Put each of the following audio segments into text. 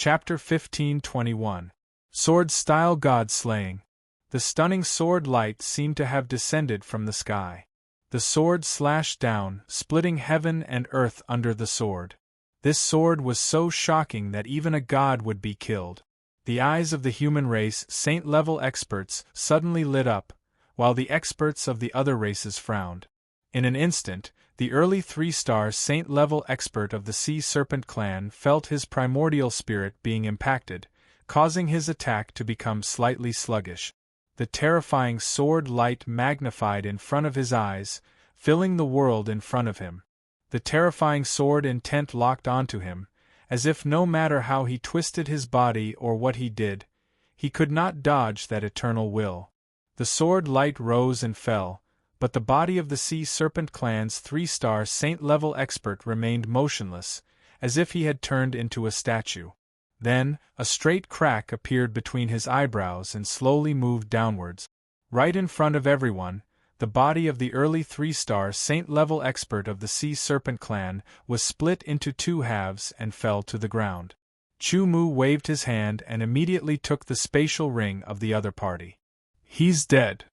Chapter 15:21. Sword-style God-slaying. The stunning sword light seemed to have descended from the sky. The sword slashed down, splitting heaven and earth under the sword. This sword was so shocking that even a god would be killed. The eyes of the human race, saint-level experts, suddenly lit up, while the experts of the other races frowned. In an instant, the early 3-star saint-level expert of the Sea Serpent clan felt his primordial spirit being impacted, causing his attack to become slightly sluggish. The terrifying sword light magnified in front of his eyes, filling the world in front of him. The terrifying sword intent locked onto him, as if no matter how he twisted his body or what he did, he could not dodge that eternal will. The sword light rose and fell, but the body of the Sea Serpent clan's 3-star saint-level expert remained motionless, as if he had turned into a statue. Then, a straight crack appeared between his eyebrows and slowly moved downwards. Right in front of everyone, the body of the early 3-star saint-level expert of the Sea Serpent clan was split into 2 halves and fell to the ground. Chu Mu waved his hand and immediately took the spatial ring of the other party. "He's dead.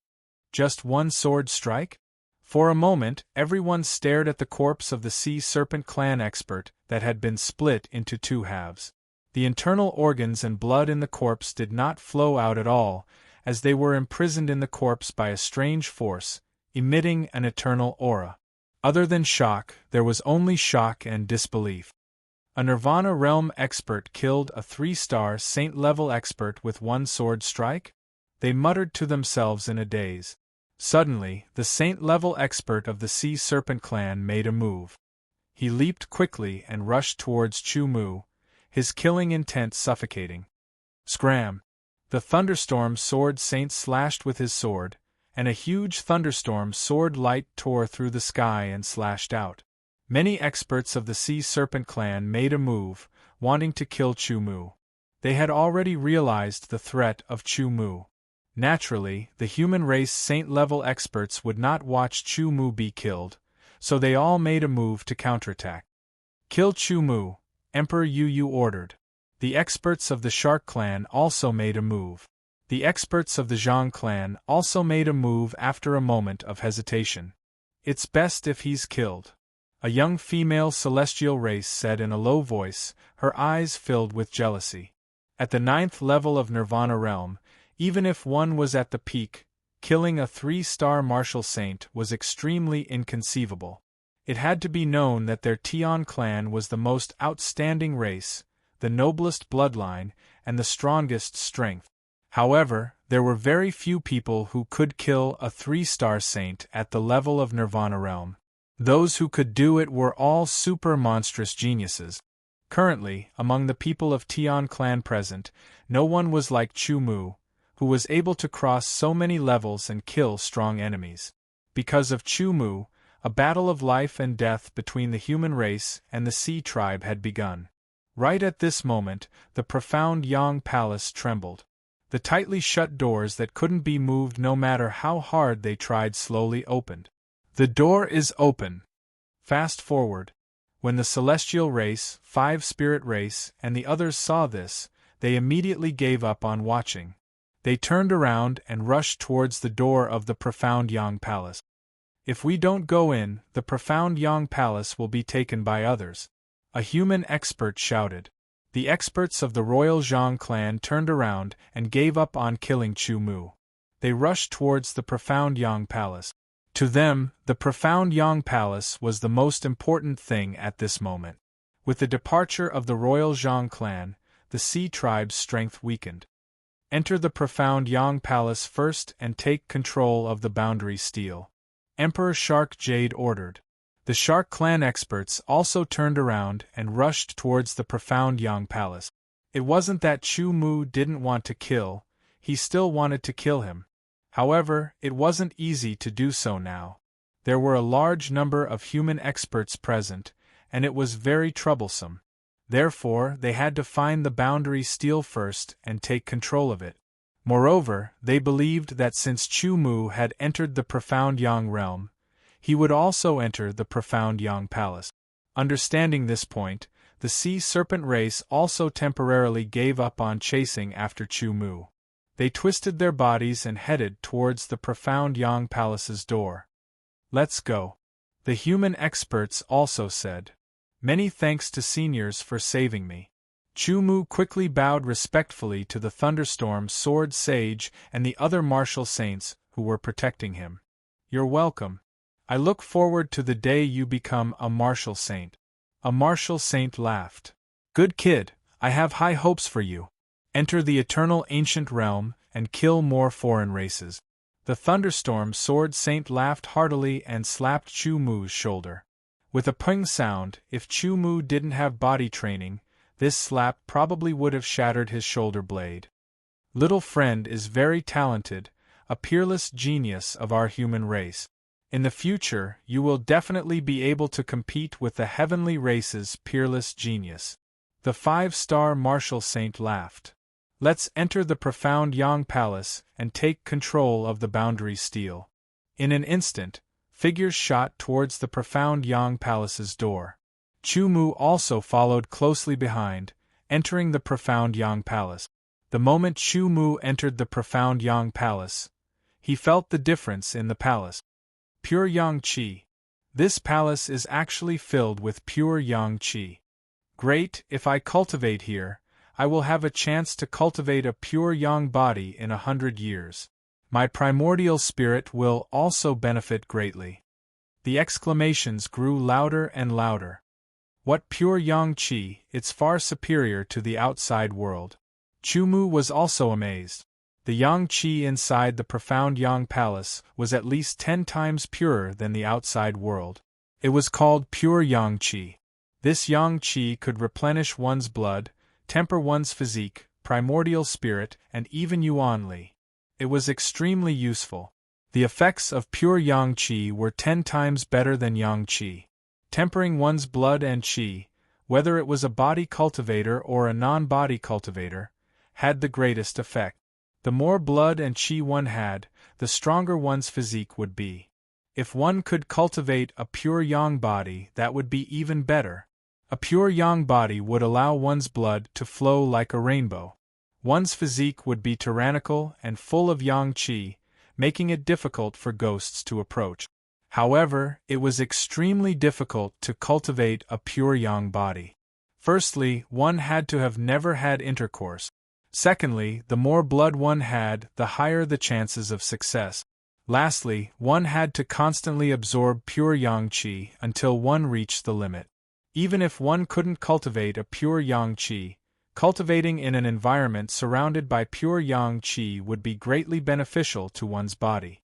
Just one sword strike?" For a moment, everyone stared at the corpse of the Sea Serpent clan expert that had been split into 2 halves. The internal organs and blood in the corpse did not flow out at all, as they were imprisoned in the corpse by a strange force, emitting an eternal aura. Other than shock, there was only shock and disbelief. A Nirvana realm expert killed a 3-star saint-level expert with 1 sword strike? They muttered to themselves in a daze. Suddenly, the saint-level expert of the Sea Serpent clan made a move. He leaped quickly and rushed towards Chu Mu, his killing intent suffocating. Scram! The thunderstorm sword saint slashed with his sword, and a huge thunderstorm sword light tore through the sky and slashed out. Many experts of the Sea Serpent clan made a move, wanting to kill Chu Mu. They had already realized the threat of Chu Mu. Naturally, the human race saint-level experts would not watch Chu Mu be killed, so they all made a move to counterattack. "Kill Chu Mu," Emperor Yu ordered. The experts of the Shark clan also made a move. The experts of the Zhang clan also made a move after a moment of hesitation. "It's best if he's killed," a young female celestial race said in a low voice, her eyes filled with jealousy. At the 9th level of Nirvana realm, even if one was at the peak, killing a 3-star martial saint was extremely inconceivable. It had to be known that their Tian clan was the most outstanding race, the noblest bloodline, and the strongest strength. However, there were very few people who could kill a 3-star saint at the level of Nirvana realm. Those who could do it were all super monstrous geniuses. Currently, among the people of Tian clan present, no one was like Chu Mu, who was able to cross so many levels and kill strong enemies. Because of Chu Mu, a battle of life and death between the human race and the sea tribe had begun. Right at this moment, the profound Yang Palace trembled. The tightly shut doors that couldn't be moved no matter how hard they tried slowly opened. "The door is open." Fast forward. When the celestial race, 5-spirit race, and the others saw this, they immediately gave up on watching. They turned around and rushed towards the door of the profound Yang Palace. "If we don't go in, the profound Yang Palace will be taken by others," a human expert shouted. The experts of the royal Zhang clan turned around and gave up on killing Chu Mu. They rushed towards the profound Yang Palace. To them, the profound Yang Palace was the most important thing at this moment. With the departure of the royal Zhang clan, the sea tribe's strength weakened. "Enter the profound Yang Palace first and take control of the boundary steel," Emperor Shark Jade ordered. The Shark clan experts also turned around and rushed towards the profound Yang Palace. It wasn't that Chu Mu didn't want to kill, he still wanted to kill him. However, it wasn't easy to do so now. There were a large number of human experts present, and it was very troublesome. Therefore, they had to find the boundary steel first and take control of it. Moreover, they believed that since Chu Mu had entered the profound Yang realm, he would also enter the profound Yang Palace. Understanding this point, The sea serpent race also temporarily gave up on chasing after Chu Mu. They twisted their bodies and headed towards the profound Yang Palace's door. "Let's go," the human experts also said. "Many thanks to seniors for saving me." Chu Mu quickly bowed respectfully to the thunderstorm sword sage and the other martial saints who were protecting him. "You're welcome. I look forward to the day you become a martial saint." A martial saint laughed. "Good kid, I have high hopes for you. Enter the eternal ancient realm and kill more foreign races." The thunderstorm sword saint laughed heartily and slapped Chu Mu's shoulder. With a ping sound, if Chu Mu didn't have body training, this slap probably would have shattered his shoulder blade. "Little friend is very talented, a peerless genius of our human race. In the future, you will definitely be able to compete with the heavenly race's peerless genius." The 5-star martial saint laughed. "Let's enter the profound Yang Palace and take control of the boundary steel." In an instant, figures shot towards the profound Yang Palace's door. Chu Mu also followed closely behind, entering the profound Yang Palace. The moment Chu Mu entered the profound Yang Palace, he felt the difference in the palace. Pure Yang Qi. This palace is actually filled with pure Yang Qi. Great, if I cultivate here, I will have a chance to cultivate a pure Yang body in 100 years. My primordial spirit will also benefit greatly. The exclamations grew louder and louder. What pure Yang Qi, it's far superior to the outside world. Chu Mu was also amazed. The Yang Qi inside the profound Yang Palace was at least 10 times purer than the outside world. It was called pure Yang Qi. This Yang Qi could replenish one's blood, temper one's physique, primordial spirit, and even Yuan Li. It was extremely useful. The effects of pure Yang Qi were 10 times better than Yang Qi. Tempering one's blood and Qi, whether it was a body cultivator or a non-body cultivator, had the greatest effect. The more blood and Qi one had, the stronger one's physique would be. If one could cultivate a pure Yang body, that would be even better. A pure Yang body would allow one's blood to flow like a rainbow. One's physique would be tyrannical and full of Yang Qi, making it difficult for ghosts to approach. However, it was extremely difficult to cultivate a pure Yang body. Firstly, one had to have never had intercourse. Secondly, the more blood one had, the higher the chances of success. Lastly, one had to constantly absorb pure Yang Qi until one reached the limit. Even if one couldn't cultivate a pure Yang Qi, cultivating in an environment surrounded by pure Yang Qi would be greatly beneficial to one's body.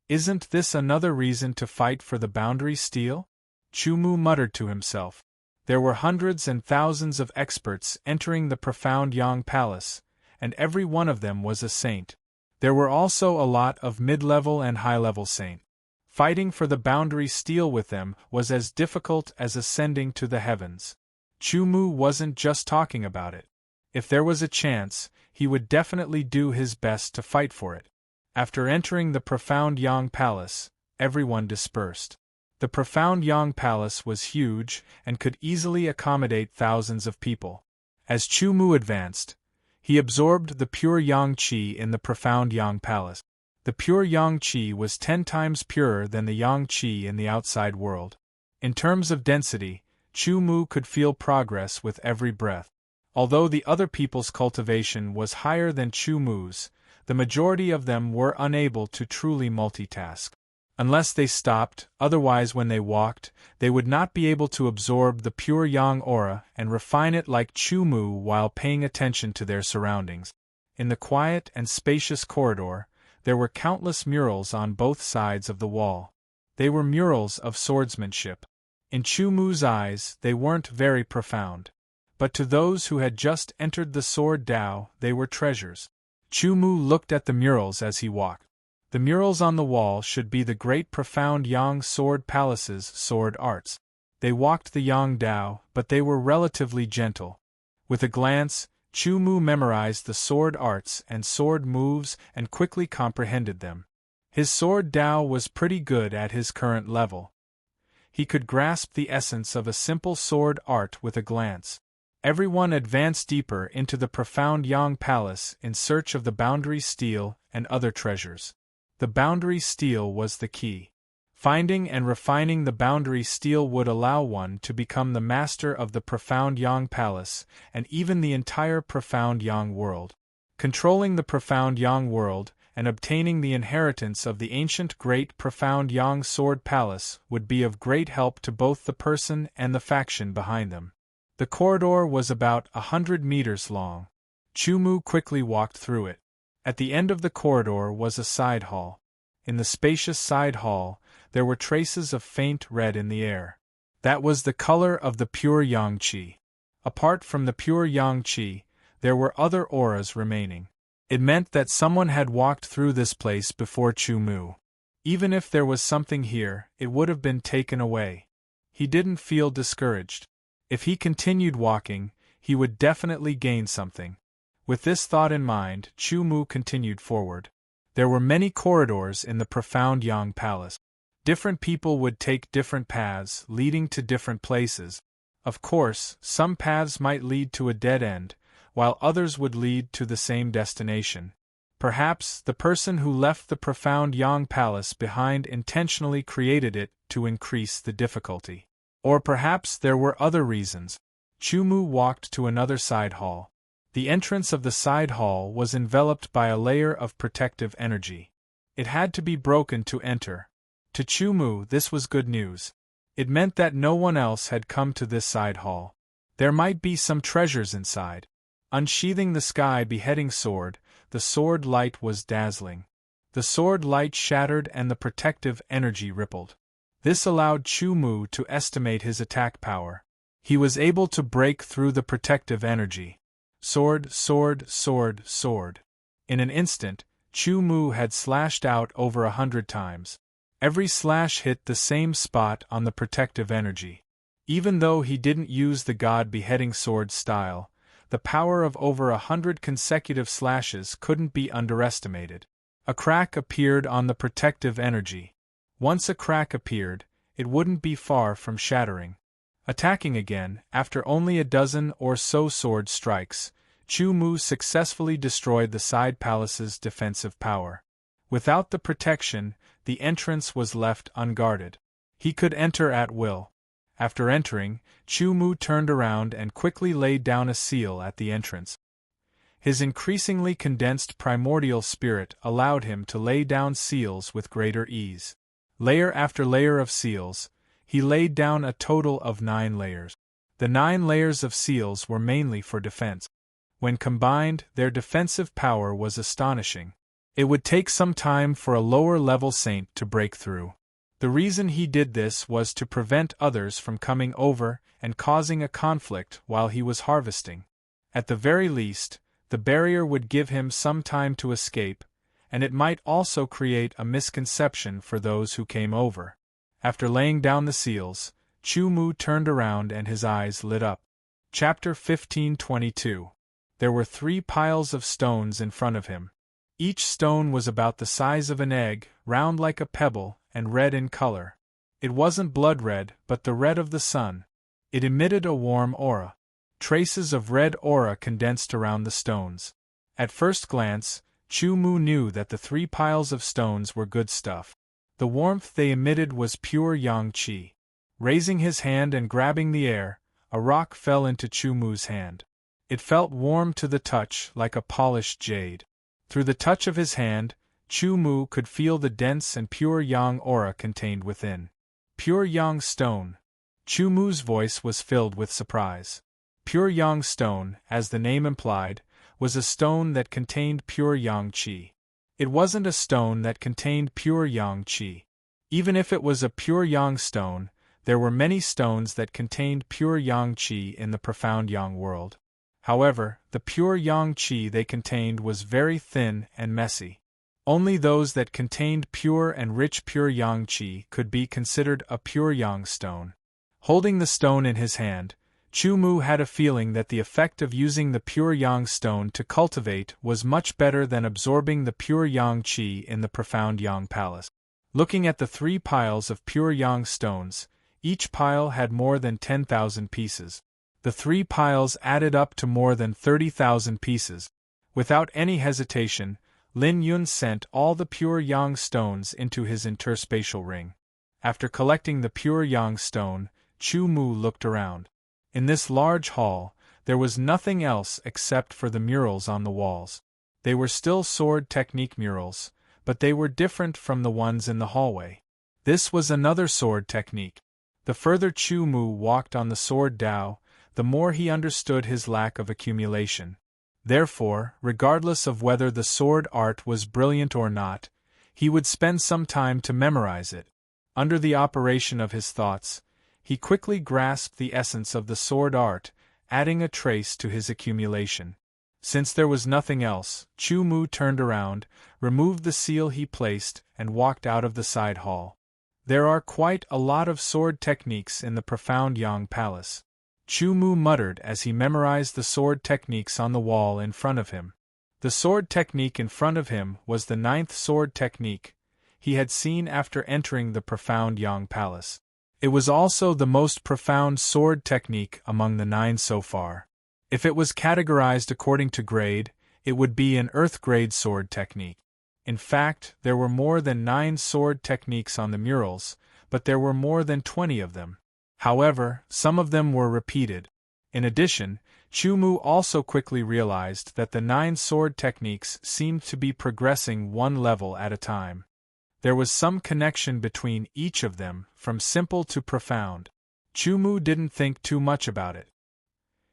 "Isn't this another reason to fight for the boundary steel?" Chu Mu muttered to himself. There were hundreds and thousands of experts entering the profound Yang Palace, and every one of them was a saint. There were also a lot of mid-level and high-level saints. Fighting for the boundary steel with them was as difficult as ascending to the heavens. Chu Mu wasn't just talking about it. If there was a chance, he would definitely do his best to fight for it. After entering the profound Yang Palace, everyone dispersed. The profound Yang Palace was huge and could easily accommodate thousands of people. As Chu Mu advanced, he absorbed the pure Yang Qi in the profound Yang Palace. The pure Yang Qi was 10 times purer than the Yang Qi in the outside world. In terms of density, Chu Mu could feel progress with every breath. Although the other people's cultivation was higher than Chu Mu's, the majority of them were unable to truly multitask. Unless they stopped, otherwise when they walked, they would not be able to absorb the pure Yang aura and refine it like Chu Mu while paying attention to their surroundings. In the quiet and spacious corridor, there were countless murals on both sides of the wall. They were murals of swordsmanship. In Chu Mu's eyes, they weren't very profound. But to those who had just entered the sword Dao, they were treasures. Chu Mu looked at the murals as he walked. The murals on the wall should be the great profound Yang Sword Palace's sword arts. They walked the Yang Dao, but they were relatively gentle. With a glance, Chu Mu memorized the sword arts and sword moves and quickly comprehended them. His sword Dao was pretty good at his current level. He could grasp the essence of a simple sword art with a glance. Everyone advanced deeper into the profound Yang Palace in search of the boundary steel and other treasures. The boundary steel was the key. Finding and refining the boundary steel would allow one to become the master of the profound Yang Palace and even the entire profound Yang world. Controlling the profound Yang world and obtaining the inheritance of the ancient great profound Yang Sword Palace would be of great help to both the person and the faction behind them. The corridor was about 100 meters long. Chumu quickly walked through it. At the end of the corridor was a side hall. In the spacious side hall, there were traces of faint red in the air. That was the color of the pure Yang Qi. Apart from the pure Yang Qi, there were other auras remaining. It meant that someone had walked through this place before Chumu. Even if there was something here, it would have been taken away. He didn't feel discouraged. If he continued walking, he would definitely gain something. With this thought in mind, Chumu continued forward. There were many corridors in the profound Yang Palace. Different people would take different paths, leading to different places. Of course, some paths might lead to a dead end, while others would lead to the same destination. Perhaps the person who left the profound Yang Palace behind intentionally created it to increase the difficulty. Or perhaps there were other reasons. Chumu walked to another side hall. The entrance of the side hall was enveloped by a layer of protective energy. It had to be broken to enter. To Chumu, this was good news. It meant that no one else had come to this side hall. There might be some treasures inside. Unsheathing the sky beheading sword, the sword light was dazzling. The sword light shattered and the protective energy rippled. This allowed Chumu to estimate his attack power. He was able to break through the protective energy. Sword, sword, sword, sword. In an instant, Chumu had slashed out over 100 times. Every slash hit the same spot on the protective energy. Even though he didn't use the God beheading sword style, the power of over 100 consecutive slashes couldn't be underestimated. A crack appeared on the protective energy. Once a crack appeared, it wouldn't be far from shattering. Attacking again, after only a dozen or so sword strikes, Chumu successfully destroyed the side palace's defensive power. Without the protection, the entrance was left unguarded. He could enter at will. After entering, Chumu turned around and quickly laid down a seal at the entrance. His increasingly condensed primordial spirit allowed him to lay down seals with greater ease. Layer after layer of seals, he laid down a total of 9 layers. The 9 layers of seals were mainly for defense. When combined, their defensive power was astonishing. It would take some time for a lower-level saint to break through. The reason he did this was to prevent others from coming over and causing a conflict while he was harvesting. At the very least, the barrier would give him some time to escape, and it might also create a misconception for those who came over. After laying down the seals, Chumu turned around and his eyes lit up. Chapter 1522. There were 3 piles of stones in front of him. Each stone was about the size of an egg, round like a pebble, and red in color. It wasn't blood red, but the red of the sun. It emitted a warm aura. Traces of red aura condensed around the stones. At first glance, Chumu knew that the 3 piles of stones were good stuff. The warmth they emitted was pure Yang Qi. Raising his hand and grabbing the air, a rock fell into Chumu's hand. It felt warm to the touch, like a polished jade. Through the touch of his hand, Chumu could feel the dense and pure Yang aura contained within. Pure Yang stone. Chumu's voice was filled with surprise. Pure Yang stone, as the name implied, was a stone that contained pure Yang Qi. It wasn't a stone that contained pure Yang Qi. Even if it was a pure Yang stone, there were many stones that contained pure Yang Qi in the profound Yang world. However, the pure Yang Qi they contained was very thin and messy. Only those that contained pure and rich pure Yang Qi could be considered a pure Yang stone. Holding the stone in his hand, Chumu had a feeling that the effect of using the pure Yang stone to cultivate was much better than absorbing the pure Yang Qi in the profound Yang palace. Looking at the 3 piles of pure Yang stones, each pile had more than 10,000 pieces. The 3 piles added up to more than 30,000 pieces. Without any hesitation, Lin Yun sent all the pure yang stones into his interspatial ring. After collecting the pure yang stone, Chu Mu looked around. In this large hall, there was nothing else except for the murals on the walls. They were still sword technique murals, but they were different from the ones in the hallway. This was another sword technique. The further Chu Mu walked on the sword Dao, the more he understood his lack of accumulation. Therefore, regardless of whether the sword art was brilliant or not, he would spend some time to memorize it. Under the operation of his thoughts, he quickly grasped the essence of the sword art, adding a trace to his accumulation. Since there was nothing else, Chu Mu turned around, removed the seal he placed, and walked out of the side hall. There are quite a lot of sword techniques in the profound Yang Palace. Chu Mu muttered as he memorized the sword techniques on the wall in front of him. The sword technique in front of him was the 9th sword technique he had seen after entering the profound Yang Palace. It was also the most profound sword technique among the 9 so far. If it was categorized according to grade, it would be an Earth grade sword technique. In fact, there were more than 9 sword techniques on the murals, but there were more than 20 of them. However, some of them were repeated. In addition, Chu Mu also quickly realized that the 9 sword techniques seemed to be progressing one level at a time. There was some connection between each of them, from simple to profound. Chu Mu didn't think too much about it.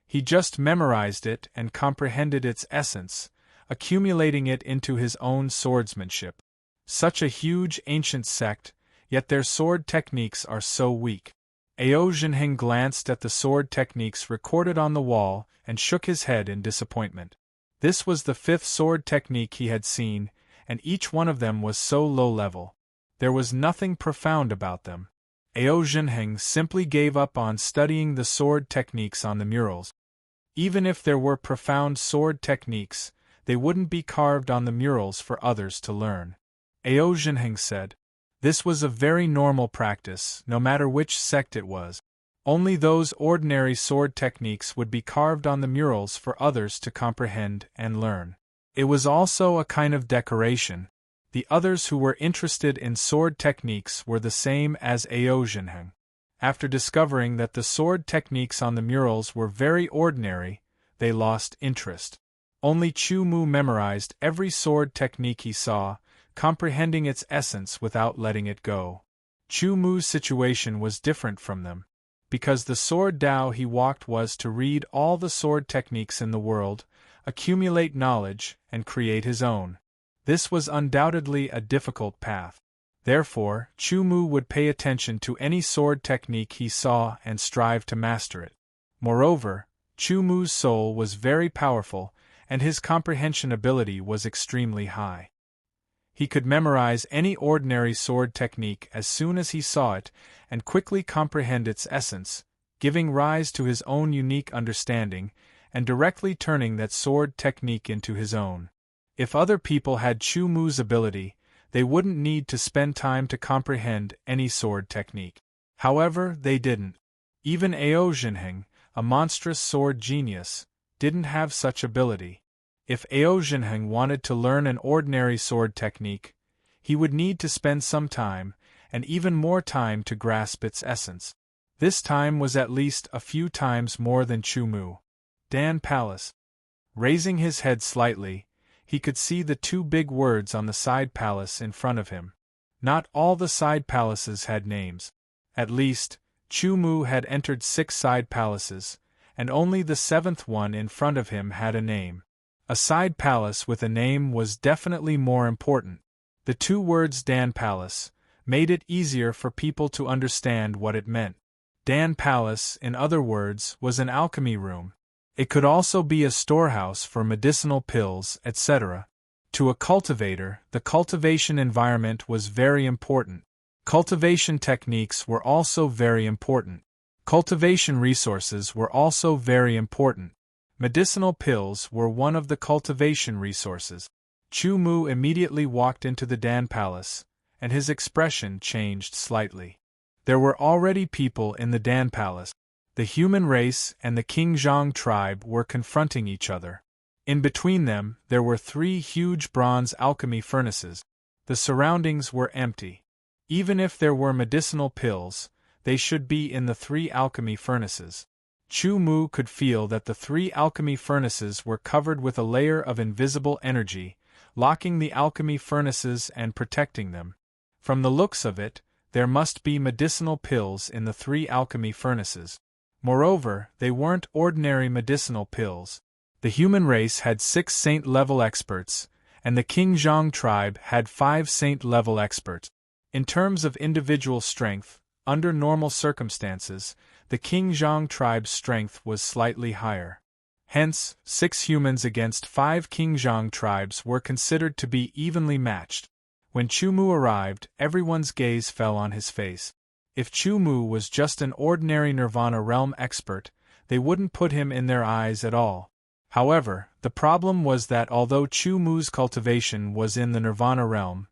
He just memorized it and comprehended its essence, accumulating it into his own swordsmanship. Such a huge ancient sect, yet their sword techniques are so weak. Ao Zhenheng glanced at the sword techniques recorded on the wall and shook his head in disappointment. This was the 5th sword technique he had seen, and each one of them was so low level. There was nothing profound about them. Ao Zhenheng simply gave up on studying the sword techniques on the murals. Even if there were profound sword techniques, they wouldn't be carved on the murals for others to learn. Ao Zhenheng said. This was a very normal practice, no matter which sect it was. Only those ordinary sword techniques would be carved on the murals for others to comprehend and learn. It was also a kind of decoration. The others who were interested in sword techniques were the same as Ao Zhenheng. After discovering that the sword techniques on the murals were very ordinary, they lost interest. Only Chu Mu memorized every sword technique he saw, comprehending its essence without letting it go. Chu Mu's situation was different from them. Because the sword Dao he walked was to read all the sword techniques in the world, accumulate knowledge, and create his own. This was undoubtedly a difficult path. Therefore, Chu Mu would pay attention to any sword technique he saw and strive to master it. Moreover, Chu Mu's soul was very powerful, and his comprehension ability was extremely high. He could memorize any ordinary sword technique as soon as he saw it and quickly comprehend its essence, giving rise to his own unique understanding and directly turning that sword technique into his own. If other people had Chu Mu's ability, they wouldn't need to spend time to comprehend any sword technique. However, they didn't. Even Ao Zhenheng, a monstrous sword genius, didn't have such ability. If Ao Zhenheng wanted to learn an ordinary sword technique, he would need to spend some time, and even more time to grasp its essence. This time was at least a few times more than Chu Mu. Dan Palace. Raising his head slightly, he could see the 2 big words on the side palace in front of him. Not all the side palaces had names. At least, Chu Mu had entered 6 side palaces, and only the 7th one in front of him had a name. A side palace with a name was definitely more important. The 2 words Dan Palace made it easier for people to understand what it meant. Dan Palace, in other words, was an alchemy room. It could also be a storehouse for medicinal pills, etc. To a cultivator, the cultivation environment was very important. Cultivation techniques were also very important. Cultivation resources were also very important. Medicinal pills were one of the cultivation resources. Chu Mu immediately walked into the Dan Palace, and his expression changed slightly. There were already people in the Dan Palace. The human race and the Qingzhang tribe were confronting each other. In between them, there were 3 huge bronze alchemy furnaces. The surroundings were empty. Even if there were medicinal pills, they should be in the 3 alchemy furnaces. Chu Mu could feel that the 3 alchemy furnaces were covered with a layer of invisible energy, locking the alchemy furnaces and protecting them. From the looks of it, there must be medicinal pills in the 3 alchemy furnaces. Moreover, they weren't ordinary medicinal pills. The human race had 6 saint-level experts, and the Qingzhang tribe had 5 saint-level experts. In terms of individual strength, under normal circumstances, the Qingzhang tribe's strength was slightly higher. Hence, 6 humans against 5 Qingzhang tribes were considered to be evenly matched. When Chu Mu arrived, everyone's gaze fell on his face. If Chu Mu was just an ordinary Nirvana realm expert, they wouldn't put him in their eyes at all. However, the problem was that although Chu Mu's cultivation was in the Nirvana realm,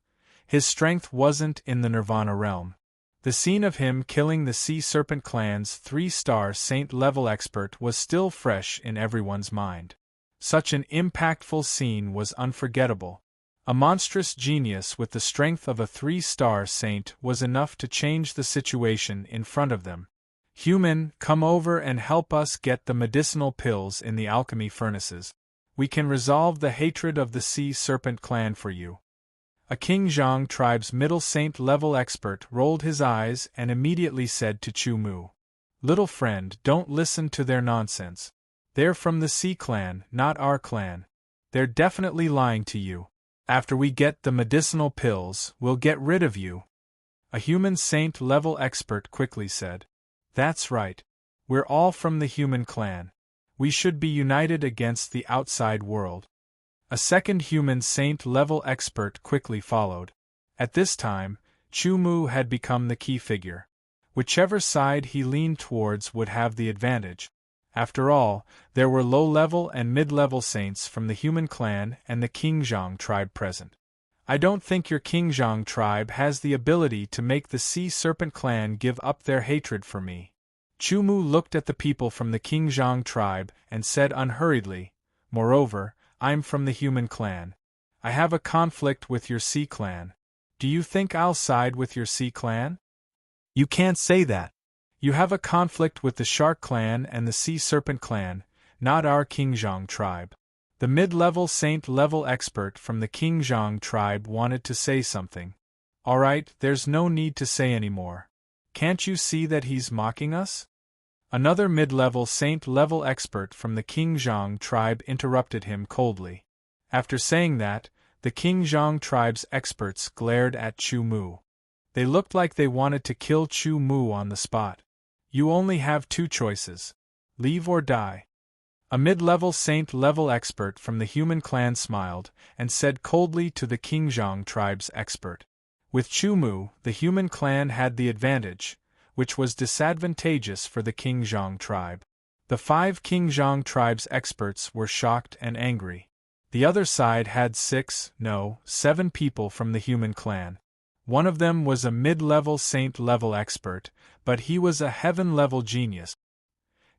his strength wasn't in the Nirvana realm. The scene of him killing the Sea Serpent clan's 3-star saint-level expert was still fresh in everyone's mind. Such an impactful scene was unforgettable. A monstrous genius with the strength of a 3-star saint was enough to change the situation in front of them. Human, come over and help us get the medicinal pills in the alchemy furnaces. We can resolve the hatred of the Sea Serpent clan for you. A Qingzhang tribe's middle saint-level expert rolled his eyes and immediately said to Chu Mu, "Little friend, don't listen to their nonsense. They're from the Sea clan, not our clan. They're definitely lying to you. After we get the medicinal pills, we'll get rid of you." A human saint-level expert quickly said, "That's right. We're all from the human clan. We should be united against the outside world." A second human saint-level expert quickly followed. At this time, Chu Mu had become the key figure. Whichever side he leaned towards would have the advantage. After all, there were low-level and mid-level saints from the human clan and the Qingzhang tribe present. "I don't think your Qingzhang tribe has the ability to make the Sea Serpent clan give up their hatred for me." Chu Mu looked at the people from the Qingzhang tribe and said unhurriedly, "Moreover, I'm from the human clan. I have a conflict with your Sea clan. Do you think I'll side with your Sea clan? You can't say that. You have a conflict with the Shark clan and the Sea Serpent clan, not our Qingzhang tribe." The mid-level saint-level expert from the Qingzhang tribe wanted to say something. "Alright, there's no need to say any more. Can't you see that he's mocking us?" Another mid-level saint-level expert from the Qingzhang tribe interrupted him coldly. After saying that, the Qingzhang tribe's experts glared at Chu Mu. They looked like they wanted to kill Chu Mu on the spot. "You only have 2 choices. Leave or die." A mid-level saint-level expert from the human clan smiled and said coldly to the Qingzhang tribe's expert, "With Chu Mu, the human clan had the advantage, which was disadvantageous for the Qingzhang tribe." The 5 Qingzhang tribe's experts were shocked and angry. The other side had 7 people from the human clan. One of them was a mid-level saint-level expert, but he was a heaven-level genius.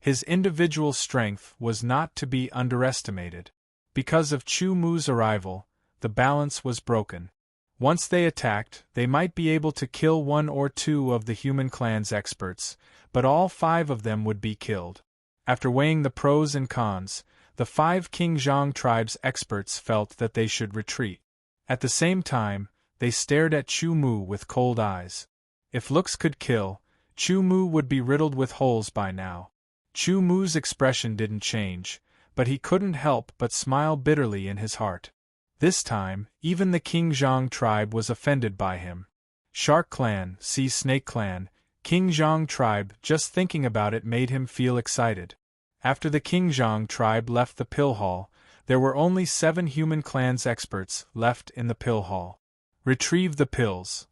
His individual strength was not to be underestimated. Because of Chu Mu's arrival, the balance was broken. Once they attacked, they might be able to kill 1 or 2 of the human clan's experts, but all 5 of them would be killed. After weighing the pros and cons, the 5 Qingzhang tribe's experts felt that they should retreat. At the same time, they stared at Chu Mu with cold eyes. If looks could kill, Chu Mu would be riddled with holes by now. Chu Mu's expression didn't change, but he couldn't help but smile bitterly in his heart. This time, even the Qingzhang tribe was offended by him. Shark clan, Sea Snake clan, Qingzhang tribe, just thinking about it made him feel excited. After the Qingzhang tribe left the pill hall, there were only 7 human clan's experts left in the pill hall. "Retrieve the pills."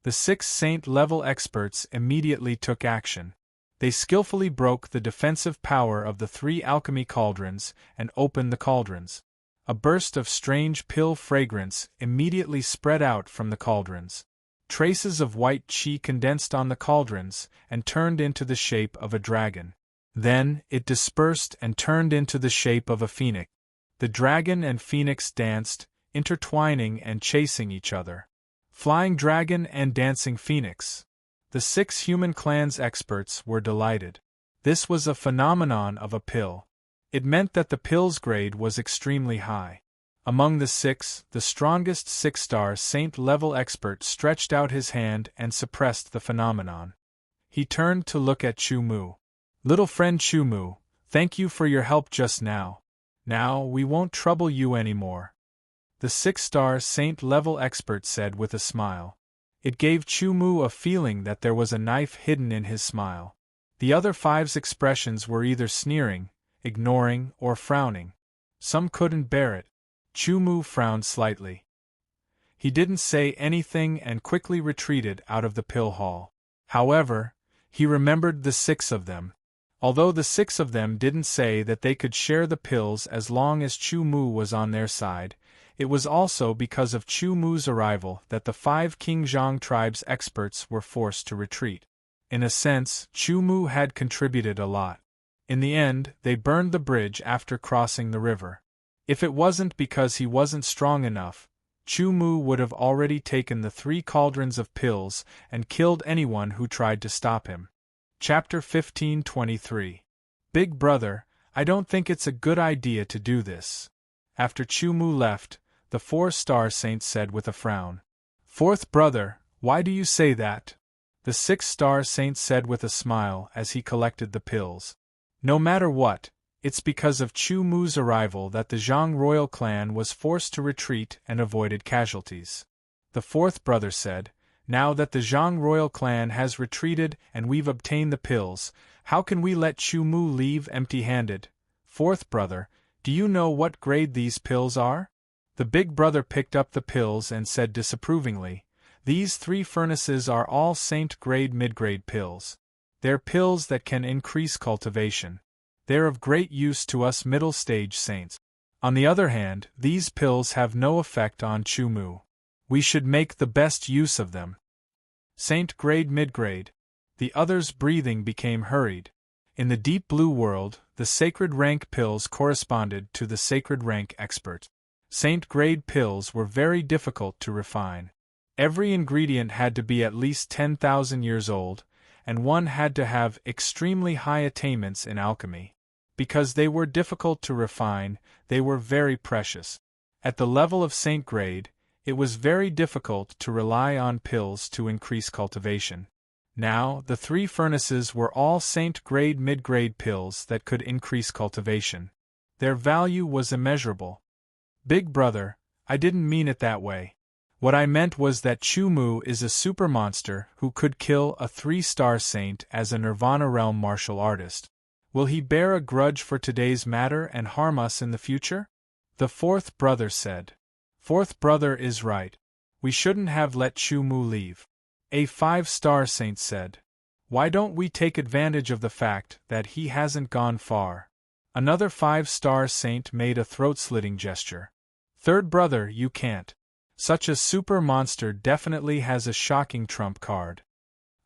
The 6 saint-level experts immediately took action. They skillfully broke the defensive power of the 3 alchemy cauldrons and opened the cauldrons. A burst of strange pill fragrance immediately spread out from the cauldrons. Traces of white qi condensed on the cauldrons and turned into the shape of a dragon. Then, it dispersed and turned into the shape of a phoenix. The dragon and phoenix danced, intertwining and chasing each other. Flying dragon and dancing phoenix. The 6 human clan's experts were delighted. This was a phenomenon of a pill. It meant that the pill's grade was extremely high. Among the 6, the strongest 6-star saint-level expert stretched out his hand and suppressed the phenomenon. He turned to look at Chu Mu. Little friend Chu Mu, thank you for your help just now. Now, we won't trouble you anymore. The 6-star saint-level expert said with a smile. It gave Chu Mu a feeling that there was a knife hidden in his smile. The other 5's expressions were either sneering, ignoring, or frowning. Some couldn't bear it. Chu Mu frowned slightly. He didn't say anything and quickly retreated out of the pill hall. However, he remembered the 6 of them. Although the 6 of them didn't say that they could share the pills as long as Chu Mu was on their side, it was also because of Chu Mu's arrival that the 5 Qingzhang tribe's experts were forced to retreat. In a sense, Chu Mu had contributed a lot. In the end, they burned the bridge after crossing the river. If it wasn't because he wasn't strong enough, Chu Mu would have already taken the 3 cauldrons of pills and killed anyone who tried to stop him. Chapter 15:23. Big Brother, I don't think it's a good idea to do this. After Chu Mu left, the 4-star saint said with a frown. 4th brother, why do you say that? The 6-star saint said with a smile as he collected the pills. No matter what, it's because of Chu Mu's arrival that the Zhang royal clan was forced to retreat and avoided casualties. The 4th brother said, now that the Zhang royal clan has retreated and we've obtained the pills, how can we let Chu Mu leave empty-handed? 4th brother, do you know what grade these pills are? The big brother picked up the pills and said disapprovingly, these 3 furnaces are all saint-grade mid-grade pills. They're pills that can increase cultivation. They're of great use to us middle-stage saints. On the other hand, these pills have no effect on Chu Mu. We should make the best use of them. Saint-grade mid-grade. The other's breathing became hurried. In the deep blue world, the sacred rank pills corresponded to the sacred rank expert. Saint-grade pills were very difficult to refine. Every ingredient had to be at least 10,000 years old, and one had to have extremely high attainments in alchemy. Because they were difficult to refine, they were very precious. At the level of saint grade, it was very difficult to rely on pills to increase cultivation. Now, the 3 furnaces were all saint-grade mid-grade pills that could increase cultivation. Their value was immeasurable. Big brother, I didn't mean it that way. What I meant was that Chu Mu is a super monster who could kill a 3-star saint as a Nirvana realm martial artist. Will he bear a grudge for today's matter and harm us in the future? The 4th brother said. 4th brother is right. We shouldn't have let Chu Mu leave. A 5-star saint said. Why don't we take advantage of the fact that he hasn't gone far? Another 5-star saint made a throat-slitting gesture. 3rd brother, you can't. Such a super monster definitely has a shocking trump card.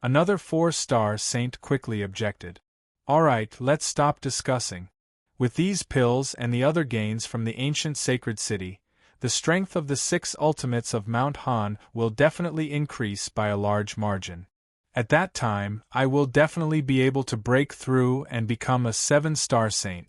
Another 4-star saint quickly objected. Alright, let's stop discussing. With these pills and the other gains from the ancient sacred city, the strength of the 6 ultimates of Mount Han will definitely increase by a large margin. At that time, I will definitely be able to break through and become a 7-star saint.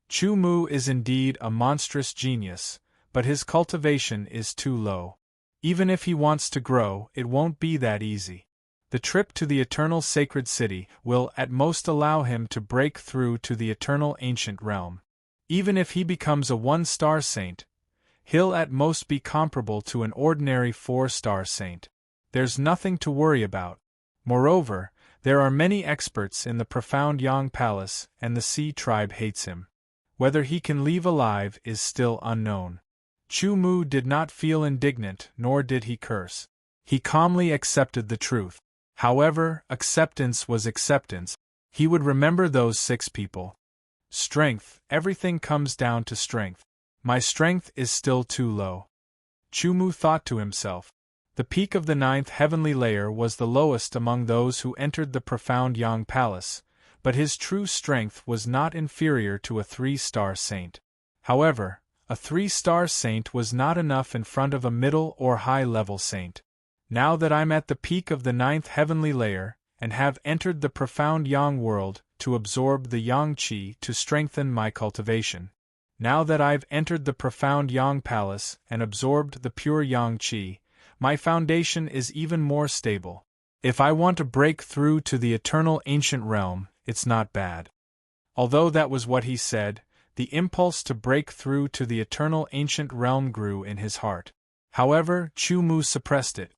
Chu Mu is indeed a monstrous genius, but his cultivation is too low. Even if he wants to grow, it won't be that easy. The trip to the eternal sacred city will at most allow him to break through to the eternal ancient realm. Even if he becomes a 1-star saint, he'll at most be comparable to an ordinary 4-star saint. There's nothing to worry about. Moreover, there are many experts in the profound Yang Palace, and the Sea tribe hates him. Whether he can leave alive is still unknown. Chu Mu did not feel indignant, nor did he curse. He calmly accepted the truth. However, acceptance was acceptance. He would remember those 6 people. Strength, everything comes down to strength. My strength is still too low. Chu Mu thought to himself. The peak of the 9th heavenly layer was the lowest among those who entered the profound Yang Palace, but his true strength was not inferior to a 3-star saint. However, a 3-star saint was not enough in front of a middle or high-level saint. Now that I'm at the peak of the 9th heavenly layer, and have entered the profound yang world to absorb the yang qi to strengthen my cultivation. Now that I've entered the profound yang palace and absorbed the pure yang qi, my foundation is even more stable. If I want to break through to the eternal ancient realm, it's not bad. Although that was what he said, the impulse to break through to the eternal ancient realm grew in his heart. However, Chu Mu suppressed it.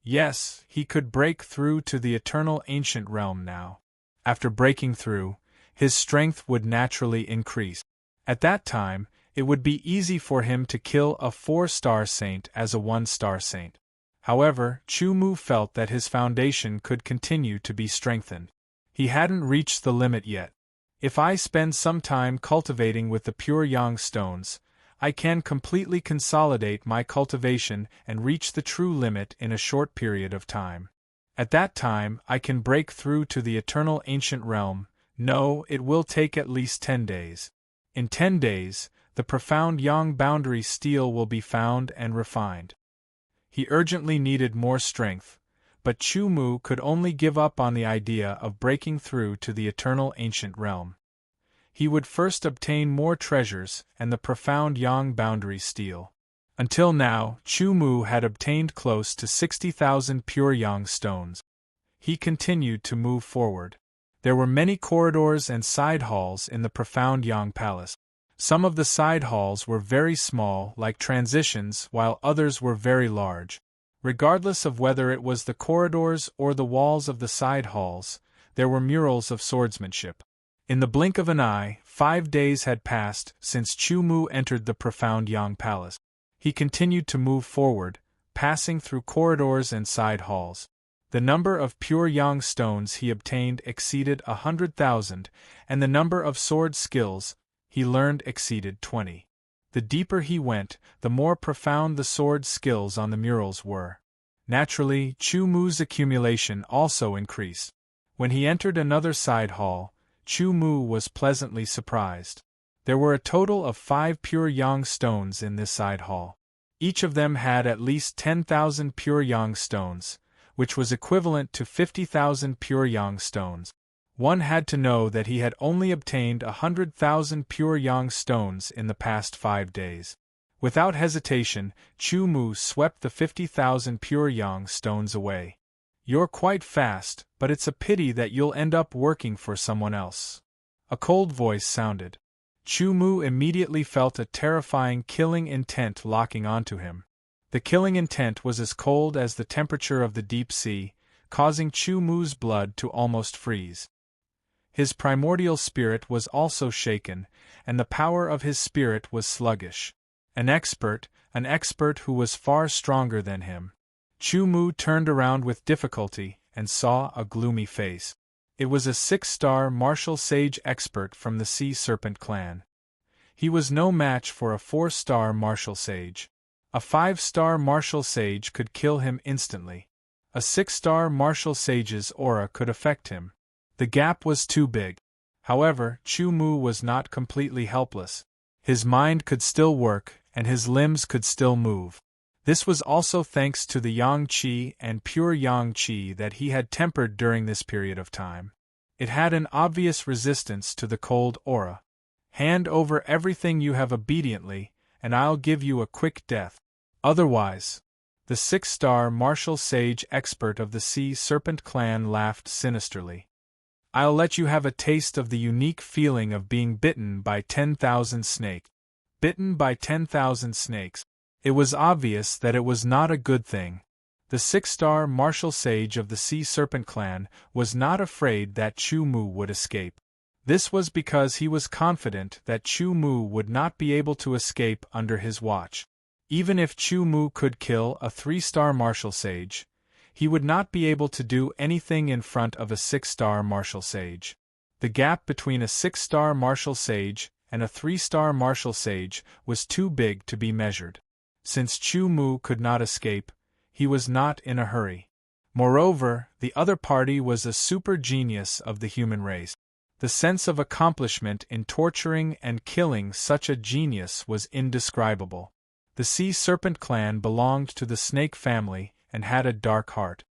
Yes, he could break through to the eternal ancient realm now. After breaking through, his strength would naturally increase. At that time, it would be easy for him to kill a 4-star saint as a 1-star saint. However, Chu Mu felt that his foundation could continue to be strengthened. He hadn't reached the limit yet. If I spend some time cultivating with the pure yang stones, I can completely consolidate my cultivation and reach the true limit in a short period of time. At that time, I can break through to the eternal ancient realm. No, it will take at least 10 days. In 10 days, the profound yang boundary steel will be found and refined. He urgently needed more strength, but Chu Mu could only give up on the idea of breaking through to the eternal ancient realm. He would first obtain more treasures and the profound yang boundary steel. Until now, Chu Mu had obtained close to 60,000 pure yang stones. He continued to move forward. There were many corridors and side halls in the profound yang palace. Some of the side halls were very small, like transitions, while others were very large. Regardless of whether it was the corridors or the walls of the side halls, there were murals of swordsmanship. In the blink of an eye, 5 days had passed since Chu Mu entered the profound yang palace. He continued to move forward, passing through corridors and side halls. The number of pure yang stones he obtained exceeded 100,000, and the number of sword skills he learned exceeded 20. The deeper he went, the more profound the sword skills on the murals were. Naturally, Chu Mu's accumulation also increased. When he entered another side hall, Chu Mu was pleasantly surprised. There were a total of 5 pure yang stones in this side hall. Each of them had at least 10,000 pure yang stones, which was equivalent to 50,000 pure yang stones. One had to know that he had only obtained 100,000 pure yang stones in the past 5 days. Without hesitation, Chu Mu swept the 50,000 pure yang stones away. You're quite fast, but it's a pity that you'll end up working for someone else. A cold voice sounded. Chu Mu immediately felt a terrifying killing intent locking onto him. The killing intent was as cold as the temperature of the deep sea, causing Chu Mu's blood to almost freeze. His primordial spirit was also shaken, and the power of his spirit was sluggish. An expert who was far stronger than him. Chu Mu turned around with difficulty and saw a gloomy face. It was a 6-star martial sage expert from the Sea Serpent clan. He was no match for a 4-star martial sage. A 5-star martial sage could kill him instantly. A 6-star martial sage's aura could affect him. The gap was too big. However, Chu Mu was not completely helpless. His mind could still work, and his limbs could still move. This was also thanks to the yang qi and pure yang qi that he had tempered during this period of time. It had an obvious resistance to the cold aura. Hand over everything you have obediently, and I'll give you a quick death. Otherwise. The 6-star martial sage expert of the Sea Serpent clan laughed sinisterly. I'll let you have a taste of the unique feeling of being bitten by 10,000 snakes. Bitten by 10,000 snakes. It was obvious that it was not a good thing. The 6-star martial sage of the Sea Serpent clan was not afraid that Chu Mu would escape. This was because he was confident that Chu Mu would not be able to escape under his watch. Even if Chu Mu could kill a 3-star martial sage, he would not be able to do anything in front of a 6-star martial sage. The gap between a 6-star martial sage and a 3-star martial sage was too big to be measured. Since Chu Mu could not escape, he was not in a hurry. Moreover, the other party was a super genius of the human race. The sense of accomplishment in torturing and killing such a genius was indescribable. The Sea Serpent clan belonged to the snake family and had a dark heart.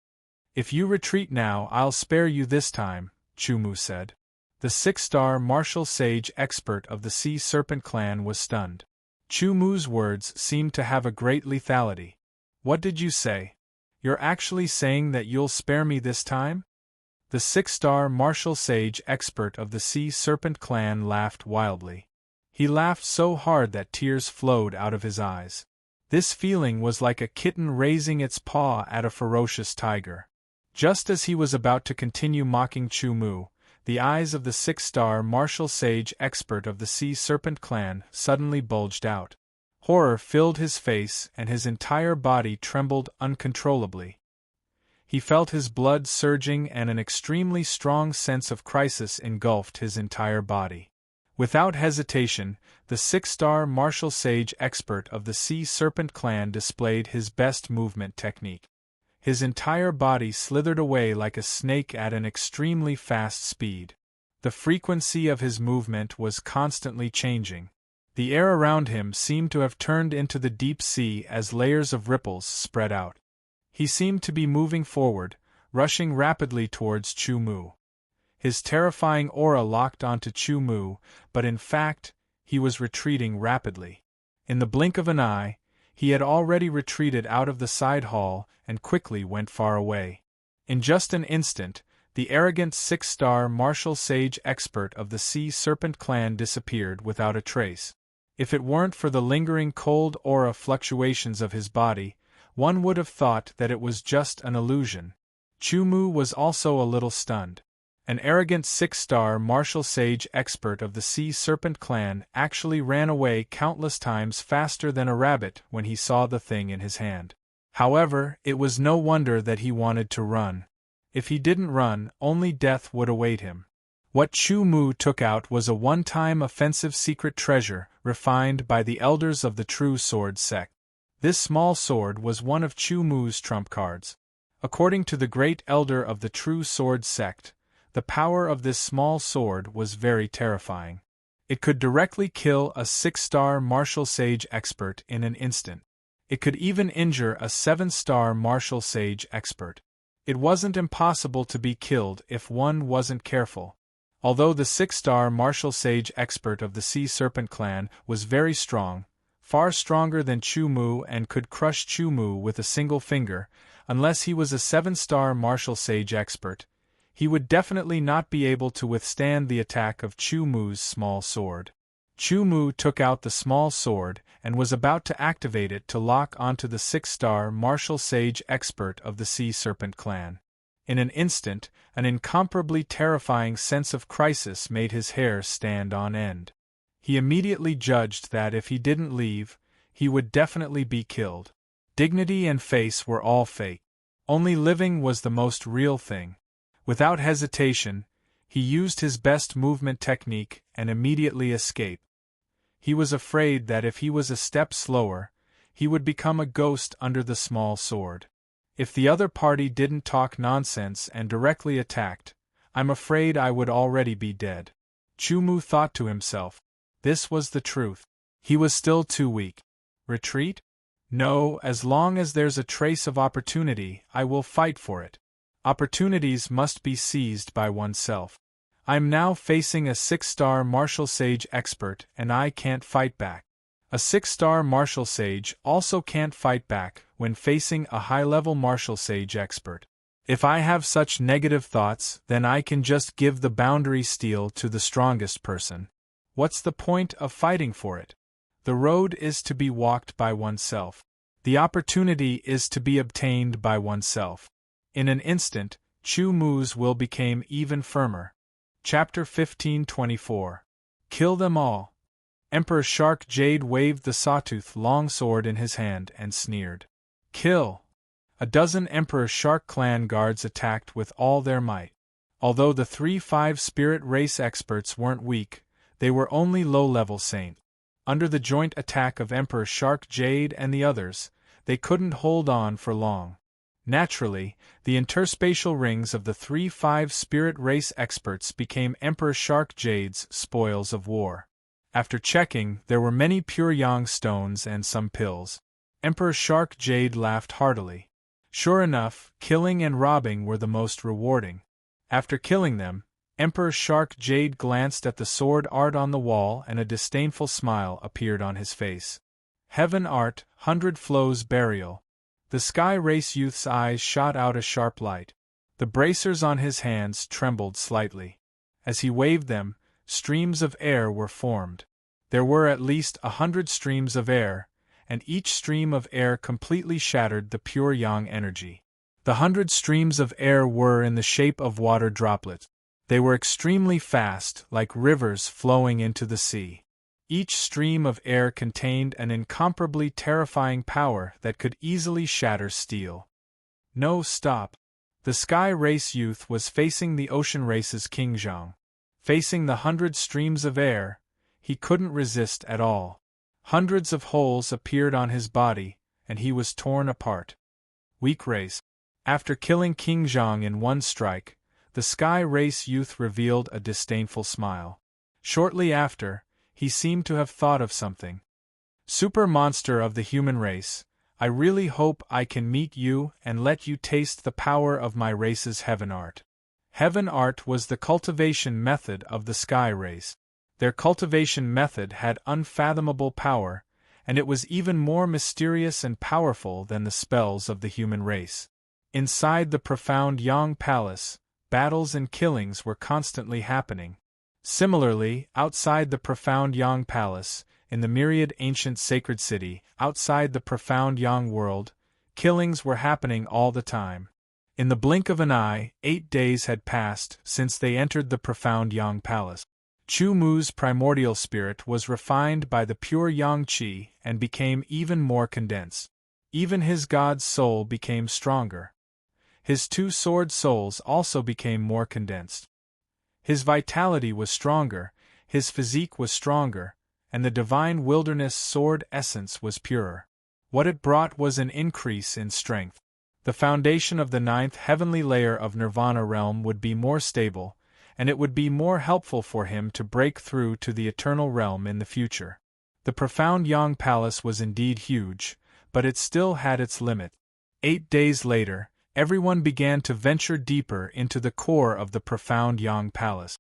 "If you retreat now, I'll spare you this time," Chumu said. The 6-star martial sage expert of the Sea Serpent clan was stunned. Chumu's words seemed to have a great lethality. "What did you say? You're actually saying that you'll spare me this time?" The 6-star martial sage expert of the Sea Serpent clan laughed wildly. He laughed so hard that tears flowed out of his eyes. This feeling was like a kitten raising its paw at a ferocious tiger. Just as he was about to continue mocking Chumu, the eyes of the 6-star martial sage expert of the Sea Serpent clan suddenly bulged out. Horror filled his face and his entire body trembled uncontrollably. He felt his blood surging and an extremely strong sense of crisis engulfed his entire body. Without hesitation, the 6-star martial sage expert of the Sea Serpent clan displayed his best movement technique. His entire body slithered away like a snake at an extremely fast speed. The frequency of his movement was constantly changing. The air around him seemed to have turned into the deep sea as layers of ripples spread out. He seemed to be moving forward, rushing rapidly towards Chumu. His terrifying aura locked onto Chumu, but in fact, he was retreating rapidly. In the blink of an eye, he had already retreated out of the side hall and quickly went far away. In just an instant, the arrogant 6-star martial sage expert of the Sea Serpent clan disappeared without a trace. If it weren't for the lingering cold aura fluctuations of his body, one would have thought that it was just an illusion. Chumu was also a little stunned. An arrogant 6-star martial sage expert of the Sea Serpent clan actually ran away countless times faster than a rabbit when he saw the thing in his hand. However, it was no wonder that he wanted to run. If he didn't run, only death would await him. What Chumu took out was a one-time offensive secret treasure refined by the elders of the True Sword sect. This small sword was one of Chumu's trump cards. According to the great elder of the True Sword sect, the power of this small sword was very terrifying. It could directly kill a 6-star martial sage expert in an instant. It could even injure a 7-star martial sage expert. It wasn't impossible to be killed if one wasn't careful. Although the 6-star martial sage expert of the Sea Serpent clan was very strong, far stronger than Chumu and could crush Chumu with a single finger, unless he was a 7-star martial sage expert, he would definitely not be able to withstand the attack of Chumu's small sword. Chumu took out the small sword and was about to activate it to lock onto the 6-star martial sage expert of the Sea Serpent clan. In an instant, an incomparably terrifying sense of crisis made his hair stand on end. He immediately judged that if he didn't leave, he would definitely be killed. Dignity and face were all fake. Only living was the most real thing. Without hesitation, he used his best movement technique and immediately escaped. He was afraid that if he was a step slower, he would become a ghost under the small sword. If the other party didn't talk nonsense and directly attacked, I'm afraid I would already be dead. Chumu thought to himself. This was the truth. He was still too weak. Retreat? No, as long as there's a trace of opportunity, I will fight for it. Opportunities must be seized by oneself. I'm now facing a 6-star martial sage expert and I can't fight back. A 6-star martial sage also can't fight back when facing a high-level martial sage expert. If I have such negative thoughts, then I can just give the boundary steel to the strongest person. What's the point of fighting for it? The road is to be walked by oneself. The opportunity is to be obtained by oneself. In an instant, Chumu's will became even firmer. Chapter 1524. Kill them all. Emperor Shark Jade waved the sawtooth longsword in his hand and sneered. Kill! A dozen Emperor Shark clan guards attacked with all their might. Although the 3-5 spirit race experts weren't weak, they were only low-level saint. Under the joint attack of Emperor Shark Jade and the others, they couldn't hold on for long. Naturally, the interspatial rings of the 3-5 spirit race experts became Emperor Shark Jade's spoils of war. After checking, there were many pure yang stones and some pills. Emperor Shark Jade laughed heartily. Sure enough, killing and robbing were the most rewarding. After killing them, Emperor Shark Jade glanced at the sword art on the wall and a disdainful smile appeared on his face. Heaven art, 100 flows burial. The sky race youth's eyes shot out a sharp light. The bracers on his hands trembled slightly. As he waved them, streams of air were formed. There were at least 100 streams of air, and each stream of air completely shattered the pure yang energy. The 100 streams of air were in the shape of water droplets. They were extremely fast, like rivers flowing into the sea. Each stream of air contained an incomparably terrifying power that could easily shatter steel. No, stop. The sky race youth was facing the ocean race's King Zhang. Facing the 100 streams of air, he couldn't resist at all. Hundreds of holes appeared on his body, and he was torn apart. Weak race. After killing King Zhang in one strike, the sky race youth revealed a disdainful smile. Shortly after, he seemed to have thought of something. Super monster of the human race, I really hope I can meet you and let you taste the power of my race's heaven art. Heaven art was the cultivation method of the sky race. Their cultivation method had unfathomable power, and it was even more mysterious and powerful than the spells of the human race. Inside the profound Yang Palace, battles and killings were constantly happening. Similarly, outside the profound Yang Palace, in the myriad ancient sacred city, outside the profound Yang world, killings were happening all the time. In the blink of an eye, 8 days had passed since they entered the profound Yang Palace. Chu Mu's primordial spirit was refined by the pure Yang Qi and became even more condensed. Even his god's soul became stronger. His 2 sword souls also became more condensed. His vitality was stronger, his physique was stronger, and the divine wilderness sword essence was purer. What it brought was an increase in strength. The foundation of the 9th heavenly layer of Nirvana realm would be more stable, and it would be more helpful for him to break through to the eternal realm in the future. The profound Yang Palace was indeed huge, but it still had its limit. 8 days later, everyone began to venture deeper into the core of the profound Yang Palace.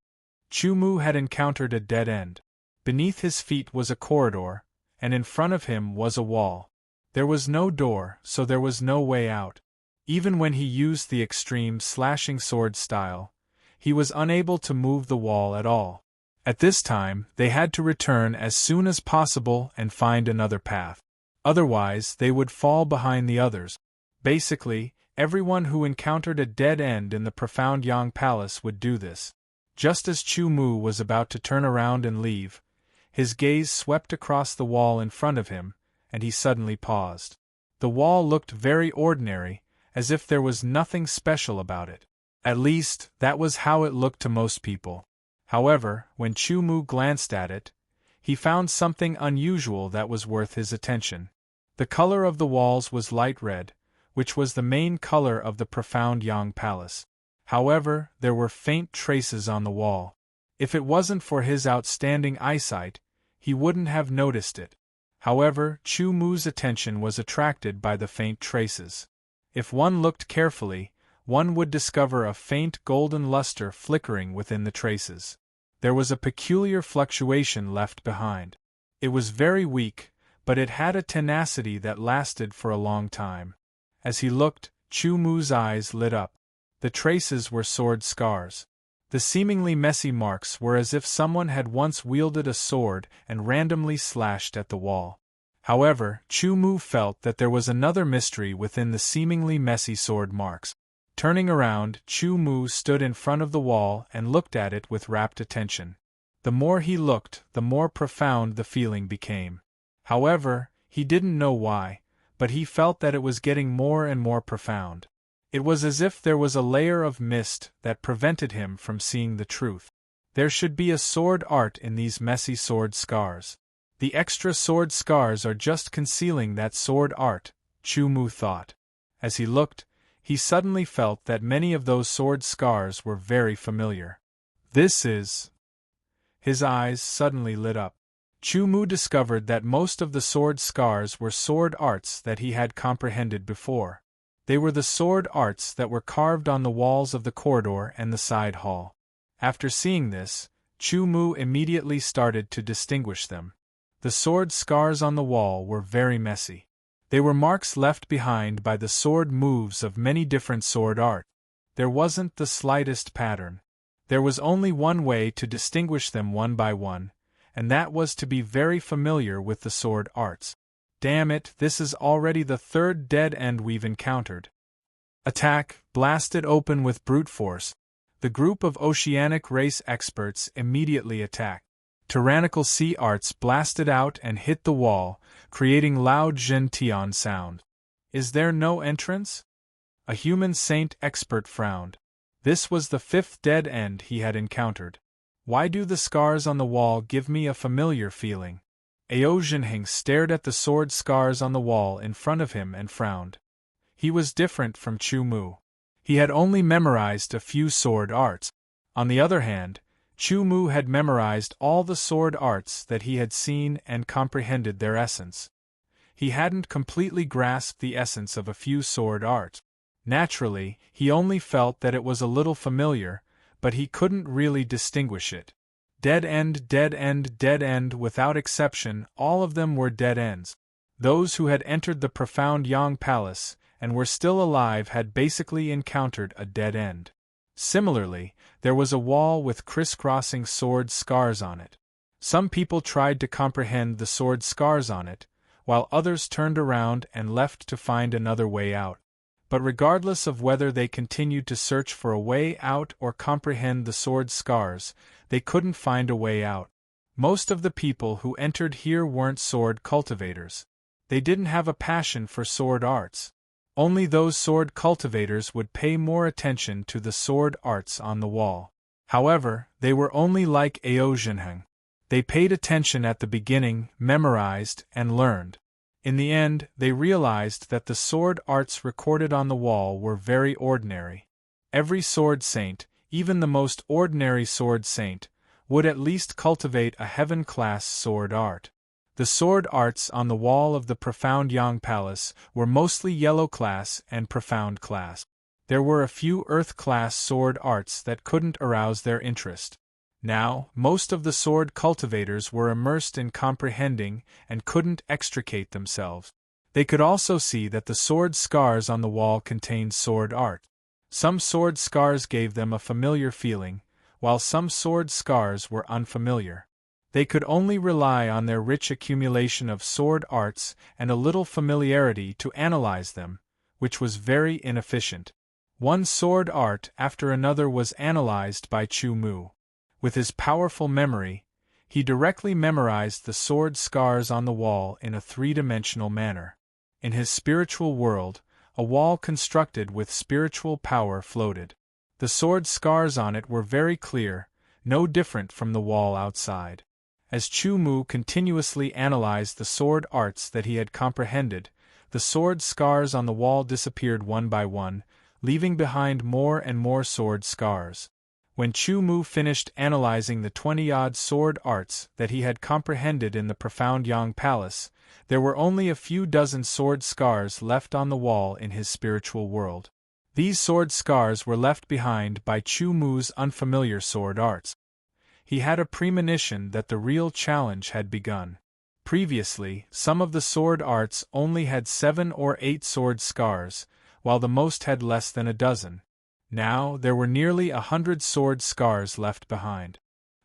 Chu Mu had encountered a dead end. Beneath his feet was a corridor, and in front of him was a wall. There was no door, so there was no way out. Even when he used the extreme slashing sword style, he was unable to move the wall at all. At this time, they had to return as soon as possible and find another path. Otherwise, they would fall behind the others. Basically, everyone who encountered a dead end in the profound Yang Palace would do this. Just as Chu Mu was about to turn around and leave, his gaze swept across the wall in front of him, and he suddenly paused. The wall looked very ordinary, as if there was nothing special about it. At least, that was how it looked to most people. However, when Chu Mu glanced at it, he found something unusual that was worth his attention. The color of the walls was light red, which was the main color of the profound Yang Palace. However, there were faint traces on the wall. If it wasn't for his outstanding eyesight, he wouldn't have noticed it. However, Chu Mu's attention was attracted by the faint traces. If one looked carefully, one would discover a faint golden luster flickering within the traces. There was a peculiar fluctuation left behind. It was very weak, but it had a tenacity that lasted for a long time. As he looked, Chu Mu's eyes lit up. The traces were sword scars. The seemingly messy marks were as if someone had once wielded a sword and randomly slashed at the wall. However, Chu Mu felt that there was another mystery within the seemingly messy sword marks. Turning around, Chu Mu stood in front of the wall and looked at it with rapt attention. The more he looked, the more profound the feeling became. However, he didn't know why, but he felt that it was getting more and more profound. It was as if there was a layer of mist that prevented him from seeing the truth. There should be a sword art in these messy sword scars. The extra sword scars are just concealing that sword art, Chu Mu thought. As he looked, he suddenly felt that many of those sword scars were very familiar. This is... His eyes suddenly lit up. Chu Mu discovered that most of the sword scars were sword arts that he had comprehended before. They were the sword arts that were carved on the walls of the corridor and the side hall. After seeing this, Chu Mu immediately started to distinguish them. The sword scars on the wall were very messy. They were marks left behind by the sword moves of many different sword art. There wasn't the slightest pattern. There was only one way to distinguish them one by one, and that was to be very familiar with the sword arts. Damn it, this is already the third dead end we've encountered. Attack, blasted open with brute force. The group of oceanic race experts immediately attacked. Tyrannical sea arts blasted out and hit the wall, creating loud Zhen-Tian sound. Is there no entrance? A human saint expert frowned. This was the fifth dead end he had encountered. Why do the scars on the wall give me a familiar feeling? Ao Zhenheng stared at the sword scars on the wall in front of him and frowned. He was different from Chu Mu. He had only memorized a few sword arts. On the other hand, Chu Mu had memorized all the sword arts that he had seen and comprehended their essence. He hadn't completely grasped the essence of a few sword arts. Naturally, he only felt that it was a little familiar, but he couldn't really distinguish it. Dead end, dead end, dead end, without exception, all of them were dead ends. Those who had entered the profound Yang Palace and were still alive had basically encountered a dead end. Similarly, there was a wall with crisscrossing sword scars on it. Some people tried to comprehend the sword scars on it, while others turned around and left to find another way out. But regardless of whether they continued to search for a way out or comprehend the sword scars, they couldn't find a way out. Most of the people who entered here weren't sword cultivators. They didn't have a passion for sword arts. Only those sword cultivators would pay more attention to the sword arts on the wall. However, they were only like Ao Zhenheng. They paid attention at the beginning, memorized, and learned. In the end, they realized that the sword arts recorded on the wall were very ordinary. Every sword saint, even the most ordinary sword saint, would at least cultivate a heaven-class sword art. The sword arts on the wall of the profound Yang Palace were mostly yellow class and profound class. There were a few earth-class sword arts that couldn't arouse their interest. Now, most of the sword cultivators were immersed in comprehending and couldn't extricate themselves. They could also see that the sword scars on the wall contained sword art. Some sword scars gave them a familiar feeling, while some sword scars were unfamiliar. They could only rely on their rich accumulation of sword arts and a little familiarity to analyze them, which was very inefficient. One sword art after another was analyzed by Chu Mu. With his powerful memory, he directly memorized the sword scars on the wall in a three-dimensional manner. In his spiritual world, a wall constructed with spiritual power floated. The sword scars on it were very clear, no different from the wall outside. As Chu Mu continuously analyzed the sword arts that he had comprehended, the sword scars on the wall disappeared one by one, leaving behind more and more sword scars. When Chu Mu finished analyzing the 20-odd sword arts that he had comprehended in the profound Yang Palace, there were only a few dozen sword scars left on the wall in his spiritual world. These sword scars were left behind by Chu Mu's unfamiliar sword arts. He had a premonition that the real challenge had begun. Previously, some of the sword arts only had 7 or 8 sword scars, while the most had less than a dozen. Now, there were nearly 100 sword scars left behind.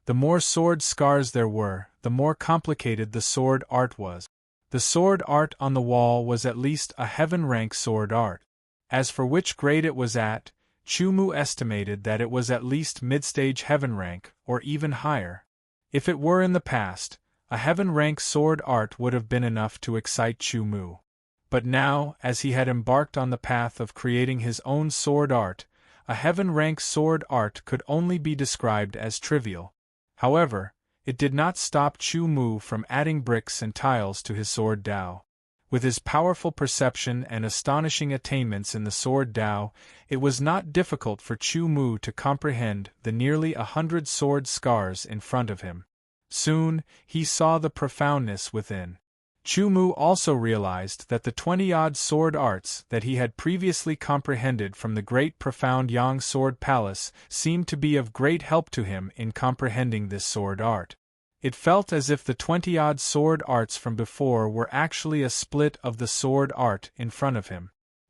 The more sword scars there were, the more complicated the sword art was. The sword art on the wall was at least a heaven-rank sword art. As for which grade it was at, Chu Mu estimated that it was at least mid-stage heaven rank, or even higher. If it were in the past, a heaven rank sword art would have been enough to excite Chu Mu. But now, as he had embarked on the path of creating his own sword art, a heaven rank sword art could only be described as trivial. However, it did not stop Chu Mu from adding bricks and tiles to his sword Dao. With his powerful perception and astonishing attainments in the sword Tao, it was not difficult for Chu Mu to comprehend the nearly 100 sword scars in front of him. Soon, he saw the profoundness within. Chu Mu also realized that the 20-odd sword arts that he had previously comprehended from the great profound Yang Sword Palace seemed to be of great help to him in comprehending this sword art. It felt as if the 20-odd sword arts from before were actually a split of the sword art in front of him.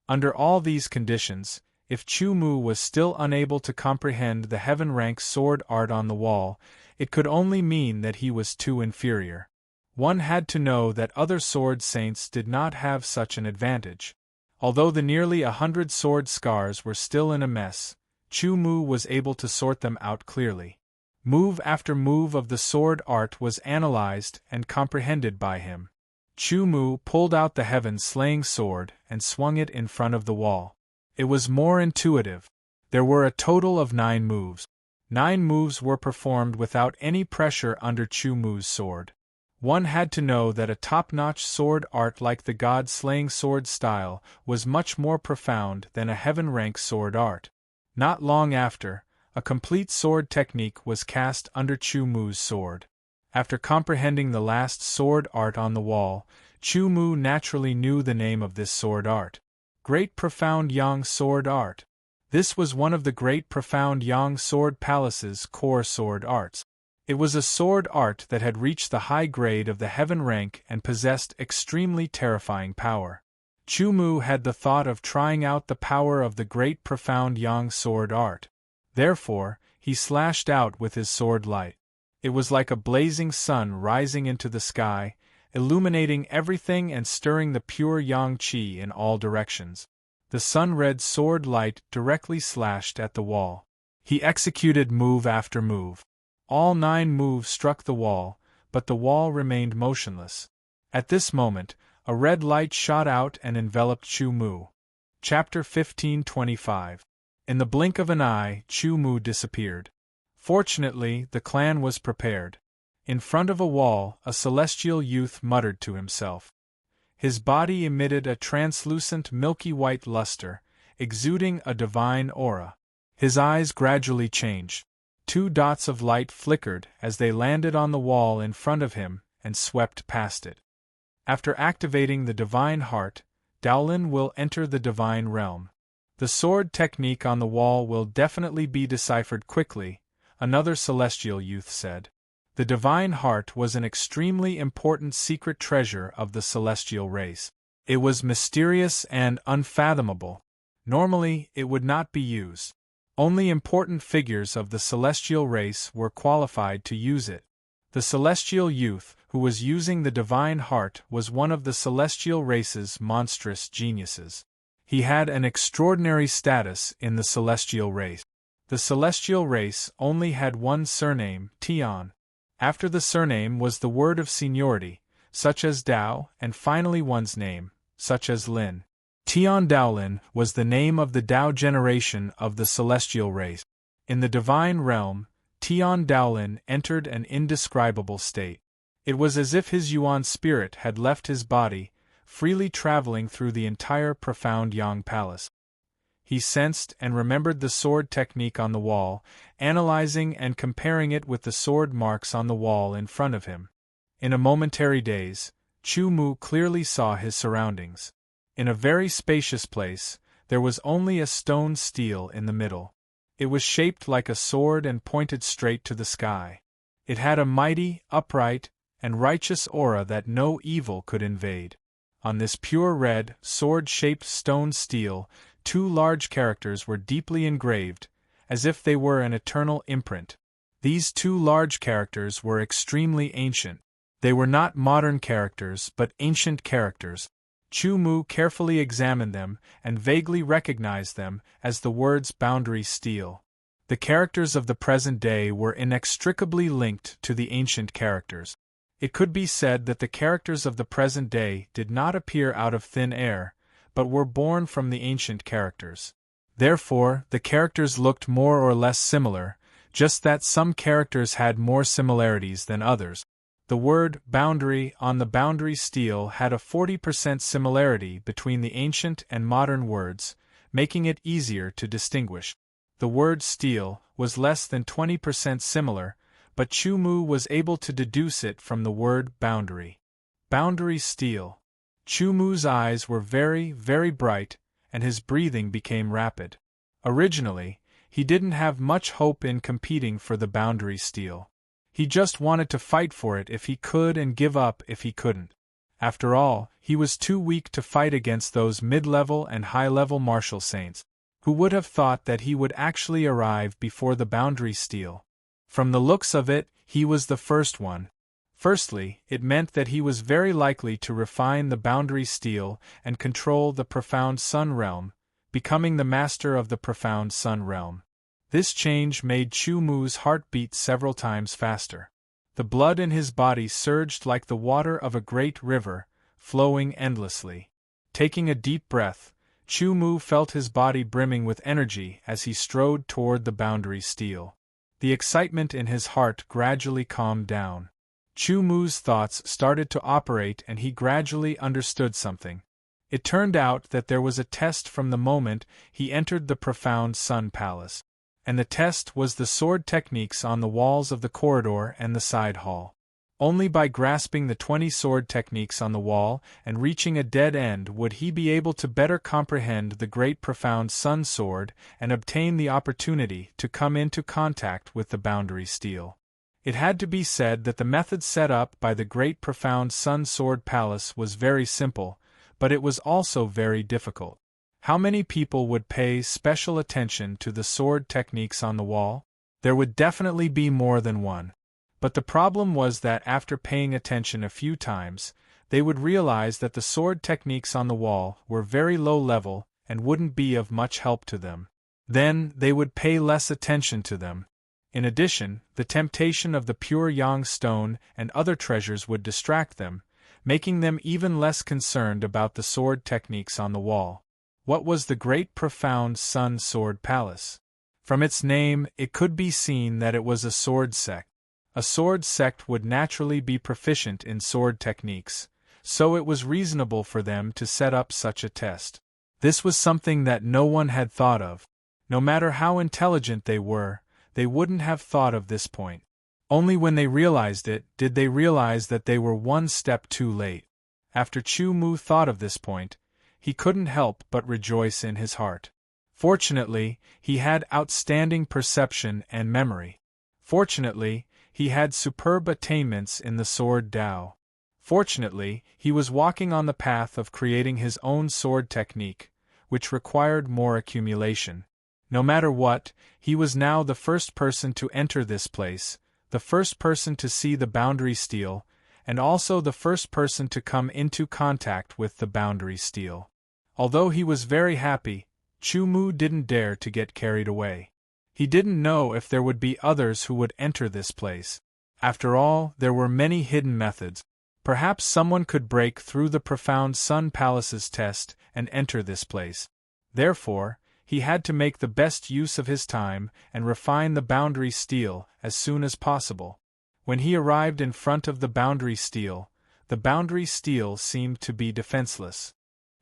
Under all these conditions, if Chu Mu was still unable to comprehend the heaven-rank sword art on the wall, it could only mean that he was too inferior. One had to know that other sword saints did not have such an advantage. Although the nearly 100 sword scars were still in a mess, Chu Mu was able to sort them out clearly. Move after move of the sword art was analyzed and comprehended by him. Chu Mu pulled out the heaven-slaying sword and swung it in front of the wall. It was more intuitive. There were a total of 9 moves. 9 moves were performed without any pressure under Chu Mu's sword. One had to know that a top-notch sword art like the god-slaying sword style was much more profound than a heaven-rank sword art. Not long after, a complete sword technique was cast under Chu Mu's sword. After comprehending the last sword art on the wall, Chu Mu naturally knew the name of this sword art. Great Profound Yang Sword Art. This was one of the Great Profound Yang Sword Palace's core sword arts. It was a sword art that had reached the high grade of the heaven rank and possessed extremely terrifying power. Chu Mu had the thought of trying out the power of the Great Profound Yang Sword Art. Therefore, he slashed out with his sword light. It was like a blazing sun rising into the sky, illuminating everything and stirring the pure yang qi in all directions. The sun-red sword light directly slashed at the wall. He executed move after move. All 9 moves struck the wall, but the wall remained motionless. At this moment, a red light shot out and enveloped Chu Mu. Chapter 1525. In the blink of an eye, Chu Mu disappeared. Fortunately, the clan was prepared. In front of a wall, a celestial youth muttered to himself. His body emitted a translucent milky white luster, exuding a divine aura. His eyes gradually changed. 2 dots of light flickered as they landed on the wall in front of him and swept past it. After activating the divine heart, Daolin will enter the divine realm. The sword technique on the wall will definitely be deciphered quickly, another celestial youth said. The divine heart was an extremely important secret treasure of the celestial race. It was mysterious and unfathomable. Normally, it would not be used. Only important figures of the celestial race were qualified to use it. The celestial youth who was using the divine heart was one of the celestial race's monstrous geniuses. He had an extraordinary status in the celestial race. The celestial race only had one surname, Tian. After the surname was the word of seniority, such as Dao, and finally one's name, such as Lin. Tian Daolin was the name of the Dao generation of the celestial race. In the divine realm, Tian Daolin entered an indescribable state. It was as if his Yuan spirit had left his body, freely traveling through the entire profound Yang Palace. He sensed and remembered the sword technique on the wall, analyzing and comparing it with the sword marks on the wall in front of him. In a momentary daze, Chu Mu clearly saw his surroundings. In a very spacious place, there was only a stone stele in the middle. It was shaped like a sword and pointed straight to the sky. It had a mighty, upright, and righteous aura that no evil could invade. On this pure red, sword-shaped stone stele, 2 large characters were deeply engraved, as if they were an eternal imprint. These 2 large characters were extremely ancient. They were not modern characters but ancient characters. Chu Mu carefully examined them and vaguely recognized them as the words boundary stele. The characters of the present day were inextricably linked to the ancient characters. It could be said that the characters of the present day did not appear out of thin air, but were born from the ancient characters. Therefore, the characters looked more or less similar, just that some characters had more similarities than others. The word boundary on the boundary steel had a 40% similarity between the ancient and modern words, making it easier to distinguish. The word steel was less than 20% similar, but Chu Mu was able to deduce it from the word boundary. Boundary steel. Chu Mu's eyes were very, very bright, and his breathing became rapid. Originally, he didn't have much hope in competing for the boundary steel. He just wanted to fight for it if he could and give up if he couldn't. After all, he was too weak to fight against those mid-level and high-level martial saints. Who would have thought that he would actually arrive before the boundary steel? From the looks of it, he was the first one. Firstly, it meant that he was very likely to refine the boundary steel and control the profound sun realm, becoming the master of the profound sun realm. This change made Chu Mu's heart beat several times faster. The blood in his body surged like the water of a great river, flowing endlessly. Taking a deep breath, Chu Mu felt his body brimming with energy as he strode toward the boundary steel. The excitement in his heart gradually calmed down. Chu Mu's thoughts started to operate and he gradually understood something. It turned out that there was a test from the moment he entered the profound sun palace. And the test was the sword techniques on the walls of the corridor and the side hall. Only by grasping the 20 sword techniques on the wall and reaching a dead end would he be able to better comprehend the great profound sun sword and obtain the opportunity to come into contact with the boundary steel. It had to be said that the method set up by the great profound sun sword palace was very simple, but it was also very difficult. How many people would pay special attention to the sword techniques on the wall? There would definitely be more than one. But the problem was that after paying attention a few times, they would realize that the sword techniques on the wall were very low level and wouldn't be of much help to them. Then, they would pay less attention to them. In addition, the temptation of the pure yang stone and other treasures would distract them, making them even less concerned about the sword techniques on the wall. What was the great profound sun sword palace? From its name, it could be seen that it was a sword sect. A sword sect would naturally be proficient in sword techniques, so it was reasonable for them to set up such a test. This was something that no one had thought of. No matter how intelligent they were, they wouldn't have thought of this point. Only when they realized it did they realize that they were one step too late. After Chu Mu thought of this point, he couldn't help but rejoice in his heart. Fortunately, he had outstanding perception and memory. Fortunately, he had superb attainments in the sword Dao. Fortunately, he was walking on the path of creating his own sword technique, which required more accumulation. No matter what, he was now the first person to enter this place, the first person to see the boundary steel, and also the first person to come into contact with the boundary steel. Although he was very happy, Chu Mu didn't dare to get carried away. He didn't know if there would be others who would enter this place. After all, there were many hidden methods. Perhaps someone could break through the profound sun palace's test and enter this place. Therefore, he had to make the best use of his time and refine the boundary steel as soon as possible. When he arrived in front of the boundary steel seemed to be defenseless.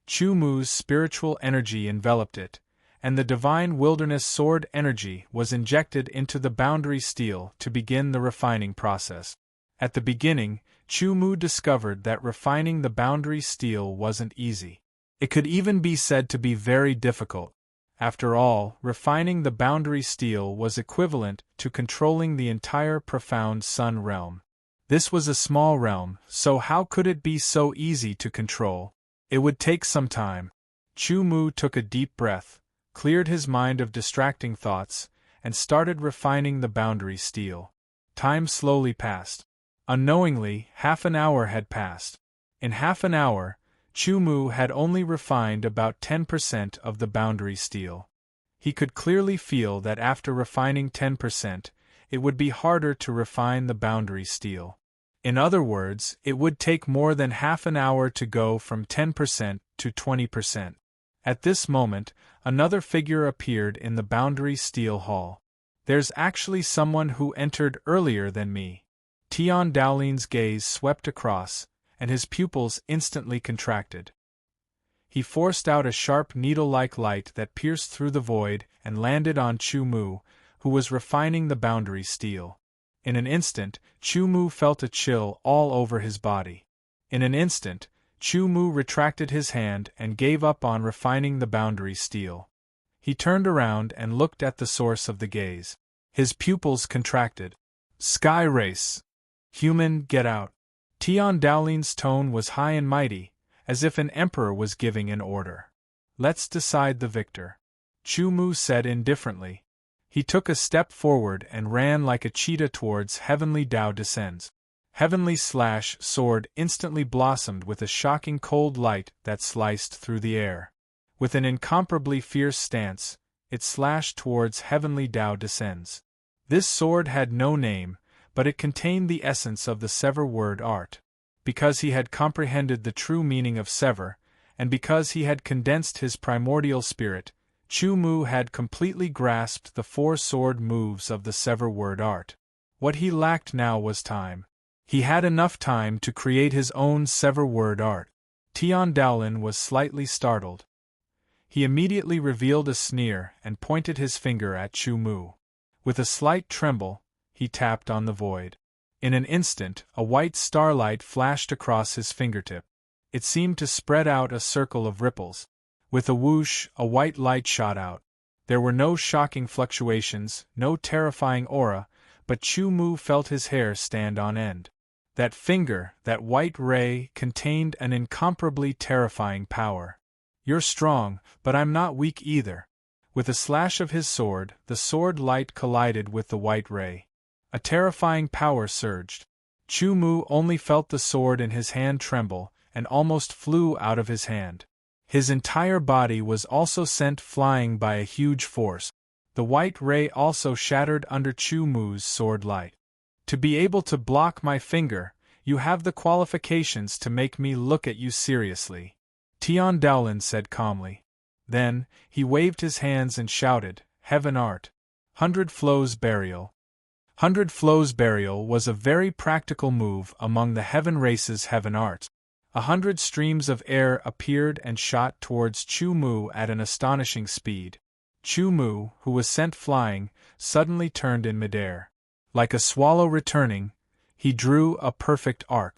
Chu Mu's spiritual energy enveloped it, and the divine wilderness sword energy was injected into the boundary steel to begin the refining process. At the beginning, Chu Mu discovered that refining the boundary steel wasn't easy. It could even be said to be very difficult. After all, refining the boundary steel was equivalent to controlling the entire profound sun realm. This was a small realm, so how could it be so easy to control? It would take some time. Chu Mu took a deep breath, cleared his mind of distracting thoughts, and started refining the boundary steel. Time slowly passed. Unknowingly, half an hour had passed. In half an hour, Chu Mu had only refined about 10% of the boundary steel. He could clearly feel that after refining 10%, it would be harder to refine the boundary steel. In other words, it would take more than half an hour to go from 10% to 20%. At this moment, another figure appeared in the boundary steel hall. "There's actually someone who entered earlier than me," Tian Daolin's gaze swept across, and his pupils instantly contracted. He forced out a sharp needle-like light that pierced through the void and landed on Chu Mu, who was refining the boundary steel. In an instant, Chu Mu felt a chill all over his body. In an instant, Chu Mu retracted his hand and gave up on refining the boundary steel. He turned around and looked at the source of the gaze. His pupils contracted. Sky race! Human, get out! Tian Daolin's tone was high and mighty, as if an emperor was giving an order. Let's decide the victor. Chu Mu said indifferently. He took a step forward and ran like a cheetah towards Heavenly Dao Descends. Heavenly Sword instantly blossomed with a shocking cold light that sliced through the air. With an incomparably fierce stance, it slashed towards Heavenly Dao Descends. This sword had no name, but it contained the essence of the sever word art. Because he had comprehended the true meaning of sever, and because he had condensed his primordial spirit, Chu Mu had completely grasped the four sword moves of the sever word art. What he lacked now was time. He had enough time to create his own sever word art. Tian Daolin was slightly startled. He immediately revealed a sneer and pointed his finger at Chu Mu. With a slight tremble, he tapped on the void. In an instant, a white starlight flashed across his fingertip. It seemed to spread out a circle of ripples. With a whoosh, a white light shot out. There were no shocking fluctuations, no terrifying aura, but Chu Mu felt his hair stand on end. That finger, that white ray, contained an incomparably terrifying power. You're strong, but I'm not weak either. With a slash of his sword, the sword light collided with the white ray. A terrifying power surged. Chu Mu only felt the sword in his hand tremble, and almost flew out of his hand. His entire body was also sent flying by a huge force. The white ray also shattered under Chu Mu's sword light. To be able to block my finger, you have the qualifications to make me look at you seriously, Tian Daolin said calmly. Then, he waved his hands and shouted, Heaven Art. 100 Flows Burial. 100 Flows Burial was a very practical move among the heaven race's heaven arts. 100 streams of air appeared and shot towards Chu Mu at an astonishing speed. Chu Mu, who was sent flying, suddenly turned in midair. Like a swallow returning, he drew a perfect arc.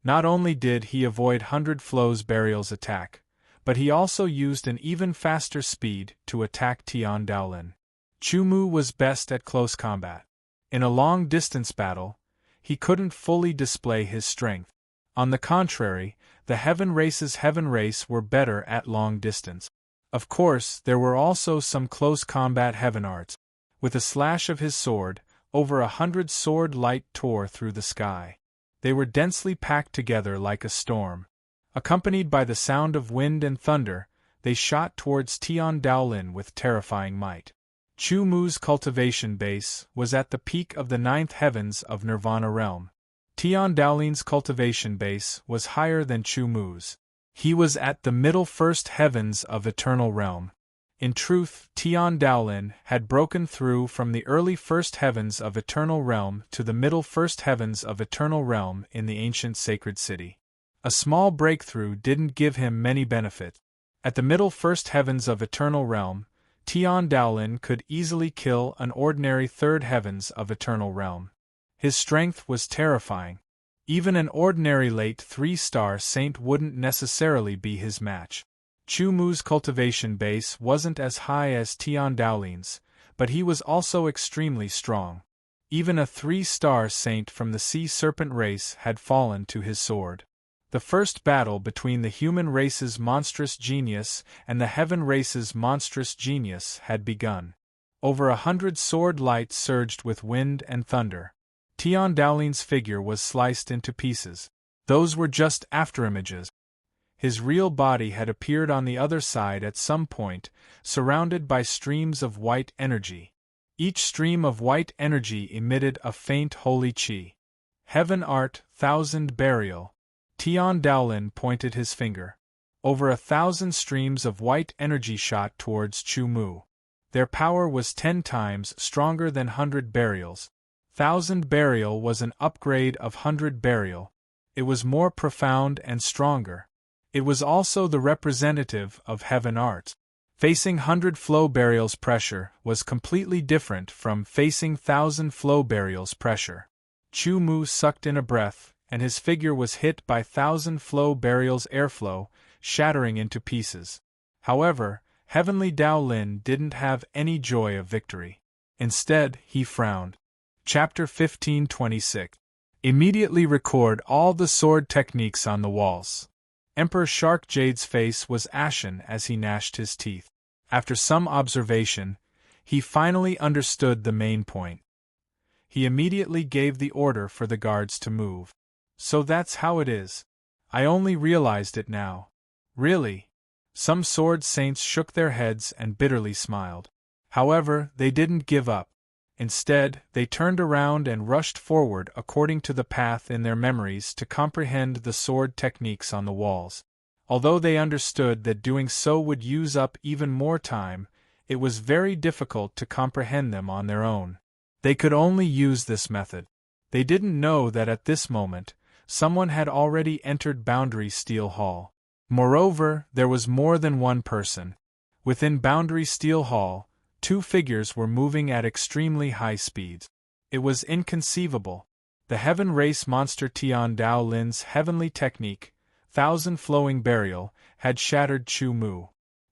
Not only did he avoid 100 Flows Burial's attack, but he also used an even faster speed to attack Tian Daolin. Chu Mu was best at close combat. In a long-distance battle, he couldn't fully display his strength. On the contrary, the heaven race's heaven race were better at long distance. Of course, there were also some close combat heaven arts. With a slash of his sword, over 100 sword light tore through the sky. They were densely packed together like a storm. Accompanied by the sound of wind and thunder, they shot towards Tian Daolin with terrifying might. Chu Mu's cultivation base was at the peak of the 9th heavens of Nirvana realm. Tian Daolin's cultivation base was higher than Chu Mu's. He was at the middle 1st heavens of Eternal Realm. In truth, Tian Daolin had broken through from the early 1st heavens of Eternal Realm to the middle 1st heavens of Eternal Realm in the ancient sacred city. A small breakthrough didn't give him many benefits. At the middle 1st heavens of Eternal Realm, Tian Daolin could easily kill an ordinary 3rd heavens of Eternal Realm. His strength was terrifying. Even an ordinary late 3-star saint wouldn't necessarily be his match. Chu Mu's cultivation base wasn't as high as Tian Daolin's, but he was also extremely strong. Even a 3-star saint from the sea serpent race had fallen to his sword. The first battle between the human race's monstrous genius and the heaven race's monstrous genius had begun. Over 100 sword light surged with wind and thunder. Tian Daolin's figure was sliced into pieces. Those were just afterimages. His real body had appeared on the other side at some point, surrounded by streams of white energy. Each stream of white energy emitted a faint holy chi. Heaven Art, 1000 Burial. Tian Daolin pointed his finger. Over 1,000 streams of white energy shot towards Chu Mu. Their power was 10 times stronger than 100 burials. 1,000 burial was an upgrade of 100 burial. It was more profound and stronger. It was also the representative of heaven art. Facing 100 flow burial's pressure was completely different from facing 1,000 flow burial's pressure. Chu Mu sucked in a breath, and his figure was hit by 1,000 flow burial's airflow, shattering into pieces. However, Heavenly Dao Lin didn't have any joy of victory. Instead, he frowned. Chapter 1526. Immediately record all the sword techniques on the walls. Emperor Shark Jade's face was ashen as he gnashed his teeth. After some observation, he finally understood the main point. He immediately gave the order for the guards to move. So that's how it is. I only realized it now. Really? Some sword saints shook their heads and bitterly smiled. However, they didn't give up. Instead, they turned around and rushed forward according to the path in their memories to comprehend the sword techniques on the walls. Although they understood that doing so would use up even more time, it was very difficult to comprehend them on their own. They could only use this method. They didn't know that at this moment, someone had already entered Boundary Steel Hall. Moreover, there was more than one person. Within Boundary Steel Hall, 2 figures were moving at extremely high speeds. It was inconceivable. The heaven race monster Tian Dao Lin's heavenly technique, 1,000 flowing burial, had shattered Chu Mu.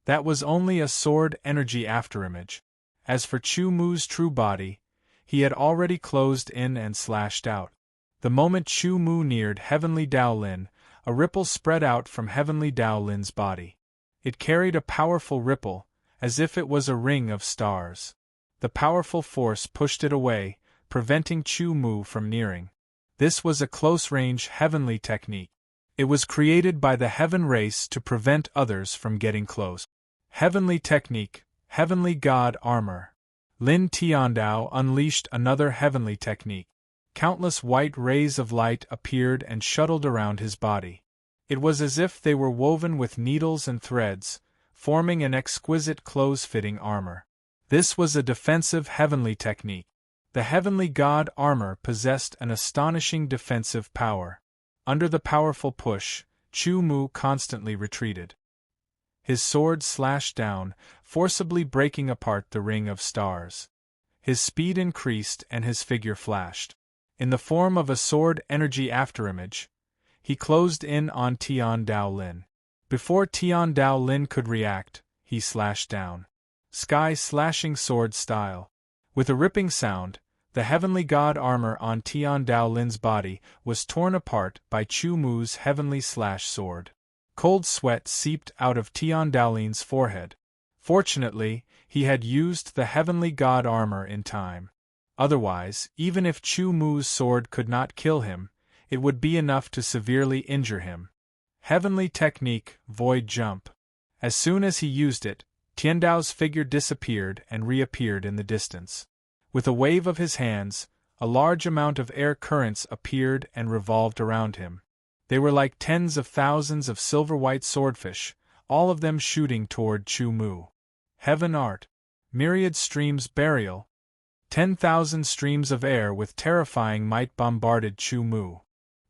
That was only a sword energy afterimage. As for Chu Mu's true body, he had already closed in and slashed out. The moment Chu Mu neared Heavenly Dao Lin, a ripple spread out from Heavenly Dao Lin's body. It carried a powerful ripple, as if it was a ring of stars. The powerful force pushed it away, preventing Chu Mu from nearing. This was a close-range heavenly technique. It was created by the heaven race to prevent others from getting close. Heavenly technique, heavenly god armor. Lin Tiandao unleashed another heavenly technique. Countless white rays of light appeared and shuttled around his body. It was as if they were woven with needles and threads, forming an exquisite close-fitting armor. This was a defensive heavenly technique. The heavenly god armor possessed an astonishing defensive power. Under the powerful push, Chu Mu constantly retreated. His sword slashed down, forcibly breaking apart the ring of stars. His speed increased and his figure flashed. In the form of a sword energy afterimage, he closed in on Tian Dao Lin. Before Tian Dao Lin could react, he slashed down. Sky-slashing sword style. With a ripping sound, the heavenly god armor on Tian Dao Lin's body was torn apart by Chu Mu's heavenly slash sword. Cold sweat seeped out of Tian Dao Lin's forehead. Fortunately, he had used the heavenly god armor in time. Otherwise, even if Chu Mu's sword could not kill him, it would be enough to severely injure him. Heavenly technique, void jump. As soon as he used it, Tiandao's figure disappeared and reappeared in the distance. With a wave of his hands, a large amount of air currents appeared and revolved around him. They were like tens of thousands of silver-white swordfish, all of them shooting toward Chu Mu. Heaven art. Myriad streams burial. 10,000 streams of air with terrifying might bombarded Chu Mu.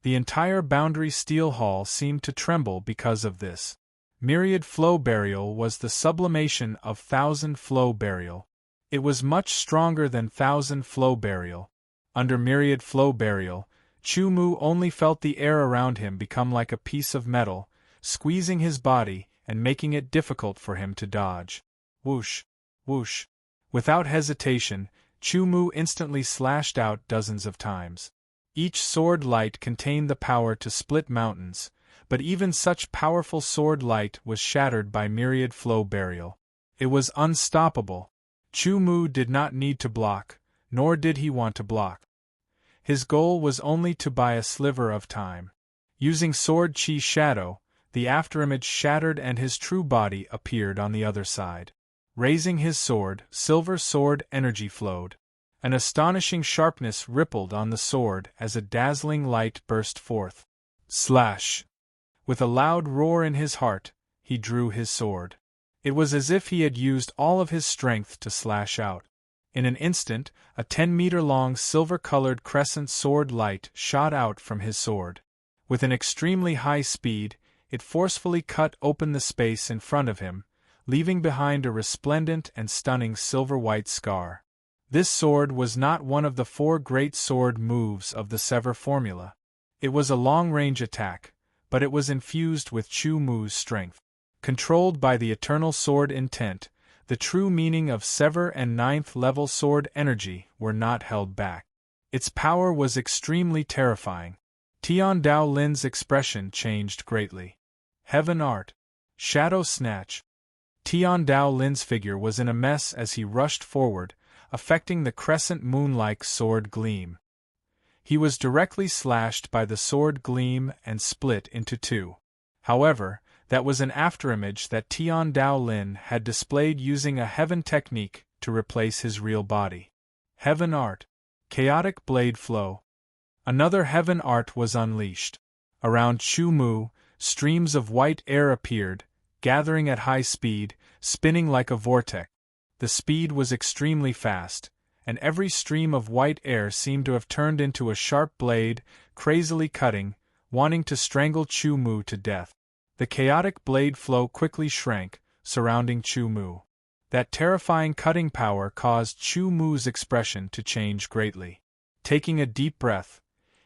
The entire Boundary Steel Hall seemed to tremble because of this. Myriad flow burial was the sublimation of 1,000 flow burial. It was much stronger than 1,000 flow burial. Under myriad flow burial, Chu Mu only felt the air around him become like a piece of metal, squeezing his body and making it difficult for him to dodge. Whoosh! Whoosh! Without hesitation, Chu Mu instantly slashed out dozens of times. Each sword light contained the power to split mountains, but even such powerful sword light was shattered by myriad flow burial. It was unstoppable. Chu Mu did not need to block, nor did he want to block. His goal was only to buy a sliver of time. Using sword chi shadow, the afterimage shattered and his true body appeared on the other side. Raising his sword, silver sword energy flowed. An astonishing sharpness rippled on the sword as a dazzling light burst forth. Slash! With a loud roar in his heart, he drew his sword. It was as if he had used all of his strength to slash out. In an instant, a 10-meter-long silver-colored crescent sword light shot out from his sword. With an extremely high speed, it forcefully cut open the space in front of him, leaving behind a resplendent and stunning silver-white scar. This sword was not one of the 4 great sword moves of the Sever formula. It was a long-range attack, but it was infused with Chu Mu's strength. Controlled by the eternal sword intent, the true meaning of Sever and 9th-level sword energy were not held back. Its power was extremely terrifying. Tian Dao Lin's expression changed greatly. Heaven Art. Shadow Snatch. Tian Dao Lin's figure was in a mess as he rushed forward, affecting the crescent moon-like sword gleam. He was directly slashed by the sword gleam and split into 2. However, that was an afterimage that Tian Dao Lin had displayed using a heaven technique to replace his real body. Heaven Art. Chaotic Blade Flow. Another heaven art was unleashed. Around Chu Mu, streams of white air appeared, gathering at high speed, spinning like a vortex. The speed was extremely fast, and every stream of white air seemed to have turned into a sharp blade, crazily cutting, wanting to strangle Chu Mu to death. The chaotic blade flow quickly shrank, surrounding Chu Mu. That terrifying cutting power caused Chu Mu's expression to change greatly. Taking a deep breath,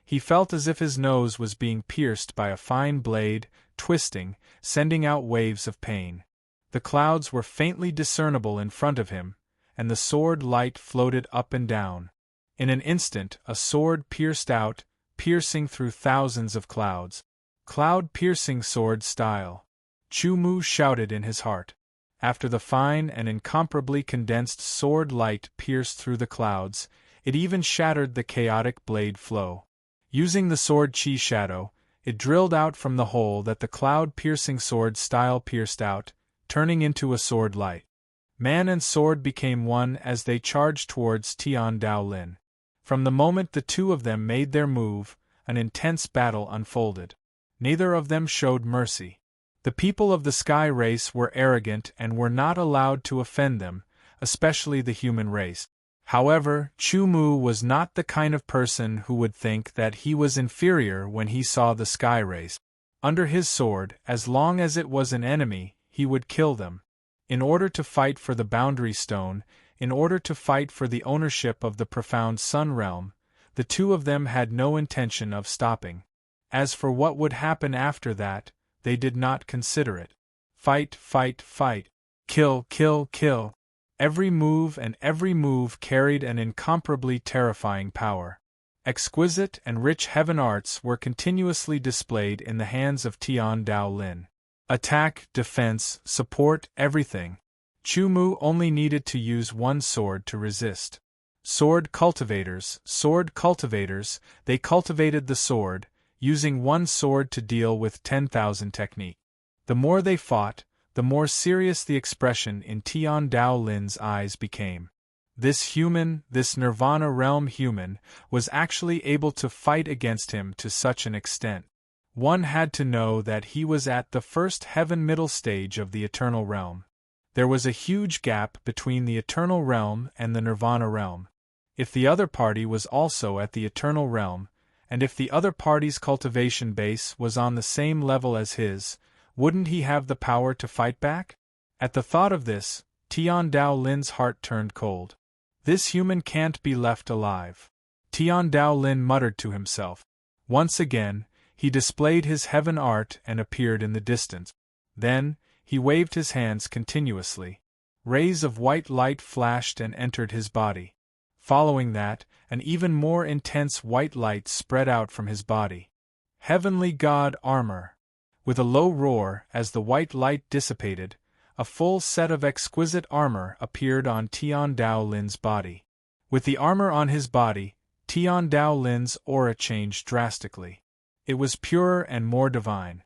he felt as if his nose was being pierced by a fine blade, twisting, sending out waves of pain. The clouds were faintly discernible in front of him, and the sword light floated up and down. In an instant, a sword pierced out, piercing through thousands of clouds. Cloud-piercing sword style. Chu Mu shouted in his heart. After the fine and incomparably condensed sword light pierced through the clouds, it even shattered the chaotic blade flow. Using the sword chi shadow, it drilled out from the hole that the cloud-piercing sword style pierced out, turning into a sword light. Man and sword became one as they charged towards Tian Dao Lin. From the moment the 2 of them made their move, an intense battle unfolded. Neither of them showed mercy. The people of the Sky Race were arrogant and were not allowed to offend them, especially the human race. However, Chu Mu was not the kind of person who would think that he was inferior when he saw the Sky Race. Under his sword, as long as it was an enemy, he would kill them. In order to fight for the Boundary Stone, in order to fight for the ownership of the profound Sun Realm, the 2 of them had no intention of stopping. As for what would happen after that, they did not consider it. Fight, fight, fight. Kill, kill, kill. Every move carried an incomparably terrifying power. Exquisite and rich heaven arts were continuously displayed in the hands of Tian Dao Lin. Attack, defense, support, everything. Chu Mu only needed to use one sword to resist. Sword cultivators, they cultivated the sword, using one sword to deal with 10,000 technique. The more they fought, the more serious the expression in Tian Dao Lin's eyes became. This Nirvana realm human, was actually able to fight against him to such an extent. One had to know that he was at the first heaven middle stage of the Eternal Realm. There was a huge gap between the Eternal Realm and the Nirvana realm. If the other party was also at the Eternal Realm, and if the other party's cultivation base was on the same level as his, wouldn't he have the power to fight back? At the thought of this, Tian Dao Lin's heart turned cold. This human can't be left alive. Tian Dao Lin muttered to himself. Once again, he displayed his heaven art and appeared in the distance. Then, he waved his hands continuously. Rays of white light flashed and entered his body. Following that, an even more intense white light spread out from his body. Heavenly God Armor. With a low roar, as the white light dissipated, a full set of exquisite armor appeared on Tian Dao Lin's body. With the armor on his body, Tian Dao Lin's aura changed drastically. It was purer and more divine.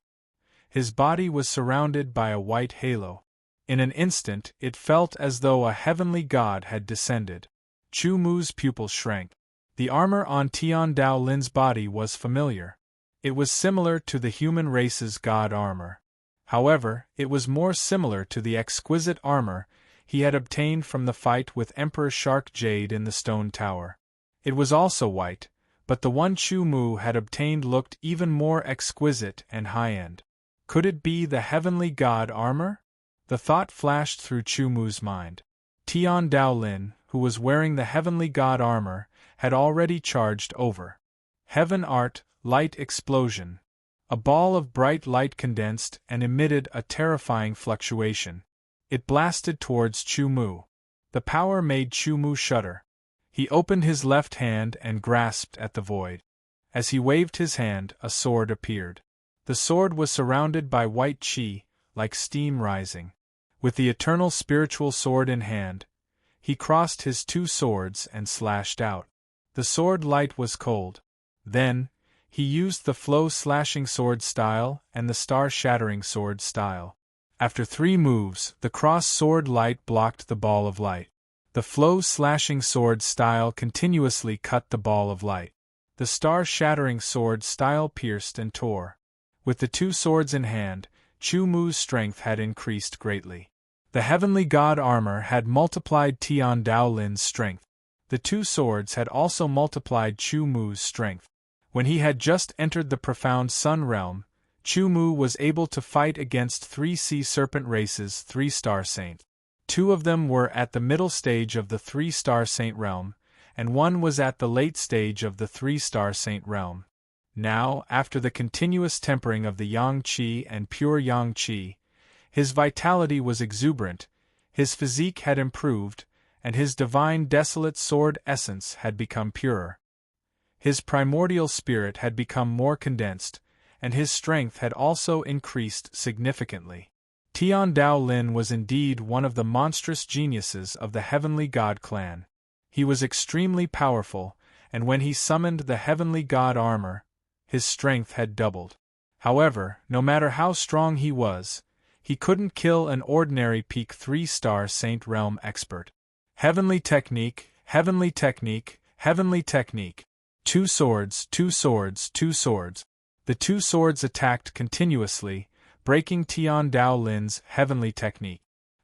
His body was surrounded by a white halo. In an instant, it felt as though a heavenly god had descended. Chu Mu's pupils shrank. The armor on Tian Dao Lin's body was familiar. It was similar to the human race's god armor. However, it was more similar to the exquisite armor he had obtained from the fight with Emperor Shark Jade in the stone tower. It was also white, but the one Chu Mu had obtained looked even more exquisite and high-end. Could it be the heavenly god armor? The thought flashed through Chu Mu's mind. Tian Daolin, who was wearing the heavenly god armor, had already charged over. Heaven art, light explosion. A ball of bright light condensed and emitted a terrifying fluctuation. It blasted towards Chu Mu. The power made Chu Mu shudder. He opened his left hand and grasped at the void. As he waved his hand, a sword appeared. The sword was surrounded by white qi, like steam rising. With the eternal spiritual sword in hand, he crossed his two swords and slashed out. The sword light was cold. Then, he used the flow-slashing sword style and the star-shattering sword style. After 3 moves, the cross-sword light blocked the ball of light. The flow-slashing sword style continuously cut the ball of light. The star-shattering sword style pierced and tore. With the 2 swords in hand, Chu Mu's strength had increased greatly. The heavenly god armor had multiplied Tian Daolin's strength. The 2 swords had also multiplied Chu Mu's strength. When he had just entered the profound sun realm, Chu Mu was able to fight against 3 sea serpent races 3-star saint. 2 of them were at the middle stage of the 3-star saint realm, and 1 was at the late stage of the 3-star saint realm. Now, after the continuous tempering of the yang qi and pure yang qi, his vitality was exuberant, his physique had improved, and his divine desolate sword essence had become purer. His primordial spirit had become more condensed, and his strength had also increased significantly. Tian Daolin was indeed one of the monstrous geniuses of the heavenly god clan. He was extremely powerful, and when he summoned the heavenly god armor, his strength had doubled. However, no matter how strong he was, he couldn't kill an ordinary peak 3-star saint realm expert. Heavenly technique, heavenly technique, heavenly technique. 2 swords, 2 swords, 2 swords. The 2 swords attacked continuously, breaking Tian Daolin's heavenly technique.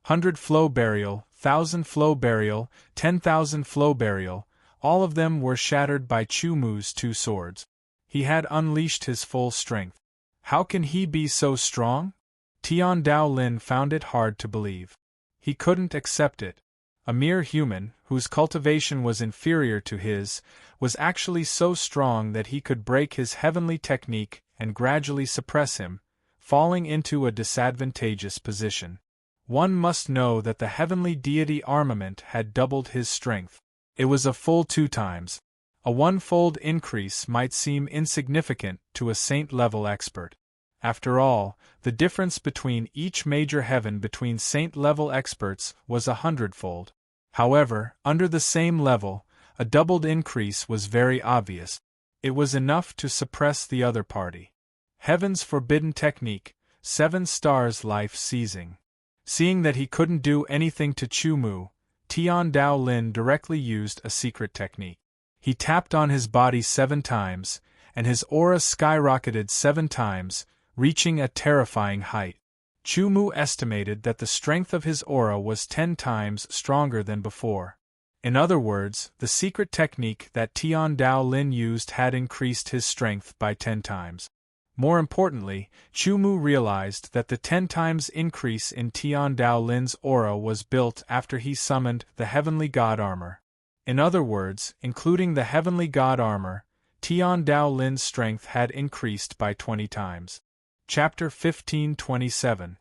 100 flow burial, 1,000 flow burial, 10,000 flow burial, all of them were shattered by Chu Mu's 2 swords. He had unleashed his full strength. How can he be so strong? Tian Daolin found it hard to believe. He couldn't accept it. A mere human, whose cultivation was inferior to his, was actually so strong that he could break his heavenly technique and gradually suppress him, falling into a disadvantageous position. One must know that the heavenly deity armament had doubled his strength. It was a full 2 times. A 1-fold increase might seem insignificant to a saint-level expert. After all, the difference between each major heaven between saint-level experts was 100-fold. However, under the same level, a doubled increase was very obvious. It was enough to suppress the other party. Heaven's forbidden technique, 7 stars life seizing. Seeing that he couldn't do anything to Chu Mu, Tian Daolin directly used a secret technique. He tapped on his body 7 times, and his aura skyrocketed 7 times, reaching a terrifying height. Chu Mu estimated that the strength of his aura was 10 times stronger than before. In other words, the secret technique that Tian Daolin used had increased his strength by 10 times. More importantly, Chu Mu realized that the 10 times increase in Tian Daolin's aura was built after he summoned the heavenly god armor. In other words, including the heavenly god armor, Tian Daolin's strength had increased by 20 times. Chapter 1527.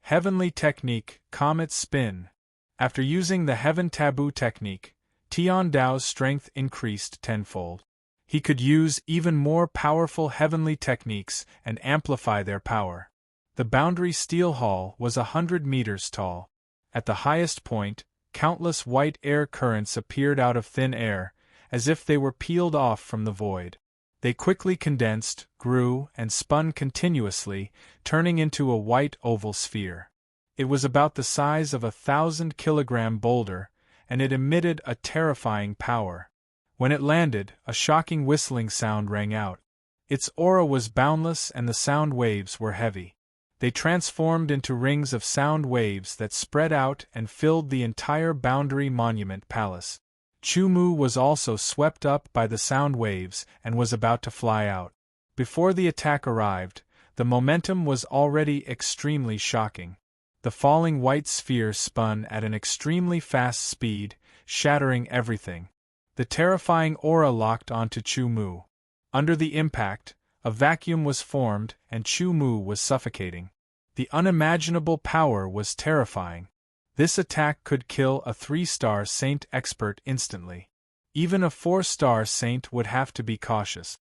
Heavenly Technique, Comet Spin. After using the Heaven Taboo technique, Tian Dao's strength increased tenfold. He could use even more powerful heavenly techniques and amplify their power. The boundary steel hall was 100 meters tall. At the highest point, countless white air currents appeared out of thin air, as if they were peeled off from the void. They quickly condensed, grew, and spun continuously, turning into a white oval sphere. It was about the size of a 1,000-kilogram boulder, and it emitted a terrifying power. When it landed, a shocking whistling sound rang out. Its aura was boundless and the sound waves were heavy. They transformed into rings of sound waves that spread out and filled the entire Boundary Monument Palace. Chu Mu was also swept up by the sound waves and was about to fly out. Before the attack arrived, the momentum was already extremely shocking. The falling white sphere spun at an extremely fast speed, shattering everything. The terrifying aura locked onto Chu Mu. Under the impact, a vacuum was formed and Chu Mu was suffocating. The unimaginable power was terrifying. This attack could kill a 3-star saint expert instantly. Even a 4-star saint would have to be cautious.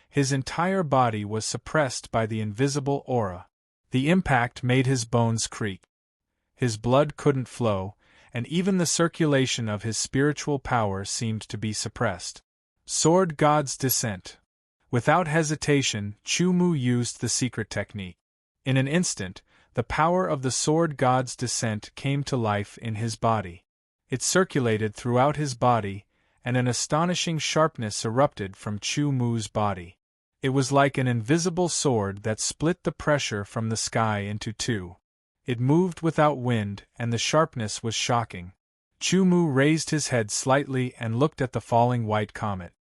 His entire body was suppressed by the invisible aura. The impact made his bones creak. His blood couldn't flow, and even the circulation of his spiritual power seemed to be suppressed. Sword God's Descent. Without hesitation, Chu Mu used the secret technique. In an instant, the power of the Sword God's Descent came to life in his body. It circulated throughout his body, and an astonishing sharpness erupted from Chu Mu's body. It was like an invisible sword that split the pressure from the sky into two. It moved without wind, and the sharpness was shocking. Chu Mu raised his head slightly and looked at the falling white comet.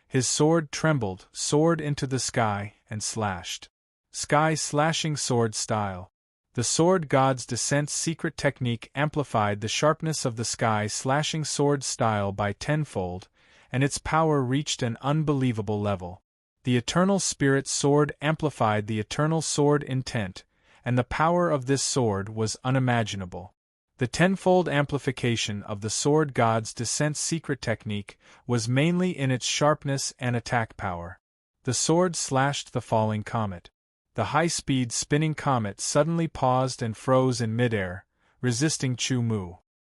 His sword trembled, soared into the sky, and slashed. Sky slashing sword style. The Sword God's Descent secret technique amplified the sharpness of the sky slashing sword style by tenfold, and its power reached an unbelievable level. The Eternal Spirit Sword amplified the Eternal Sword intent, and the power of this sword was unimaginable. The tenfold amplification of the Sword God's Descent secret technique was mainly in its sharpness and attack power. The sword slashed the falling comet. The high-speed spinning comet suddenly paused and froze in midair, resisting Chu Mu.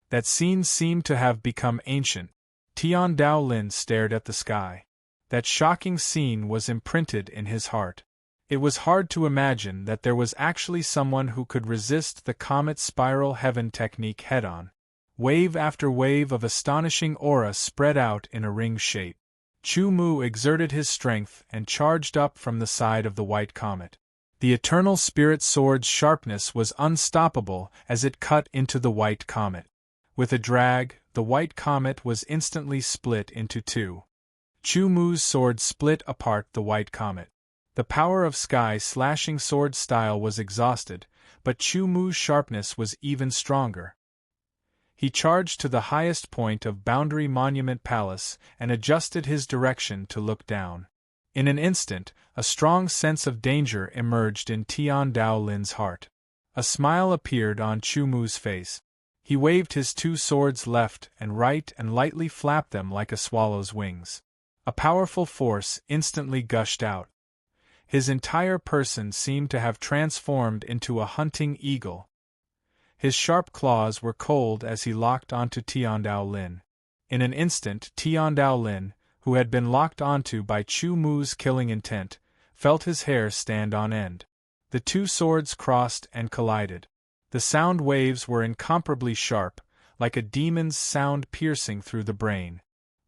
That scene seemed to have become ancient. Tian Daolin stared at the sky. That shocking scene was imprinted in his heart. It was hard to imagine that there was actually someone who could resist the comet spiral heaven technique head-on. Wave after wave of astonishing aura spread out in a ring shape. Chu Mu exerted his strength and charged up from the side of the white comet. The Eternal Spirit Sword's sharpness was unstoppable as it cut into the white comet. With a drag, the white comet was instantly split into two. Chu Mu's sword split apart the white comet. The power of sky-slashing sword style was exhausted, but Chu Mu's sharpness was even stronger. He charged to the highest point of Boundary Monument Palace and adjusted his direction to look down. In an instant, a strong sense of danger emerged in Tian Daolin's heart. A smile appeared on Chu Mu's face. He waved his two swords left and right and lightly flapped them like a swallow's wings. A powerful force instantly gushed out. His entire person seemed to have transformed into a hunting eagle. His sharp claws were cold as he locked onto Tian Daolin. In an instant, Tian Daolin, who had been locked onto by Chu Mu's killing intent, felt his hair stand on end. The two swords crossed and collided. The sound waves were incomparably sharp, like a demon's sound piercing through the brain.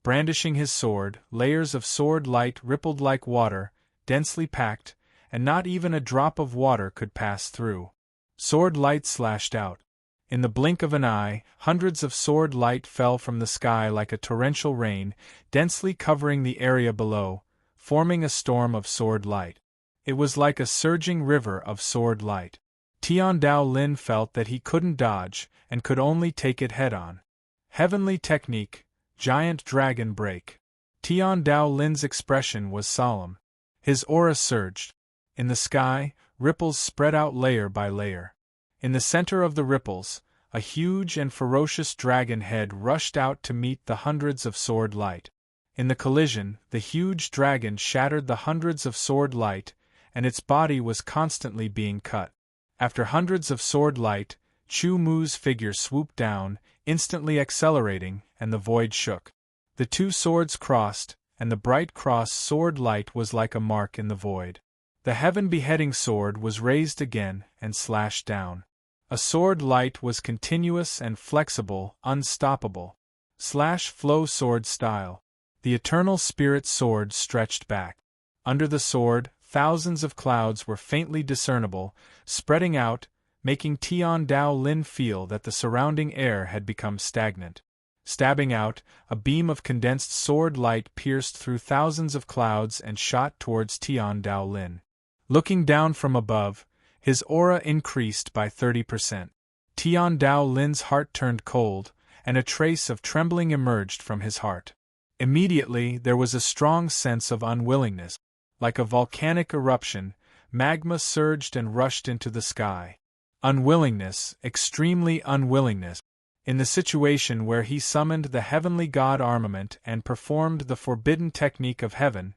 Brandishing his sword, layers of sword light rippled like water, densely packed, and not even a drop of water could pass through. Sword light slashed out. In the blink of an eye, hundreds of sword light fell from the sky like a torrential rain, densely covering the area below, forming a storm of sword light. It was like a surging river of sword light. Tian Daolin felt that he couldn't dodge, and could only take it head-on. Heavenly technique, giant dragon break. Tian Daolin's expression was solemn. His aura surged. In the sky, ripples spread out layer by layer. In the center of the ripples, a huge and ferocious dragon head rushed out to meet the hundreds of sword light. In the collision, the huge dragon shattered the hundreds of sword light, and its body was constantly being cut. After hundreds of sword light, Chu Mu's figure swooped down, instantly accelerating, and the void shook. The two swords crossed, and the bright cross sword light was like a mark in the void. The heaven-beheading sword was raised again and slashed down. A sword light was continuous and flexible, unstoppable. Slash flow sword style. The Eternal Spirit Sword stretched back. Under the sword, thousands of clouds were faintly discernible, spreading out, making Tian Dao Lin feel that the surrounding air had become stagnant. Stabbing out, a beam of condensed sword light pierced through thousands of clouds and shot towards Tian Dao Lin. Looking down from above, his aura increased by 30%. Tian Dao Lin's heart turned cold, and a trace of trembling emerged from his heart. Immediately there was a strong sense of unwillingness. Like a volcanic eruption, magma surged and rushed into the sky. Unwillingness, extremely unwillingness. In the situation where he summoned the heavenly god armament and performed the forbidden technique of heaven,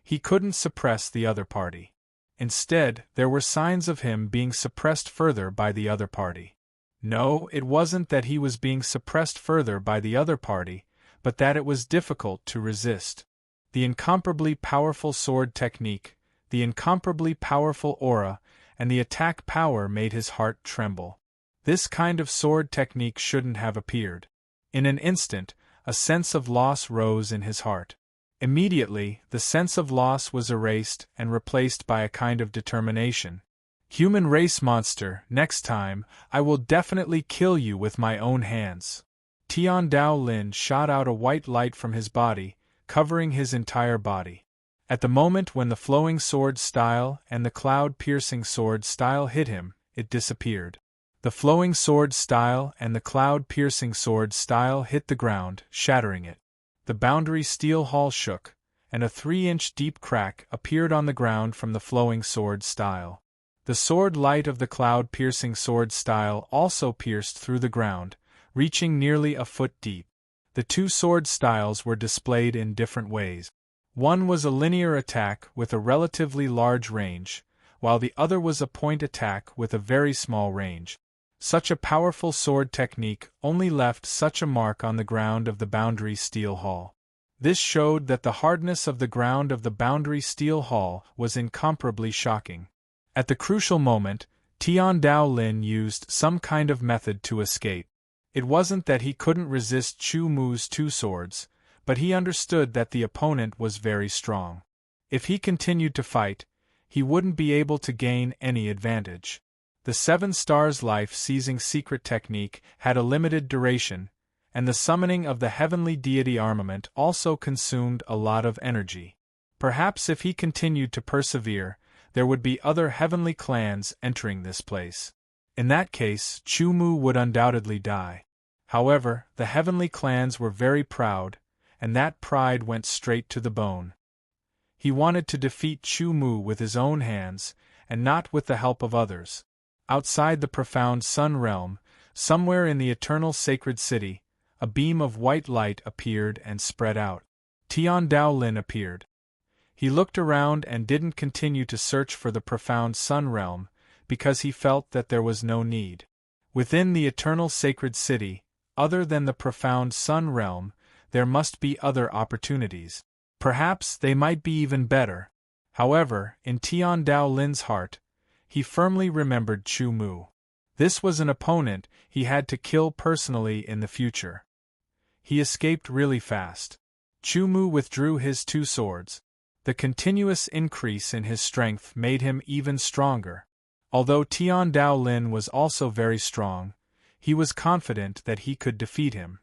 he couldn't suppress the other party. Instead, there were signs of him being suppressed further by the other party. No, it wasn't that he was being suppressed further by the other party, but that it was difficult to resist. The incomparably powerful sword technique, the incomparably powerful aura, and the attack power made his heart tremble. This kind of sword technique shouldn't have appeared. In an instant, a sense of loss rose in his heart. Immediately, the sense of loss was erased and replaced by a kind of determination. Human race monster, next time, I will definitely kill you with my own hands. Tian Dao Lin shot out a white light from his body, covering his entire body. At the moment when the flowing sword style and the cloud-piercing sword style hit him, it disappeared. The flowing sword style and the cloud-piercing sword style hit the ground, shattering it. The boundary steel hall shook, and a 3-inch deep crack appeared on the ground from the flowing sword style. The sword light of the cloud-piercing sword style also pierced through the ground, reaching nearly a foot deep. The two sword styles were displayed in different ways. One was a linear attack with a relatively large range, while the other was a point attack with a very small range. Such a powerful sword technique only left such a mark on the ground of the boundary steel hall. This showed that the hardness of the ground of the boundary steel hall was incomparably shocking. At the crucial moment, Tian Dao Lin used some kind of method to escape. It wasn't that he couldn't resist Chu Mu's two swords, but he understood that the opponent was very strong. If he continued to fight, he wouldn't be able to gain any advantage. The 7 stars life-seizing secret technique had a limited duration, and the summoning of the heavenly deity armament also consumed a lot of energy. Perhaps if he continued to persevere, there would be other heavenly clans entering this place. In that case, Chu Mu would undoubtedly die. However, the heavenly clans were very proud, and that pride went straight to the bone. He wanted to defeat Chu Mu with his own hands, and not with the help of others. Outside the profound sun realm, somewhere in the eternal sacred city, a beam of white light appeared and spread out. Tian Dao Lin appeared. He looked around and didn't continue to search for the profound sun realm, because he felt that there was no need. Within the eternal sacred city, other than the profound sun realm, there must be other opportunities. Perhaps they might be even better. However, in Tian Dao Lin's heart, he firmly remembered Chu Mu. This was an opponent he had to kill personally in the future. He escaped really fast. Chu Mu withdrew his 2 swords. The continuous increase in his strength made him even stronger. Although Tian Dao Lin was also very strong, he was confident that he could defeat him.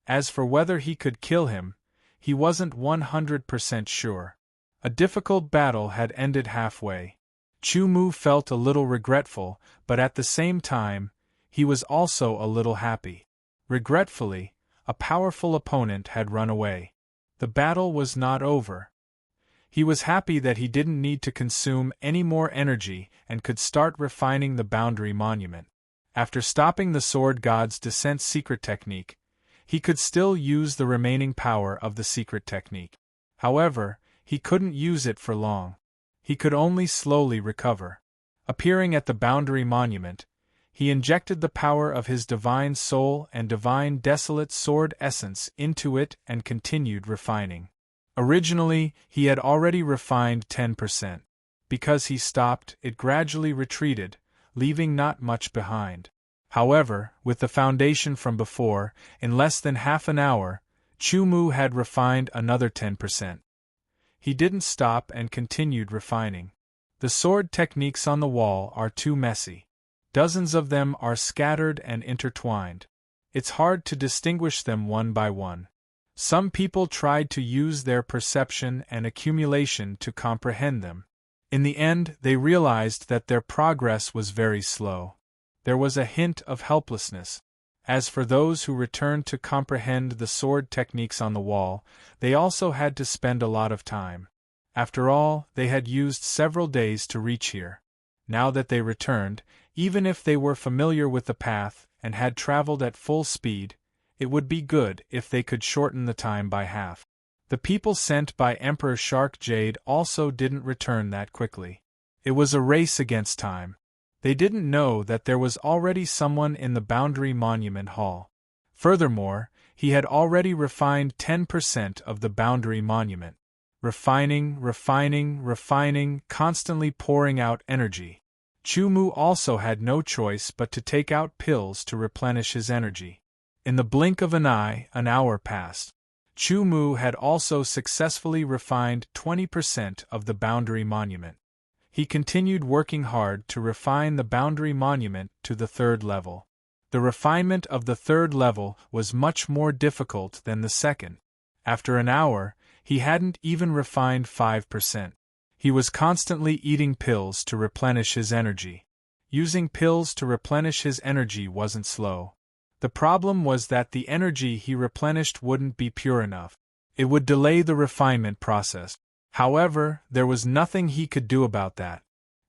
As for whether he could kill him, he wasn't 100% sure. A difficult battle had ended halfway. Chu Mu felt a little regretful, but at the same time, he was also a little happy. Regretfully, a powerful opponent had run away. The battle was not over. He was happy that he didn't need to consume any more energy and could start refining the boundary monument. After stopping the sword god's descent secret technique, he could still use the remaining power of the secret technique. However, he couldn't use it for long. He could only slowly recover. Appearing at the boundary monument, he injected the power of his divine soul and divine desolate sword essence into it and continued refining. Originally, he had already refined 10%. Because he stopped, it gradually retreated, leaving not much behind. However, with the foundation from before, in less than half an hour, Chu Mu had refined another 10%. He didn't stop and continued refining. The sword techniques on the wall are too messy. Dozens of them are scattered and intertwined. It's hard to distinguish them one by one. Some people tried to use their perception and accumulation to comprehend them. In the end, they realized that their progress was very slow. There was a hint of helplessness. As for those who returned to comprehend the sword techniques on the wall, they also had to spend a lot of time. After all, they had used several days to reach here. Now that they returned, even if they were familiar with the path and had traveled at full speed, it would be good if they could shorten the time by half. The people sent by Emperor Shark Jade also didn't return that quickly. It was a race against time. They didn't know that there was already someone in the Boundary Monument Hall. Furthermore, he had already refined 10% of the Boundary Monument. Refining, constantly pouring out energy. Chu-Mu also had no choice but to take out pills to replenish his energy. In the blink of an eye, an hour passed. Chu-Mu had also successfully refined 20% of the Boundary Monument. He continued working hard to refine the Boundary Monument to the 3rd level. The refinement of the 3rd level was much more difficult than the 2nd. After an hour, he hadn't even refined 5%. He was constantly eating pills to replenish his energy. Using pills to replenish his energy wasn't slow. The problem was that the energy he replenished wouldn't be pure enough. It would delay the refinement process. However, there was nothing he could do about that.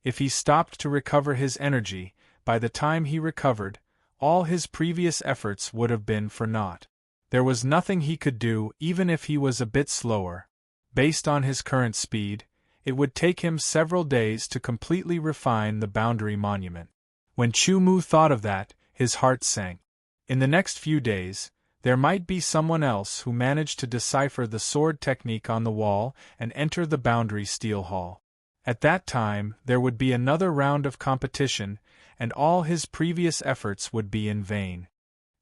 If he stopped to recover his energy, by the time he recovered, all his previous efforts would have been for naught. There was nothing he could do even if he was a bit slower. Based on his current speed, it would take him several days to completely refine the Boundary Monument. When Chu-Mu thought of that, his heart sank. In the next few days, there might be someone else who managed to decipher the sword technique on the wall and enter the Boundary Steel Hall. At that time, there would be another round of competition, and all his previous efforts would be in vain.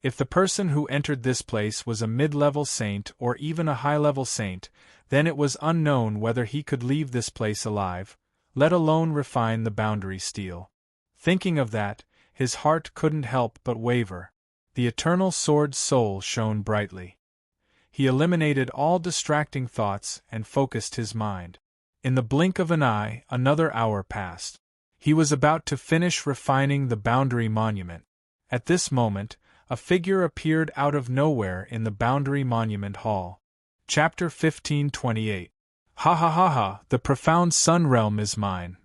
If the person who entered this place was a mid-level saint or even a high-level saint, then it was unknown whether he could leave this place alive, let alone refine the Boundary Steel. Thinking of that, his heart couldn't help but waver. The Eternal Sword's soul shone brightly. He eliminated all distracting thoughts and focused his mind. In the blink of an eye, another hour passed. He was about to finish refining the Boundary Monument. At this moment, a figure appeared out of nowhere in the Boundary Monument Hall. Chapter 1528. Ha ha ha ha, the profound Sun Realm is mine.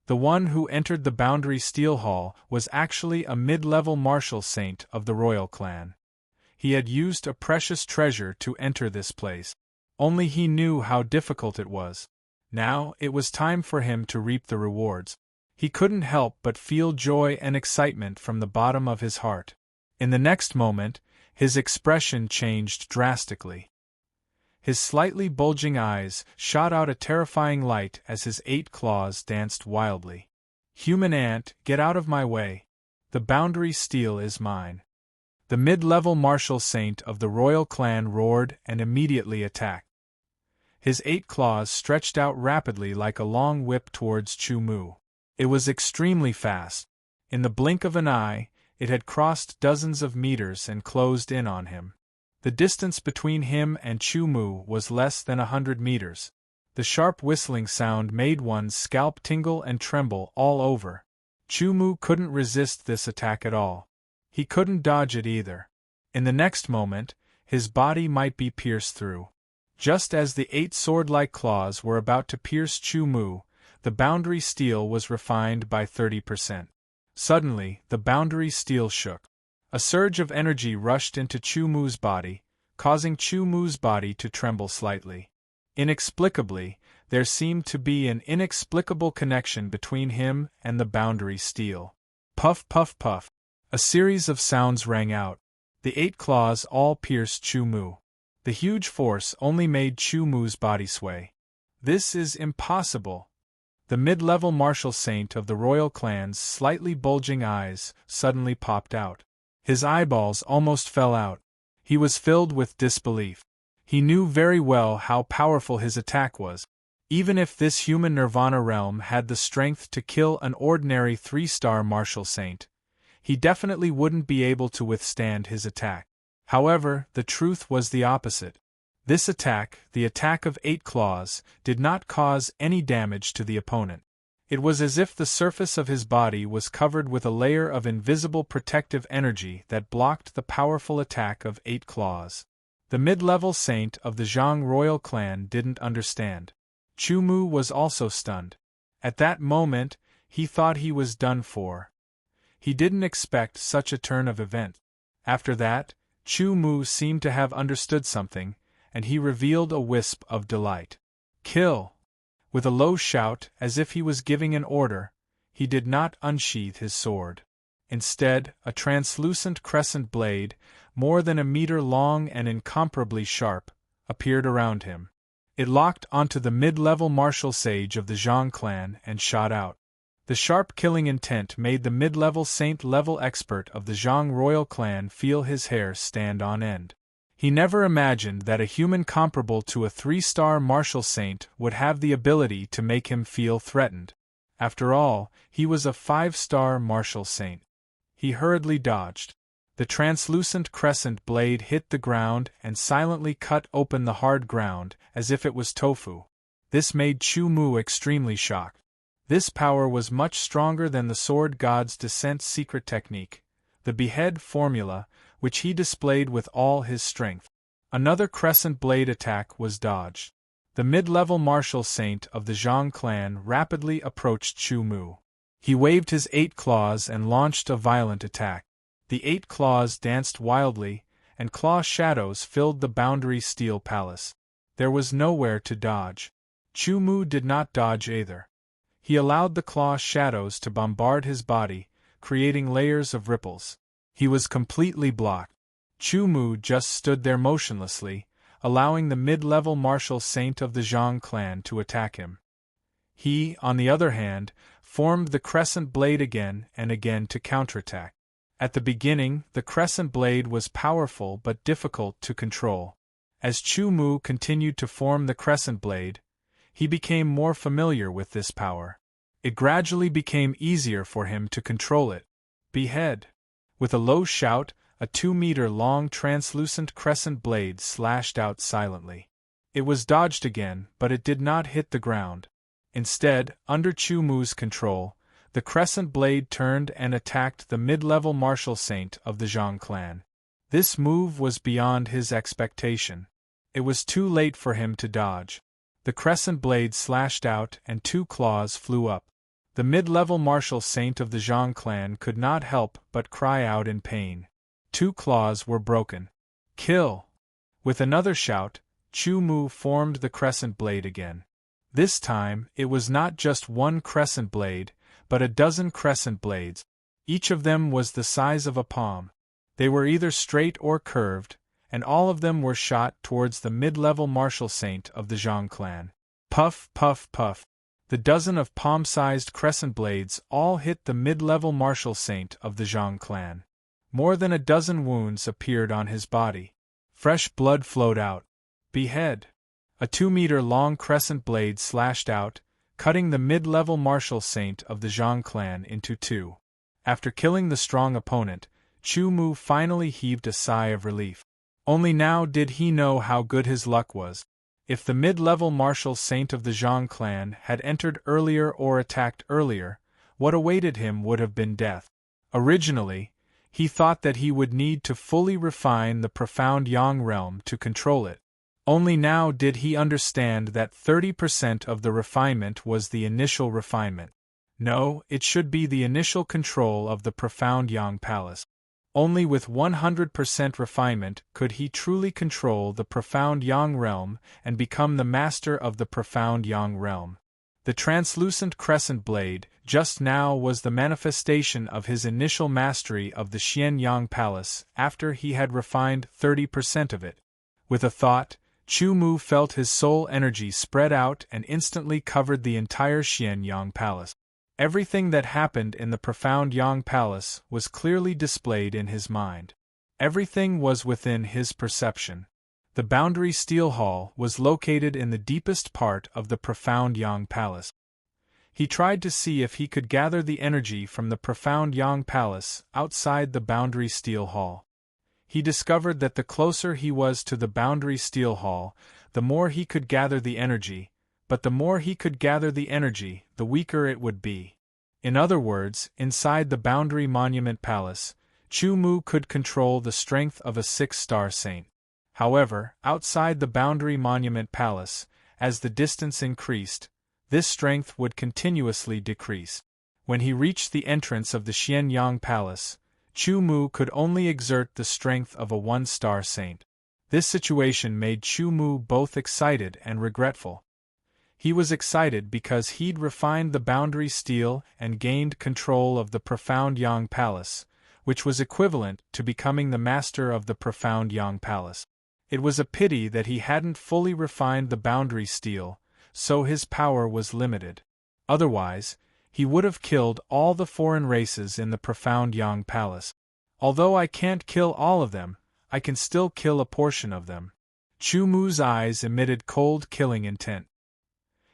The one who entered the Boundary Steel Hall was actually a mid-level martial saint of the royal clan. He had used a precious treasure to enter this place. Only he knew how difficult it was. Now, it was time for him to reap the rewards. He couldn't help but feel joy and excitement from the bottom of his heart. In the next moment, his expression changed drastically. His slightly bulging eyes shot out a terrifying light as his 8 claws danced wildly. Human ant, get out of my way. The Boundary Steel is mine. The mid-level martial saint of the royal clan roared and immediately attacked. His 8 claws stretched out rapidly like a long whip towards Chu-Mu. It was extremely fast. In the blink of an eye, it had crossed dozens of meters and closed in on him. The distance between him and Chu-Mu was less than 100 meters. The sharp whistling sound made one's scalp tingle and tremble all over. Chu-Mu couldn't resist this attack at all. He couldn't dodge it either. In the next moment, his body might be pierced through. Just as the 8 sword-like claws were about to pierce Chu-Mu, the Boundary Steel was refined by 30%. Suddenly, the Boundary Steel shook. A surge of energy rushed into Chu-Mu's body, causing Chu-Mu's body to tremble slightly. Inexplicably, there seemed to be an inexplicable connection between him and the Boundary Steel. Puff puff puff. A series of sounds rang out. The 8 claws all pierced Chu-Mu. The huge force only made Chu-Mu's body sway. This is impossible. The mid-level martial saint of the royal clan's slightly bulging eyes suddenly popped out. His eyeballs almost fell out. He was filled with disbelief. He knew very well how powerful his attack was. Even if this human nirvana realm had the strength to kill an ordinary 3-star martial saint, he definitely wouldn't be able to withstand his attack. However, the truth was the opposite. This attack, the attack of 8 claws, did not cause any damage to the opponent. It was as if the surface of his body was covered with a layer of invisible protective energy that blocked the powerful attack of 8 claws. The mid-level saint of the Zhang royal clan didn't understand. Chu Mu was also stunned. At that moment, he thought he was done for. He didn't expect such a turn of events. After that, Chu Mu seemed to have understood something, and he revealed a wisp of delight. Kill! With a low shout, as if he was giving an order, he did not unsheath his sword. Instead, a translucent crescent blade, more than a meter long and incomparably sharp, appeared around him. It locked onto the mid-level martial sage of the Zhang clan and shot out. The sharp killing intent made the mid-level saint-level expert of the Zhang royal clan feel his hair stand on end. He never imagined that a human comparable to a 3-star martial saint would have the ability to make him feel threatened. After all, he was a 5-star martial saint. He hurriedly dodged. The translucent crescent blade hit the ground and silently cut open the hard ground, as if it was tofu. This made Chu Mu extremely shocked. This power was much stronger than the sword god's descent secret technique, the behead formula, which he displayed with all his strength. Another crescent blade attack was dodged. The mid-level martial saint of the Zhang clan rapidly approached Chu Mu. He waved his 8 claws and launched a violent attack. The 8 claws danced wildly, and claw shadows filled the boundary steel palace. There was nowhere to dodge. Chu Mu did not dodge either. He allowed the claw shadows to bombard his body, creating layers of ripples. He was completely blocked. Chu Mu just stood there motionlessly, allowing the mid-level martial saint of the Zhang clan to attack him. He, on the other hand, formed the crescent blade again and again to counterattack. At the beginning, the crescent blade was powerful but difficult to control. As Chu Mu continued to form the crescent blade, he became more familiar with this power. It gradually became easier for him to control it. Behead! With a low shout, a 2-meter-long translucent crescent blade slashed out silently. It was dodged again, but it did not hit the ground. Instead, under Chu Mu's control, the crescent blade turned and attacked the mid-level martial saint of the Zhang clan. This move was beyond his expectation. It was too late for him to dodge. The crescent blade slashed out and 2 claws flew up. The mid-level martial saint of the Zhang clan could not help but cry out in pain. 2 claws were broken. Kill! With another shout, Chu Mu formed the crescent blade again. This time, it was not just one crescent blade, but a dozen crescent blades. Each of them was the size of a palm. They were either straight or curved, and all of them were shot towards the mid-level martial saint of the Zhang clan. Puff, puff, puff. The dozen of palm-sized crescent blades all hit the mid-level martial saint of the Zhang clan. More than a dozen wounds appeared on his body. Fresh blood flowed out. Behead! A 2-meter-long crescent blade slashed out, cutting the mid-level martial saint of the Zhang clan into 2. After killing the strong opponent, Chu Mu finally heaved a sigh of relief. Only now did he know how good his luck was. If the mid-level martial saint of the Zhang clan had entered earlier or attacked earlier, what awaited him would have been death. Originally, he thought that he would need to fully refine the profound Yang realm to control it. Only now did he understand that 30% of the refinement was the initial refinement. No, it should be the initial control of the profound Yang palace. Only with 100% refinement could he truly control the profound Yang realm and become the master of the profound Yang realm. The translucent crescent blade just now was the manifestation of his initial mastery of the Xian Yang palace after he had refined 30% of it. With a thought, Chu Mu felt his soul energy spread out and instantly covered the entire Xian Yang palace. Everything that happened in the profound Yang palace was clearly displayed in his mind. Everything was within his perception. The Boundary Steel Hall was located in the deepest part of the profound Yang Palace. He tried to see if he could gather the energy from the profound Yang Palace outside the Boundary Steel Hall. He discovered that the closer he was to the Boundary Steel Hall, the more he could gather the energy, but the more he could gather the energy, the weaker it would be. In other words, inside the Boundary Monument Palace, Chu Mu could control the strength of a 6-star saint. However, outside the Boundary Monument Palace, as the distance increased, this strength would continuously decrease. When he reached the entrance of the Xianyang Palace, Chu Mu could only exert the strength of a 1-star saint. This situation made Chu Mu both excited and regretful. He was excited because he'd refined the Boundary Steel and gained control of the profound Yang Palace, which was equivalent to becoming the master of the profound Yang Palace. It was a pity that he hadn't fully refined the Boundary Steel, so his power was limited. Otherwise, he would have killed all the foreign races in the profound Yang Palace. Although I can't kill all of them, I can still kill a portion of them. Chu Mu's eyes emitted cold killing intent.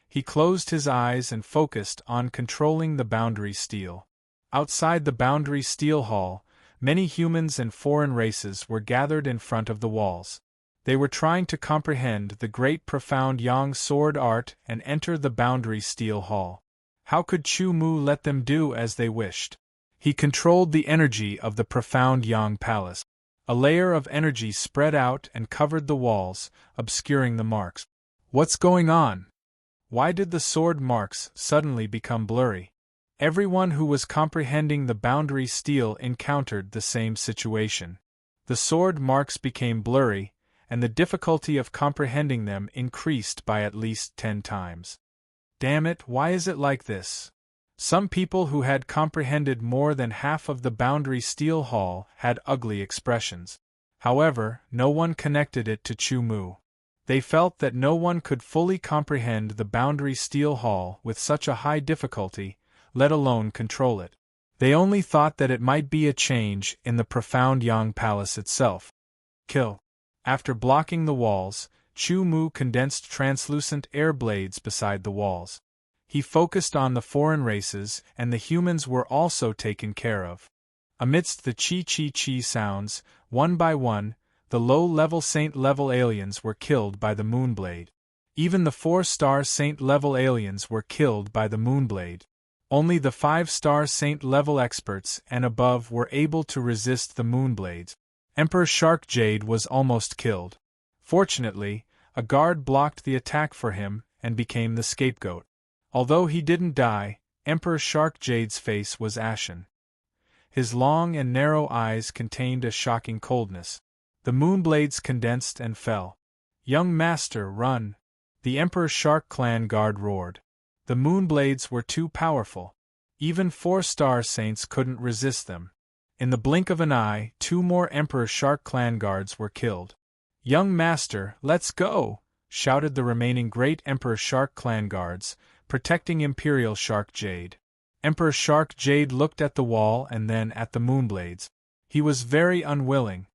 He closed his eyes and focused on controlling the Boundary Steel. Outside the Boundary Steel Hall, many humans and foreign races were gathered in front of the walls. They were trying to comprehend the great profound Yang sword art and enter the Boundary Steel Hall. How could Chu Mu let them do as they wished? He controlled the energy of the profound Yang Palace. A layer of energy spread out and covered the walls, obscuring the marks. What's going on? Why did the sword marks suddenly become blurry? Everyone who was comprehending the Boundary Steel encountered the same situation. The sword marks became blurry, and the difficulty of comprehending them increased by at least 10 times. Damn it, why is it like this? Some people who had comprehended more than half of the Boundary Steel Hall had ugly expressions. However, no one connected it to Chu Mu. They felt that no one could fully comprehend the Boundary Steel Hall with such a high difficulty, let alone control it. They only thought that it might be a change in the profound Yang Palace itself. Kill. After blocking the walls, Chu Mu condensed translucent air blades beside the walls. He focused on the foreign races, and the humans were also taken care of. Amidst the chi-chi-chi sounds, one by one, the low-level saint-level aliens were killed by the Moonblade. Even the 4-star saint-level aliens were killed by the Moonblade. Only the 5-star saint-level experts and above were able to resist the Moonblades. Emperor Shark Jade was almost killed. Fortunately, a guard blocked the attack for him and became the scapegoat. Although he didn't die, Emperor Shark Jade's face was ashen. His long and narrow eyes contained a shocking coldness. The Moonblades condensed and fell. "Young Master, run!" The Emperor Shark Clan guard roared. The Moonblades were too powerful. Even 4-star saints couldn't resist them. In the blink of an eye, 2 more Emperor Shark Clan guards were killed. "Young Master, let's go!" shouted the remaining great Emperor Shark Clan guards, protecting Imperial Shark Jade. Emperor Shark Jade looked at the wall and then at the Moonblades. He was very unwilling.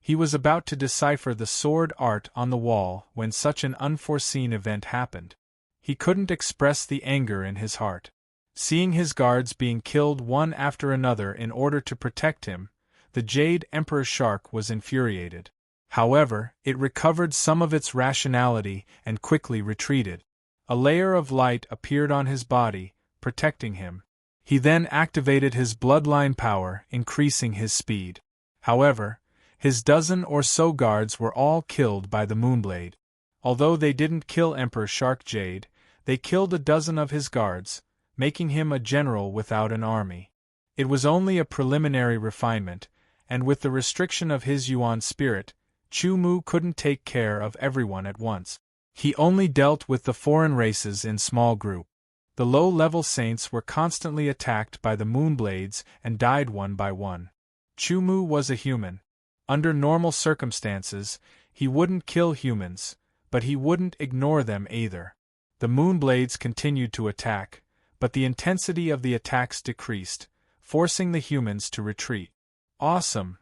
He was about to decipher the sword art on the wall when such an unforeseen event happened. He couldn't express the anger in his heart. Seeing his guards being killed one after another in order to protect him, the Jade Emperor Shark was infuriated. However, it recovered some of its rationality and quickly retreated. A layer of light appeared on his body, protecting him. He then activated his bloodline power, increasing his speed. However, his dozen or so guards were all killed by the Moonblade. Although they didn't kill Emperor Shark Jade, they killed a dozen of his guards, making him a general without an army. It was only a preliminary refinement, and with the restriction of his Yuan spirit, Chu Mu couldn't take care of everyone at once. He only dealt with the foreign races in small groups. The low-level saints were constantly attacked by the Moonblades and died one by one. Chu Mu was a human. Under normal circumstances, he wouldn't kill humans, but he wouldn't ignore them either. The Moonblades continued to attack, but the intensity of the attacks decreased, forcing the humans to retreat. Awesome!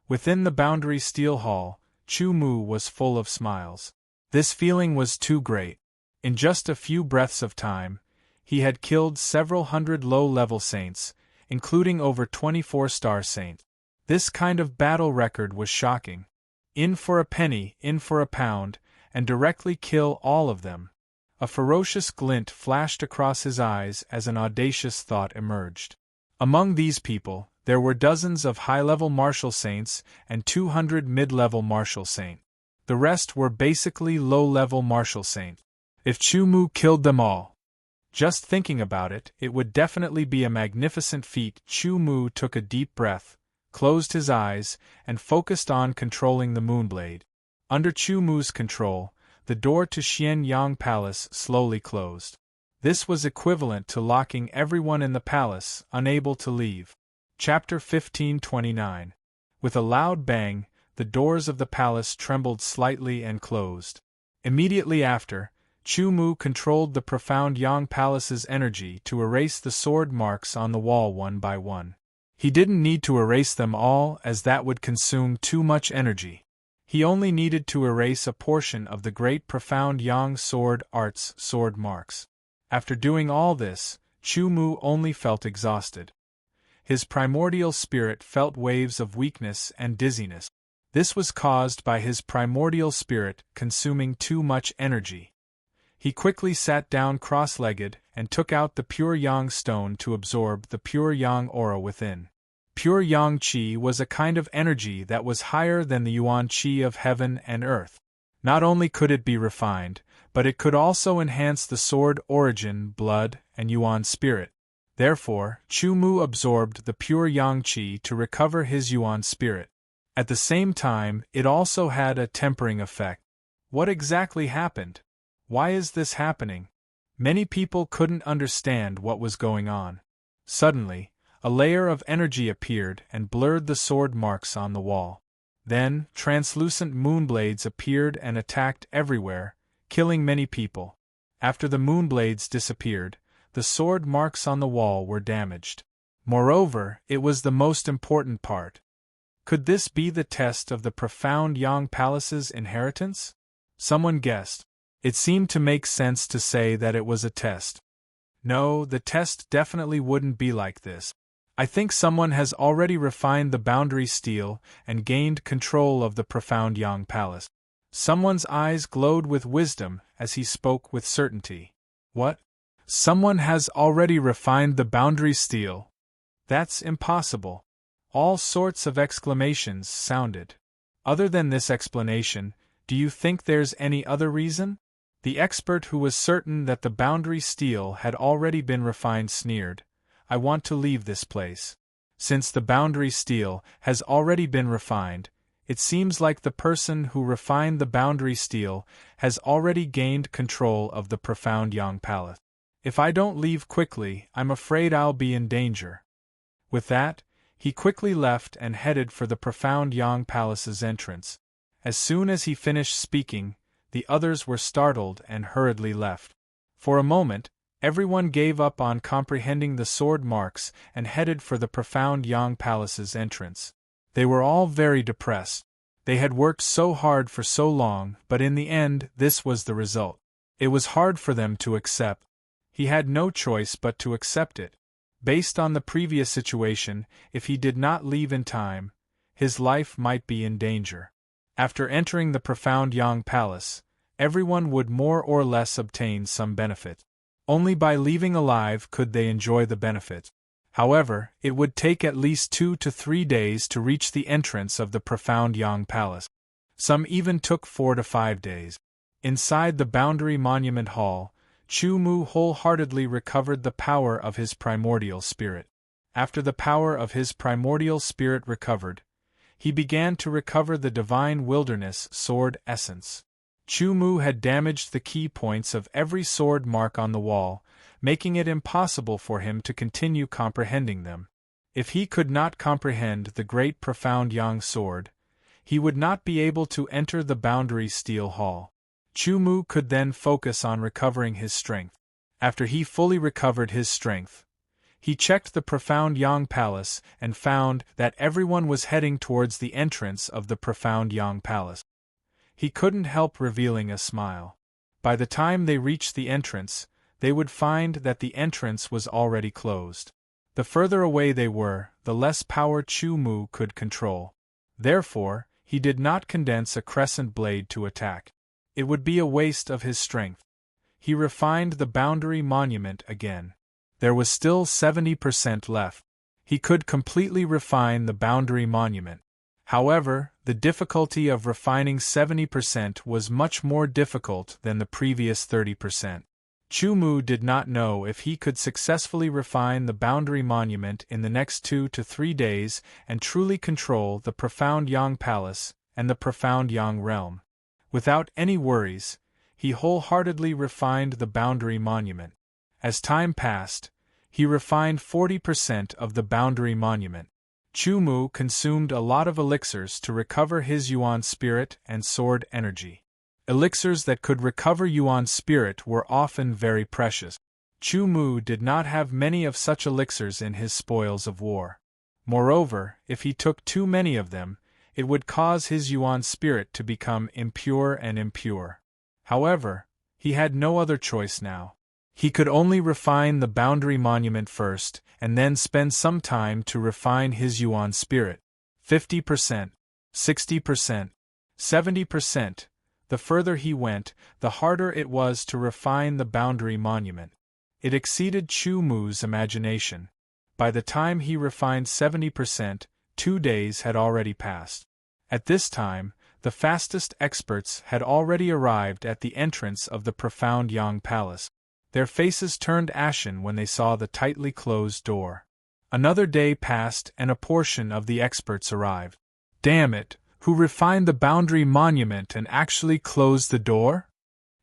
Within the Boundary Steel Hall, Chu Mu was full of smiles. This feeling was too great. In just a few breaths of time, he had killed several hundred low-level saints, including over 24-star saints. This kind of battle record was shocking. In for a penny, in for a pound, and directly kill all of them. A ferocious glint flashed across his eyes as an audacious thought emerged. Among these people, there were dozens of high-level martial saints and 200 mid-level martial saints. The rest were basically low-level martial saints. If Chu Mu killed them all, just thinking about it, it would definitely be a magnificent feat. Chu Mu took a deep breath, closed his eyes, and focused on controlling the Moonblade. Under Chu Mu's control, the door to Xian Yang Palace slowly closed. This was equivalent to locking everyone in the palace, unable to leave. Chapter 1529. With a loud bang, the doors of the palace trembled slightly and closed. Immediately after, Chu Mu controlled the profound Yang Palace's energy to erase the sword marks on the wall one by one. He didn't need to erase them all, as that would consume too much energy. He only needed to erase a portion of the great profound Yang sword art's sword marks. After doing all this, Chu Mu only felt exhausted. His primordial spirit felt waves of weakness and dizziness. This was caused by his primordial spirit consuming too much energy. He quickly sat down cross-legged and took out the pure Yang stone to absorb the pure Yang aura within. Pure Yang Qi was a kind of energy that was higher than the Yuan Qi of heaven and earth. Not only could it be refined, but it could also enhance the sword origin, blood, and Yuan spirit. Therefore, Chu Mu absorbed the pure Yang Qi to recover his Yuan spirit. At the same time, it also had a tempering effect. What exactly happened? Why is this happening? Many people couldn't understand what was going on. Suddenly, a layer of energy appeared and blurred the sword marks on the wall. Then, translucent moonblades appeared and attacked everywhere, killing many people. After the moonblades disappeared, the sword marks on the wall were damaged. Moreover, it was the most important part. Could this be the test of the profound Yang Palace's inheritance? Someone guessed. It seemed to make sense to say that it was a test. No, the test definitely wouldn't be like this. I think someone has already refined the boundary steel and gained control of the profound Yang Palace. Someone's eyes glowed with wisdom as he spoke with certainty. What? Someone has already refined the boundary steel? That's impossible. All sorts of exclamations sounded. Other than this explanation, do you think there's any other reason? The expert who was certain that the boundary steel had already been refined sneered, I want to leave this place. Since the boundary steel has already been refined, it seems like the person who refined the boundary steel has already gained control of the profound Yang Palace. If I don't leave quickly, I'm afraid I'll be in danger. With that, he quickly left and headed for the profound Yang Palace's entrance. As soon as he finished speaking, the others were startled and hurriedly left. For a moment, everyone gave up on comprehending the sword marks and headed for the profound Yang Palace's entrance. They were all very depressed. They had worked so hard for so long, but in the end, this was the result. It was hard for them to accept. He had no choice but to accept it. Based on the previous situation, if he did not leave in time, his life might be in danger. After entering the profound Yang Palace, everyone would more or less obtain some benefit. Only by leaving alive could they enjoy the benefit. However, it would take at least 2 to 3 days to reach the entrance of the profound Yang Palace. Some even took 4 to 5 days. Inside the Boundary Monument Hall, Chu Mu wholeheartedly recovered the power of his primordial spirit. After the power of his primordial spirit recovered, he began to recover the divine wilderness sword essence. Chu Mu had damaged the key points of every sword mark on the wall, making it impossible for him to continue comprehending them. If he could not comprehend the great profound Yang sword, he would not be able to enter the Boundary Steel Hall. Chu Mu could then focus on recovering his strength. After he fully recovered his strength, he checked the profound Yang Palace and found that everyone was heading towards the entrance of the profound Yang Palace. He couldn't help revealing a smile. By the time they reached the entrance, they would find that the entrance was already closed. The further away they were, the less power Chu Mu could control. Therefore, he did not condense a crescent blade to attack. It would be a waste of his strength. He refined the boundary monument again. There was still 70% left. He could completely refine the boundary monument. However, the difficulty of refining 70% was much more difficult than the previous 30%. Chu Mu did not know if he could successfully refine the boundary monument in the next 2 to 3 days and truly control the profound Yang Palace and the profound Yang Realm. Without any worries, he wholeheartedly refined the boundary monument. As time passed, he refined 40% of the boundary monument. Chu Mu consumed a lot of elixirs to recover his Yuan spirit and sword energy. Elixirs that could recover Yuan spirit were often very precious. Chu Mu did not have many of such elixirs in his spoils of war. Moreover, if he took too many of them, it would cause his Yuan spirit to become impure and impure. However, he had no other choice now. He could only refine the boundary monument first, and then spend some time to refine his Yuan spirit. 50%, 60%, 70%. The further he went, the harder it was to refine the boundary monument. It exceeded Chu Mu's imagination. By the time he refined 70%, 2 days had already passed. At this time, the fastest experts had already arrived at the entrance of the profound Yang Palace. Their faces turned ashen when they saw the tightly closed door. Another day passed and a portion of the experts arrived. Damn it, who refined the boundary monument and actually closed the door?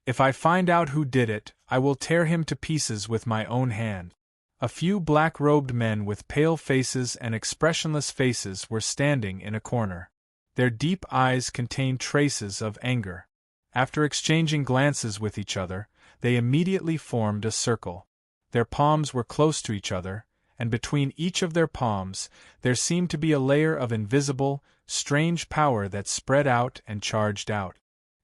If I find out who did it, I will tear him to pieces with my own hand. A few black-robed men with pale faces and expressionless faces were standing in a corner. Their deep eyes contained traces of anger. After exchanging glances with each other, they immediately formed a circle. Their palms were close to each other, and between each of their palms, there seemed to be a layer of invisible, strange power that spread out and charged out.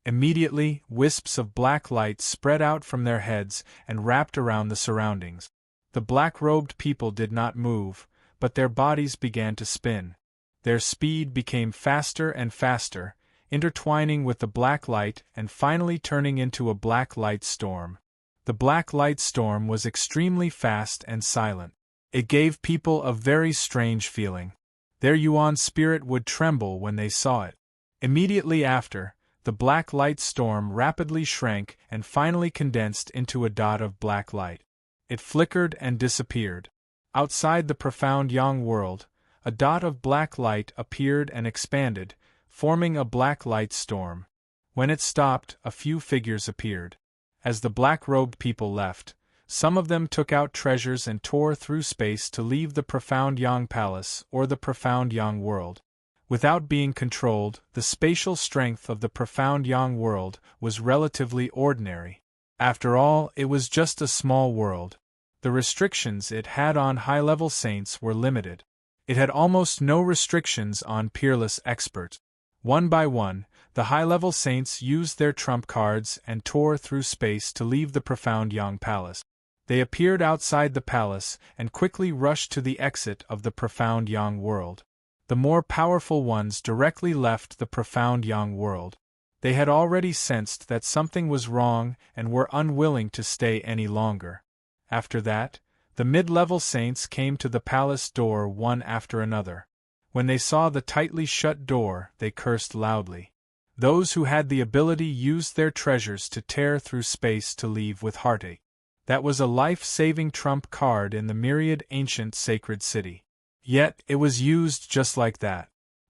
Immediately, wisps of black light spread out from their heads and wrapped around the surroundings. The black-robed people did not move, but their bodies began to spin. Their speed became faster and faster, intertwining with the black light and finally turning into a black light storm. The black light storm was extremely fast and silent. It gave people a very strange feeling. Their Yuan spirit would tremble when they saw it. Immediately after, the black light storm rapidly shrank and finally condensed into a dot of black light. It flickered and disappeared. Outside the profound Yang world, a dot of black light appeared and expanded, forming a black light storm. When it stopped, a few figures appeared. As the black-robed people left, some of them took out treasures and tore through space to leave the profound Yang Palace or the profound Yang world. Without being controlled, the spatial strength of the profound Yang world was relatively ordinary. After all, it was just a small world. The restrictions it had on high-level saints were limited. It had almost no restrictions on peerless experts. One by one, the high-level saints used their trump cards and tore through space to leave the profound Yang Palace. They appeared outside the palace and quickly rushed to the exit of the profound Yang world. The more powerful ones directly left the profound Yang world. They had already sensed that something was wrong and were unwilling to stay any longer. After that, the mid-level saints came to the palace door one after another. When they saw the tightly shut door, they cursed loudly. Those who had the ability used their treasures to tear through space to leave with heartache. That was a life-saving trump card in the myriad ancient sacred city. Yet, it was used just like that.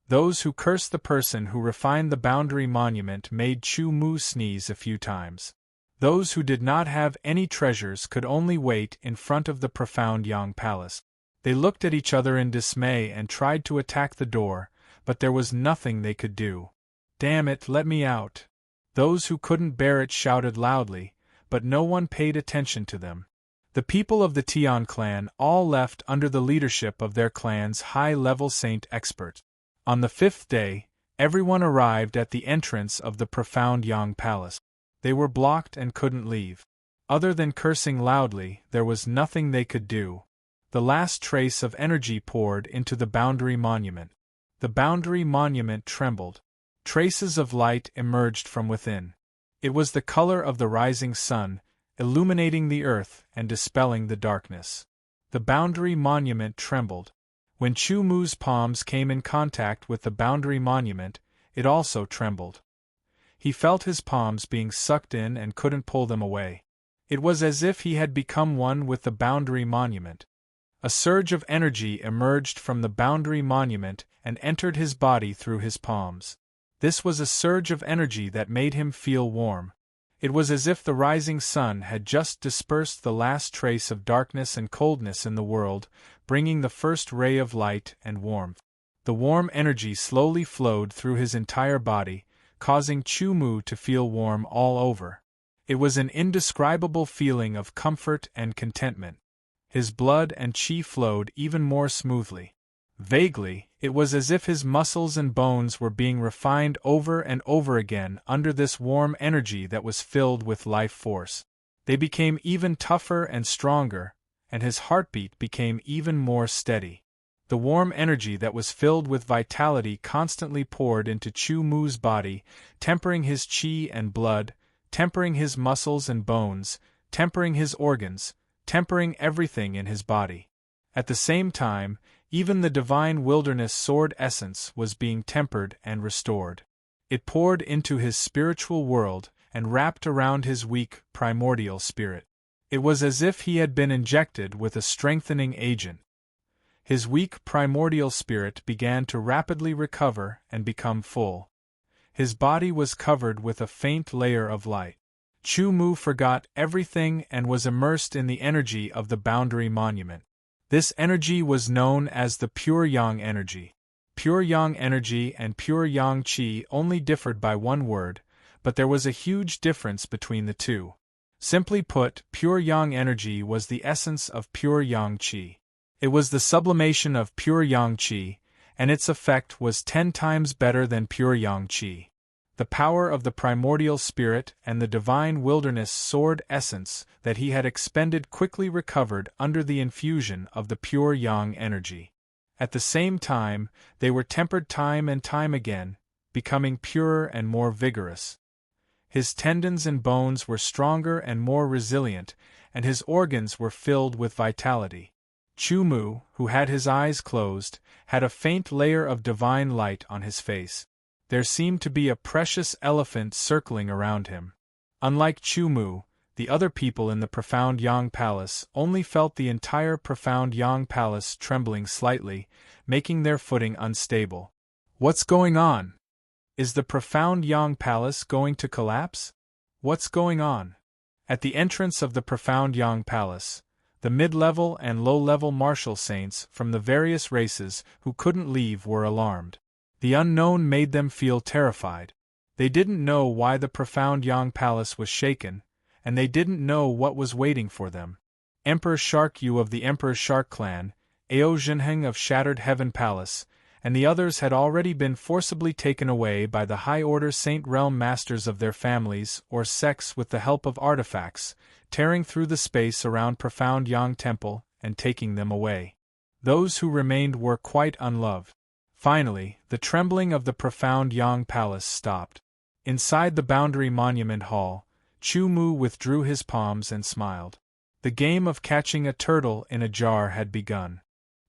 Those who cursed the person who refined the boundary monument made Chu Mu sneeze a few times. Those who did not have any treasures could only wait in front of the profound Yang Palace. They looked at each other in dismay and tried to attack the door, but there was nothing they could do. Damn it, let me out! Those who couldn't bear it shouted loudly, but no one paid attention to them. The people of the Tian clan all left under the leadership of their clan's high-level saint expert. On the 5th day, Everyone arrived at the entrance of the profound Yang Palace. They were blocked and couldn't leave. Other than cursing loudly, there was nothing they could do. The last trace of energy poured into the boundary monument. The boundary monument trembled. Traces of light emerged from within. It was the color of the rising sun, illuminating the earth and dispelling the darkness. The boundary monument trembled. When Chu Mu's palms came in contact with the boundary monument, it also trembled. He felt his palms being sucked in and couldn't pull them away. It was as if he had become one with the boundary monument. A surge of energy emerged from the boundary monument and entered his body through his palms. This was a surge of energy that made him feel warm. It was as if the rising sun had just dispersed the last trace of darkness and coldness in the world, bringing the first ray of light and warmth. The warm energy slowly flowed through his entire body, causing Chu Mu to feel warm all over. It was an indescribable feeling of comfort and contentment. His blood and qi flowed even more smoothly. Vaguely, it was as if his muscles and bones were being refined over and over again under this warm energy that was filled with life force. They became even tougher and stronger, and his heartbeat became even more steady. The warm energy that was filled with vitality constantly poured into Chu Mu's body, tempering his qi and blood, tempering his muscles and bones, tempering his organs, tempering everything in his body. At the same time, even the divine wilderness sword essence was being tempered and restored. It poured into his spiritual world and wrapped around his weak, primordial spirit. It was as if he had been injected with a strengthening agent. His weak, primordial spirit began to rapidly recover and become full. His body was covered with a faint layer of light. Chu Mu forgot everything and was immersed in the energy of the boundary monument. This energy was known as the pure yang energy. Pure yang energy and pure yang qi only differed by one word, but there was a huge difference between the two. Simply put, pure yang energy was the essence of pure yang qi. It was the sublimation of pure yang qi, and its effect was 10 times better than pure yang qi. The power of the primordial spirit and the divine wilderness sword essence that he had expended quickly recovered under the infusion of the pure yang energy. At the same time, they were tempered time and time again, becoming purer and more vigorous. His tendons and bones were stronger and more resilient, and his organs were filled with vitality. Chu Mu, who had his eyes closed, had a faint layer of divine light on his face. There seemed to be a precious elephant circling around him. Unlike Chu Mu, the other people in the profound Yang Palace only felt the entire profound Yang Palace trembling slightly, making their footing unstable. What's going on? Is the profound Yang Palace going to collapse? What's going on? At the entrance of the profound Yang Palace, the mid-level and low-level martial saints from the various races who couldn't leave were alarmed. The unknown made them feel terrified. They didn't know why the profound Yang Palace was shaken, and they didn't know what was waiting for them. Emperor Shark Yu of the Emperor Shark clan, Ao Zhenheng of Shattered Heaven Palace, and the others had already been forcibly taken away by the high-order Saint Realm masters of their families or sects with the help of artifacts, tearing through the space around profound Yang Temple and taking them away. Those who remained were quite unloved. Finally, the trembling of the profound Yang Palace stopped. Inside the boundary monument hall, Chu Mu withdrew his palms and smiled. The game of catching a turtle in a jar had begun.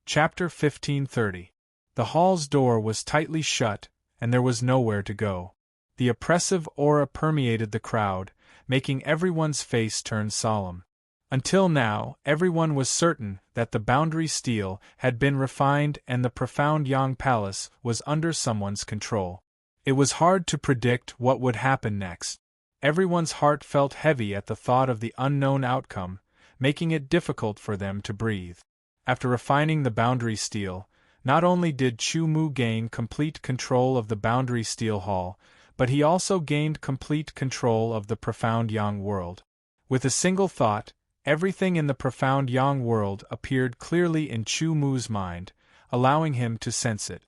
Chapter 1530. The hall's door was tightly shut, and there was nowhere to go. The oppressive aura permeated the crowd, making everyone's face turn solemn. Until now, everyone was certain that the boundary steel had been refined and the profound Yang Palace was under someone's control. It was hard to predict what would happen next. Everyone's heart felt heavy at the thought of the unknown outcome, making it difficult for them to breathe. After refining the boundary steel, not only did Chu Mu gain complete control of the boundary steel hall, but he also gained complete control of the profound Yang world. With a single thought, everything in the profound Yang world appeared clearly in Chu Mu's mind, allowing him to sense it.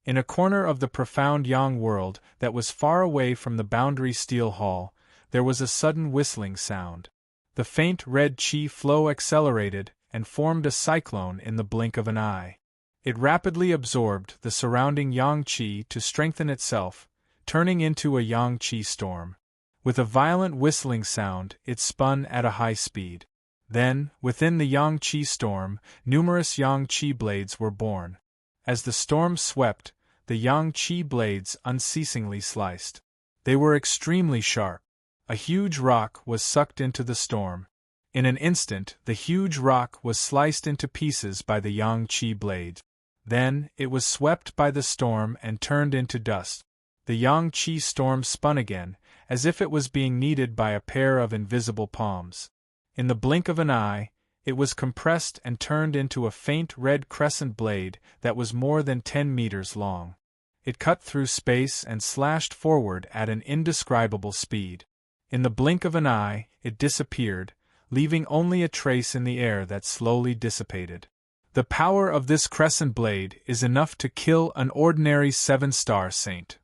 In a corner of the profound Yang world that was far away from the boundary steel hall, there was a sudden whistling sound. The faint red chi flow accelerated and formed a cyclone in the blink of an eye. It rapidly absorbed the surrounding Yang chi to strengthen itself, turning into a Yang chi storm. With a violent whistling sound, it spun at a high speed. Then, within the Yang chi storm, numerous Yang chi blades were born. As the storm swept, the Yang chi blades unceasingly sliced. They were extremely sharp. A huge rock was sucked into the storm. In an instant, the huge rock was sliced into pieces by the Yang chi blade. Then, it was swept by the storm and turned into dust. The Yang chi storm spun again, as if it was being kneaded by a pair of invisible palms. In the blink of an eye, it was compressed and turned into a faint red crescent blade that was more than 10 meters long. It cut through space and slashed forward at an indescribable speed. In the blink of an eye, it disappeared, leaving only a trace in the air that slowly dissipated. The power of this crescent blade is enough to kill an ordinary 7-star saint,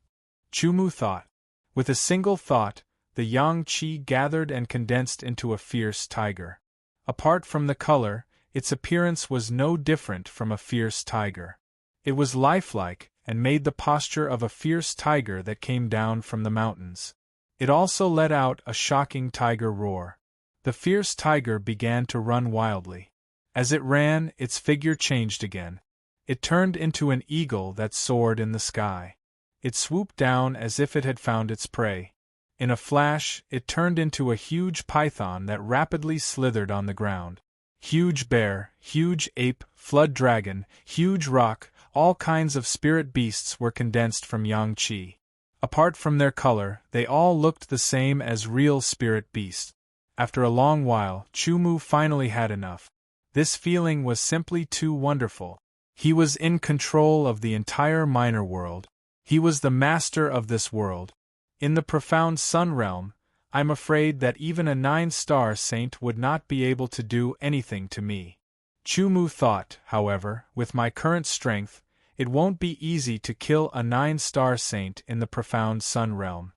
Chumu thought. With a single thought, the Yang Qi gathered and condensed into a fierce tiger. Apart from the color, its appearance was no different from a fierce tiger. It was lifelike and made the posture of a fierce tiger that came down from the mountains. It also let out a shocking tiger roar. The fierce tiger began to run wildly. As it ran, its figure changed again. It turned into an eagle that soared in the sky. It swooped down as if it had found its prey. In a flash, it turned into a huge python that rapidly slithered on the ground. Huge bear, huge ape, flood dragon, huge rock, all kinds of spirit beasts were condensed from Yang Qi. Apart from their color, they all looked the same as real spirit beasts. After a long while, Chumu finally had enough. This feeling was simply too wonderful. He was in control of the entire minor world. He was the master of this world. In the profound Sun realm, I'm afraid that even a 9-star saint would not be able to do anything to me. Chumu thought, however, with my current strength, it won't be easy to kill a 9-star saint in the profound Sun realm.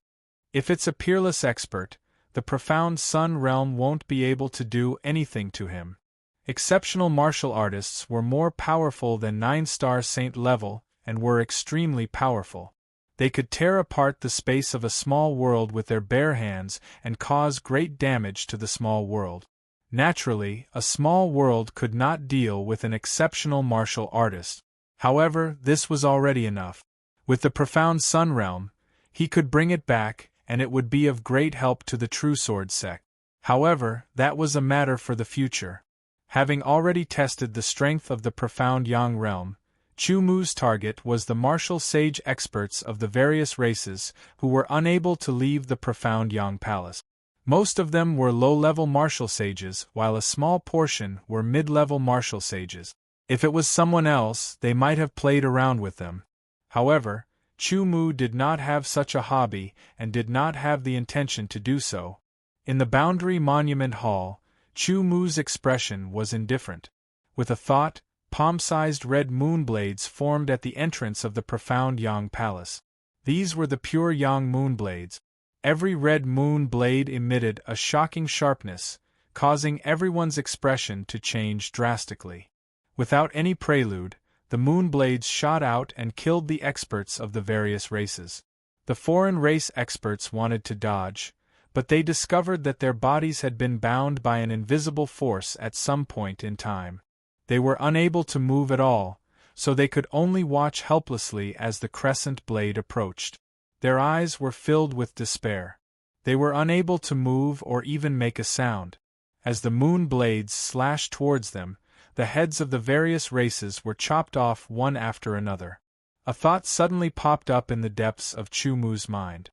If it's a peerless expert, the profound Sun realm won't be able to do anything to him. Exceptional martial artists were more powerful than 9-star saint level and were extremely powerful. They could tear apart the space of a small world with their bare hands and cause great damage to the small world. Naturally, a small world could not deal with an exceptional martial artist. However, this was already enough. With the profound Sun realm, he could bring it back, and it would be of great help to the True Sword sect. However, that was a matter for the future. Having already tested the strength of the profound Yang realm, Chumu's target was the martial sage experts of the various races who were unable to leave the profound Yang palace. Most of them were low-level martial sages, while a small portion were mid-level martial sages. If it was someone else, they might have played around with them. However, Chumu did not have such a hobby and did not have the intention to do so. In the Boundary Monument Hall, Chumu's expression was indifferent. With a thought, palm-sized red moon blades formed at the entrance of the profound Yang palace. These were the pure Yang moon blades. Every red moon blade emitted a shocking sharpness, causing everyone's expression to change drastically. Without any prelude, the moon blades shot out and killed the experts of the various races. The foreign race experts wanted to dodge, but they discovered that their bodies had been bound by an invisible force at some point in time. They were unable to move at all, so they could only watch helplessly as the crescent blade approached. Their eyes were filled with despair. They were unable to move or even make a sound. As the moon blades slashed towards them, the heads of the various races were chopped off one after another. A thought suddenly popped up in the depths of Chumu's mind.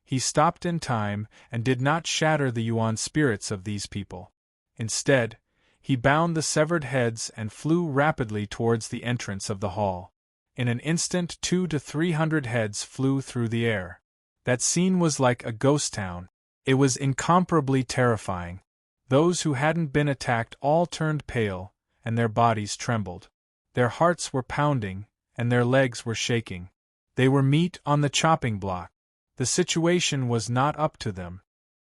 He stopped in time and did not shatter the Yuan spirits of these people. Instead, he bound the severed heads and flew rapidly towards the entrance of the hall. In an instant 200 to 300 heads flew through the air. That scene was like a ghost town. It was incomparably terrifying. Those who hadn't been attacked all turned pale, and their bodies trembled. Their hearts were pounding, and their legs were shaking. They were meat on the chopping block. The situation was not up to them.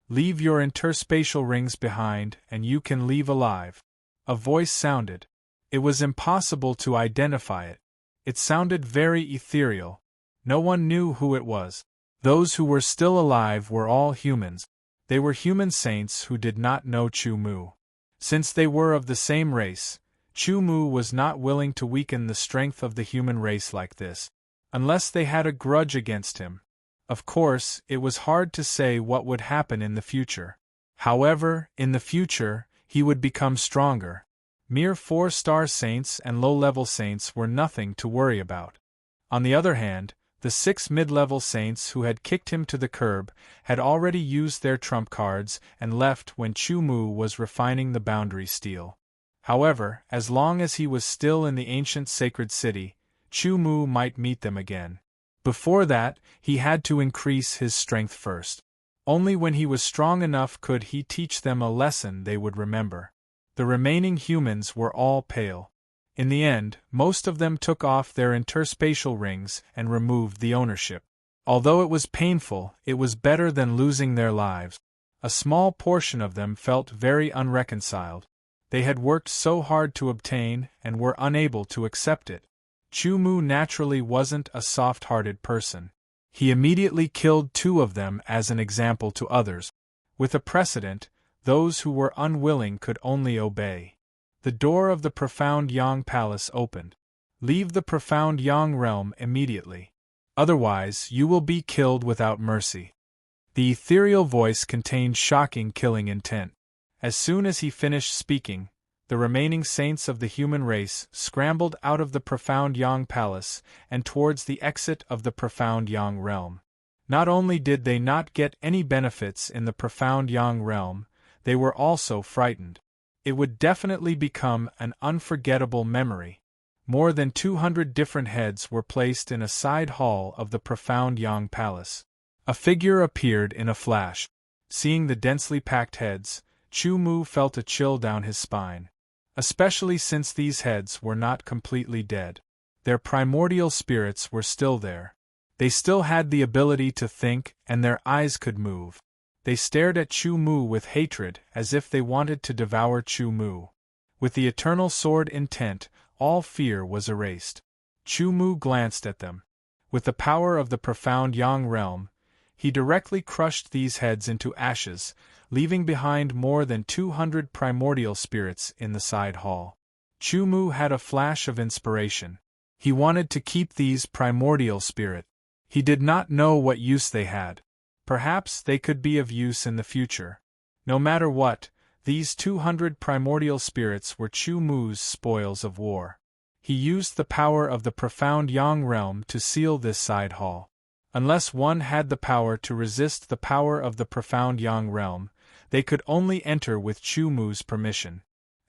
Leave your interspatial rings behind and you can leave alive. A voice sounded. It was impossible to identify it. It sounded very ethereal. No one knew who it was. Those who were still alive were all humans. They were human saints who did not know Chu Mu. Since they were of the same race, Chu Mu was not willing to weaken the strength of the human race like this, unless they had a grudge against him. Of course, it was hard to say what would happen in the future. However, in the future, he would become stronger. Mere 4-star saints and low-level saints were nothing to worry about. On the other hand, the 6 mid-level saints who had kicked him to the curb had already used their trump cards and left when Chu Mu was refining the boundary steel. However, as long as he was still in the ancient sacred city, Chu Mu might meet them again. Before that, he had to increase his strength first. Only when he was strong enough could he teach them a lesson they would remember. The remaining humans were all pale. In the end, most of them took off their interspatial rings and removed the ownership. Although it was painful, it was better than losing their lives. A small portion of them felt very unreconciled. They had worked so hard to obtain and were unable to accept it. Chu Mu naturally wasn't a soft-hearted person. He immediately killed 2 of them as an example to others. With a precedent, those who were unwilling could only obey. The door of the profound Yang Palace opened. Leave the profound Yang realm immediately. Otherwise, you will be killed without mercy. The ethereal voice contained shocking killing intent. As soon as he finished speaking, the remaining saints of the human race scrambled out of the profound Yang Palace and towards the exit of the profound Yang realm. Not only did they not get any benefits in the profound Yang realm, they were also frightened. It would definitely become an unforgettable memory. More than 200 different heads were placed in a side hall of the profound Yang Palace. A figure appeared in a flash. Seeing the densely packed heads, Chu Mu felt a chill down his spine. Especially since these heads were not completely dead. Their primordial spirits were still there. They still had the ability to think and their eyes could move. They stared at Chu Mu with hatred as if they wanted to devour Chu Mu. With the eternal sword intent, all fear was erased. Chu Mu glanced at them. With the power of the profound Yang realm, he directly crushed these heads into ashes, leaving behind more than 200 primordial spirits in the side hall. Chu Mu had a flash of inspiration. He wanted to keep these primordial spirits. He did not know what use they had. Perhaps they could be of use in the future. No matter what, these 200 primordial spirits were Chu Mu's spoils of war. He used the power of the profound Yang realm to seal this side hall. Unless one had the power to resist the power of the profound Yang realm, they could only enter with Chu Mu's permission.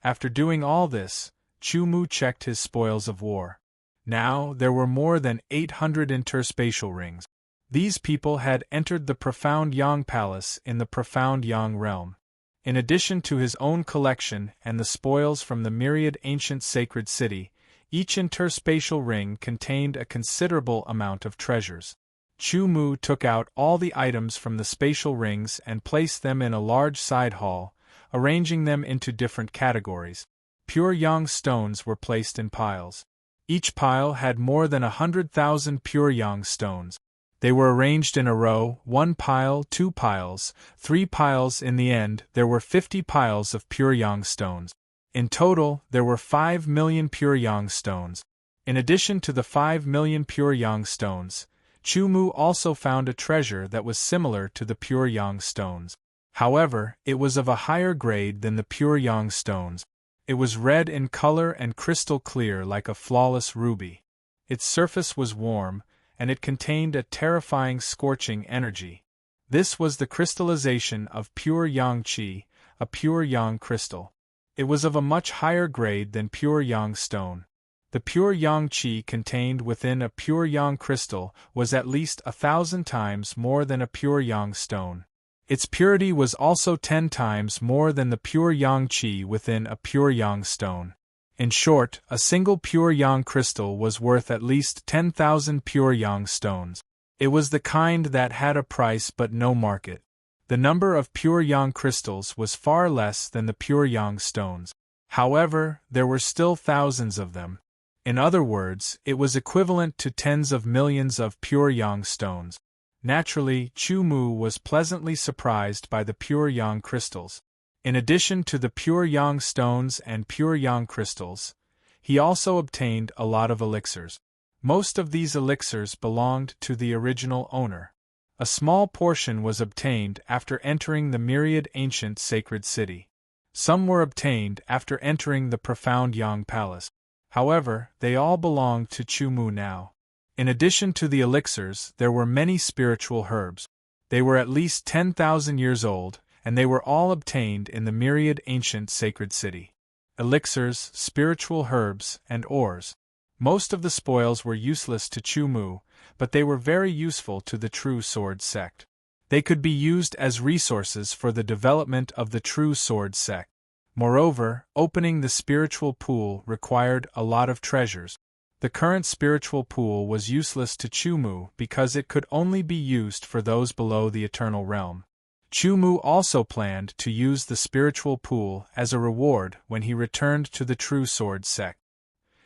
After doing all this, Chu Mu checked his spoils of war. Now there were more than 800 interspatial rings. These people had entered the profound Yang Palace in the profound Yang realm. In addition to his own collection and the spoils from the myriad ancient sacred city, each interspatial ring contained a considerable amount of treasures. Chu Mu took out all the items from the spatial rings and placed them in a large side hall, arranging them into different categories. Pure Yang stones were placed in piles. Each pile had more than 100,000 pure Yang stones. They were arranged in a row, 1 pile, 2 piles, 3 piles. In the end, there were 50 piles of pure Yang stones. In total, there were 5 million pure Yang stones. In addition to the 5 million pure Yang stones, Chu Mu also found a treasure that was similar to the pure Yang stones. However, it was of a higher grade than the pure Yang stones. It was red in color and crystal clear like a flawless ruby. Its surface was warm, and it contained a terrifying scorching energy. This was the crystallization of pure Yang Qi, a pure Yang crystal. It was of a much higher grade than pure Yang stone. The pure Yang Qi contained within a pure Yang crystal was at least 1,000 times more than a pure Yang stone. Its purity was also 10 times more than the pure Yang Qi within a pure Yang stone. In short, a single pure yang crystal was worth at least 10,000 pure yang stones. It was the kind that had a price but no market. The number of pure yang crystals was far less than the pure yang stones. However, there were still thousands of them. In other words, it was equivalent to tens of millions of pure yang stones. Naturally, Chu Mu was pleasantly surprised by the pure yang crystals. In addition to the pure yang stones and pure yang crystals, he also obtained a lot of elixirs. Most of these elixirs belonged to the original owner. A small portion was obtained after entering the myriad ancient sacred city. Some were obtained after entering the profound Yang Palace. However, they all belonged to Chu Mu now. In addition to the elixirs, there were many spiritual herbs. They were at least 10,000 years old, and they were all obtained in the myriad ancient sacred city. Elixirs, spiritual herbs, and ores. Most of the spoils were useless to Chu Mu, but they were very useful to the True Sword sect. They could be used as resources for the development of the True Sword sect. Moreover, opening the spiritual pool required a lot of treasures. The current spiritual pool was useless to Chu Mu because it could only be used for those below the eternal realm. Chu Mu also planned to use the spiritual pool as a reward when he returned to the True Sword sect.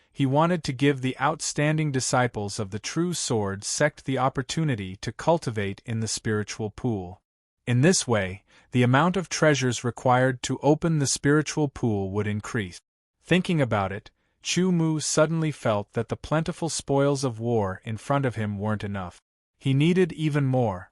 He wanted to give the outstanding disciples of the True Sword sect the opportunity to cultivate in the spiritual pool. In this way, the amount of treasures required to open the spiritual pool would increase. Thinking about it, Chu Mu suddenly felt that the plentiful spoils of war in front of him weren't enough. He needed even more.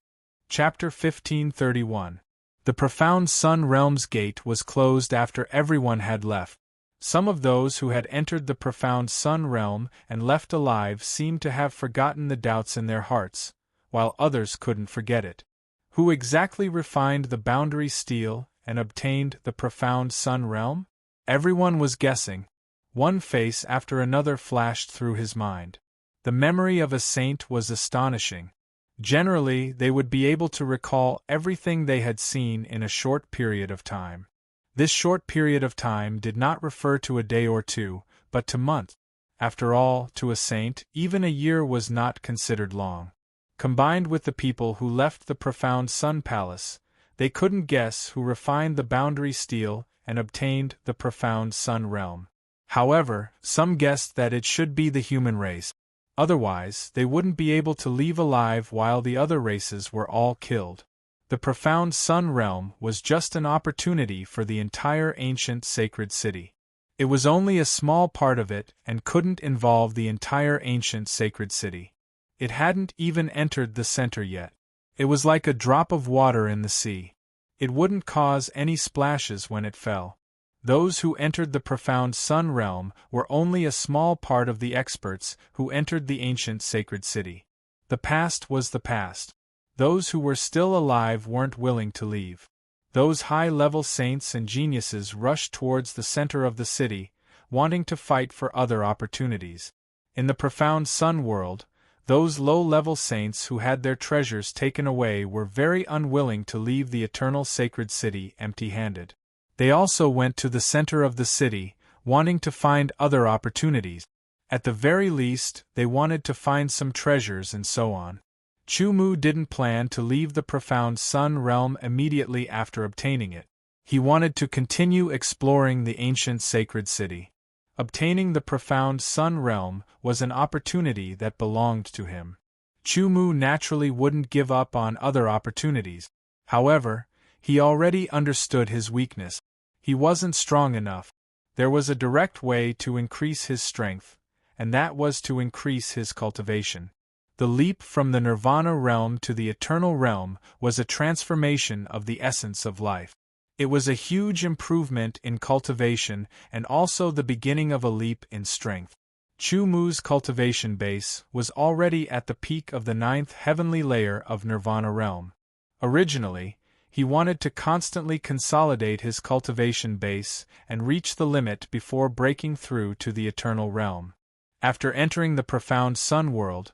Chapter 1531. The profound Sun Realm's gate was closed after everyone had left. Some of those who had entered the profound Sun Realm and left alive seemed to have forgotten the doubts in their hearts, while others couldn't forget it. Who exactly refined the boundary steel and obtained the profound Sun Realm? Everyone was guessing. One face after another flashed through his mind. The memory of a saint was astonishing. Generally, they would be able to recall everything they had seen in a short period of time. This short period of time did not refer to a day or two, but to months. After all, to a saint, even a year was not considered long. Combined with the people who left the profound Sun Palace, they couldn't guess who refined the boundary steel and obtained the profound Sun Realm. However, some guessed that it should be the human race. Otherwise, they wouldn't be able to leave alive while the other races were all killed. The profound Sun Realm was just an opportunity for the entire ancient sacred city. It was only a small part of it and couldn't involve the entire ancient sacred city. It hadn't even entered the center yet. It was like a drop of water in the sea. It wouldn't cause any splashes when it fell. Those who entered the profound Sun Realm were only a small part of the experts who entered the ancient sacred city. The past was the past. Those who were still alive weren't willing to leave. Those high-level saints and geniuses rushed towards the center of the city, wanting to fight for other opportunities. In the profound Sun world, those low-level saints who had their treasures taken away were very unwilling to leave the eternal sacred city empty-handed. They also went to the center of the city, wanting to find other opportunities. At the very least, they wanted to find some treasures and so on. Chu Mu didn't plan to leave the profound Sun Realm immediately after obtaining it. He wanted to continue exploring the ancient sacred city. Obtaining the profound Sun Realm was an opportunity that belonged to him. Chu Mu naturally wouldn't give up on other opportunities. However, he already understood his weakness. He wasn't strong enough. There was a direct way to increase his strength, and that was to increase his cultivation. The leap from the Nirvana realm to the eternal realm was a transformation of the essence of life. It was a huge improvement in cultivation and also the beginning of a leap in strength. Chu Mu's cultivation base was already at the peak of the 9th heavenly layer of Nirvana realm. Originally, he wanted to constantly consolidate his cultivation base and reach the limit before breaking through to the eternal realm. After entering the profound Sun world,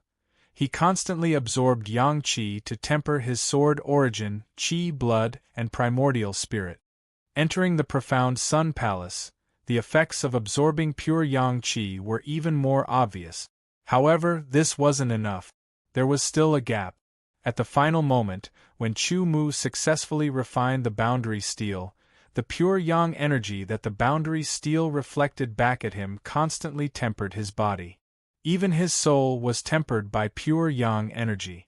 he constantly absorbed Yang Qi to temper his sword origin, Qi blood, and primordial spirit. Entering the profound Sun Palace, the effects of absorbing pure yang qi were even more obvious. However, this wasn't enough. There was still a gap. At the final moment, when Chu Mu successfully refined the boundary steel, the pure yang energy that the boundary steel reflected back at him constantly tempered his body. Even his soul was tempered by pure yang energy.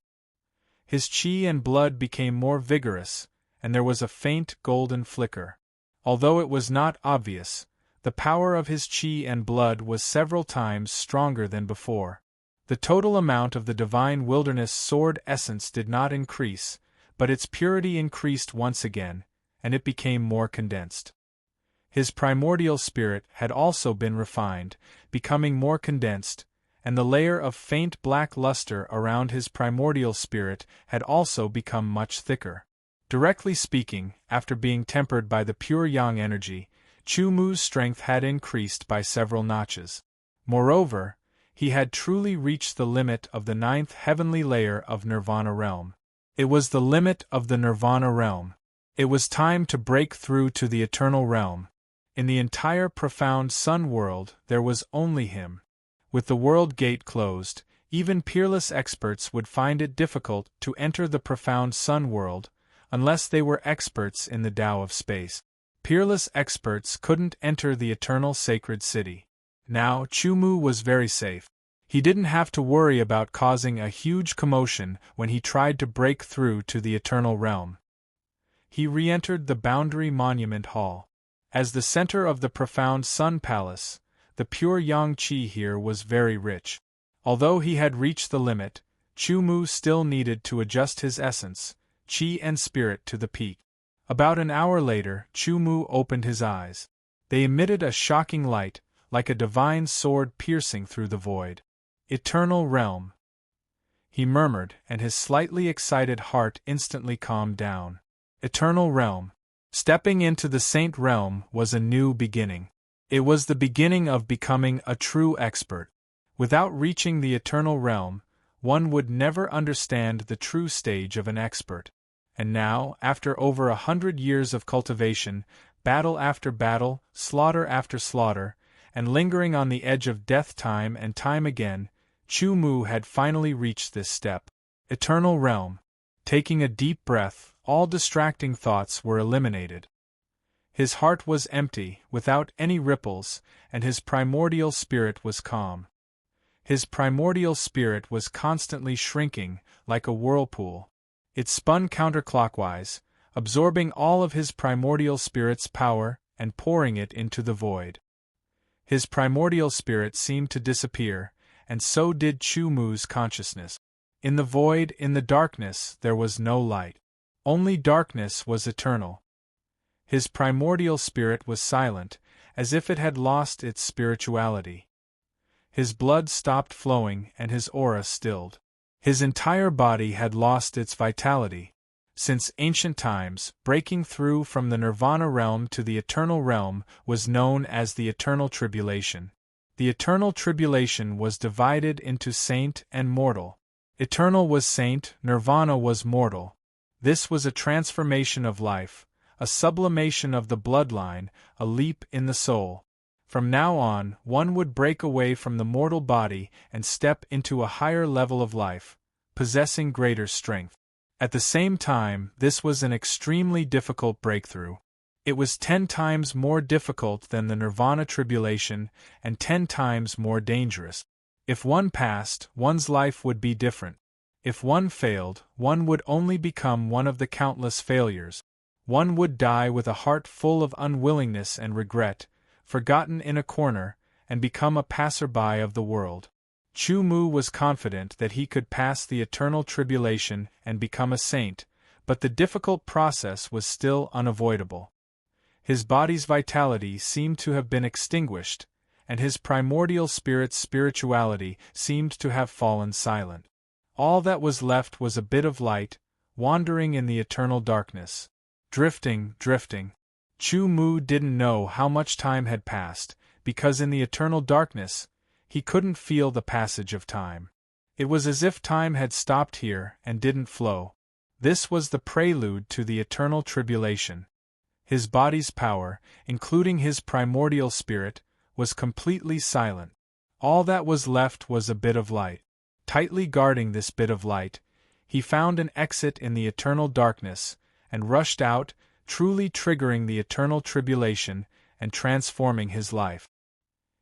His qi and blood became more vigorous, and there was a faint golden flicker. Although it was not obvious, the power of his qi and blood was several times stronger than before. The total amount of the divine wilderness sword essence did not increase, but its purity increased once again, and it became more condensed. His primordial spirit had also been refined, becoming more condensed, and the layer of faint black luster around his primordial spirit had also become much thicker. Directly speaking, after being tempered by the pure yang energy, Chu Mu's strength had increased by several notches. Moreover, he had truly reached the limit of the 9th heavenly layer of Nirvana realm. It was the limit of the Nirvana realm. It was time to break through to the eternal realm. In the entire profound sun world there was only him. With the world gate closed, even peerless experts would find it difficult to enter the profound sun world, unless they were experts in the Tao of space. Peerless experts couldn't enter the eternal sacred city. Now, Chu Mu was very safe. He didn't have to worry about causing a huge commotion when he tried to break through to the eternal realm. He re-entered the Boundary Monument Hall. As the center of the profound Sun Palace, the pure yang qi here was very rich. Although he had reached the limit, Chu Mu still needed to adjust his essence, qi and spirit to the peak. About an hour later, Chu Mu opened his eyes. They emitted a shocking light, like a divine sword piercing through the void. Eternal realm, he murmured, and his slightly excited heart instantly calmed down. Eternal realm. Stepping into the saint realm was a new beginning. It was the beginning of becoming a true expert. Without reaching the eternal realm, one would never understand the true stage of an expert. And now, after over 100 years of cultivation, battle after battle, slaughter after slaughter, and lingering on the edge of death time and time again, Chu Mu had finally reached this step. Eternal realm. Taking a deep breath, all distracting thoughts were eliminated. His heart was empty, without any ripples, and his primordial spirit was calm. His primordial spirit was constantly shrinking, like a whirlpool. It spun counterclockwise, absorbing all of his primordial spirit's power and pouring it into the void. His primordial spirit seemed to disappear, and so did Chu Mu's consciousness. In the void, in the darkness, there was no light. Only darkness was eternal. His primordial spirit was silent, as if it had lost its spirituality. His blood stopped flowing and his aura stilled. His entire body had lost its vitality. Since ancient times, breaking through from the Nirvana realm to the eternal realm was known as the Eternal Tribulation. The Eternal Tribulation was divided into saint and mortal. Eternal was saint, Nirvana was mortal. This was a transformation of life, a sublimation of the bloodline, a leap in the soul. From now on, one would break away from the mortal body and step into a higher level of life, possessing greater strength. At the same time, this was an extremely difficult breakthrough. It was 10 times more difficult than the Nirvana tribulation and 10 times more dangerous. If one passed, one's life would be different. If one failed, one would only become one of the countless failures. One would die with a heart full of unwillingness and regret, forgotten in a corner, and become a passerby of the world. Chu Mu was confident that he could pass the eternal tribulation and become a saint, but the difficult process was still unavoidable. His body's vitality seemed to have been extinguished, and his primordial spirit's spirituality seemed to have fallen silent. All that was left was a bit of light, wandering in the eternal darkness. Drifting. Chu Mu didn't know how much time had passed, because in the eternal darkness, he couldn't feel the passage of time. It was as if time had stopped here and didn't flow. This was the prelude to the eternal tribulation. His body's power, including his primordial spirit, was completely silent. All that was left was a bit of light. Tightly guarding this bit of light, he found an exit in the eternal darkness, and rushed out, truly triggering the eternal tribulation and transforming his life.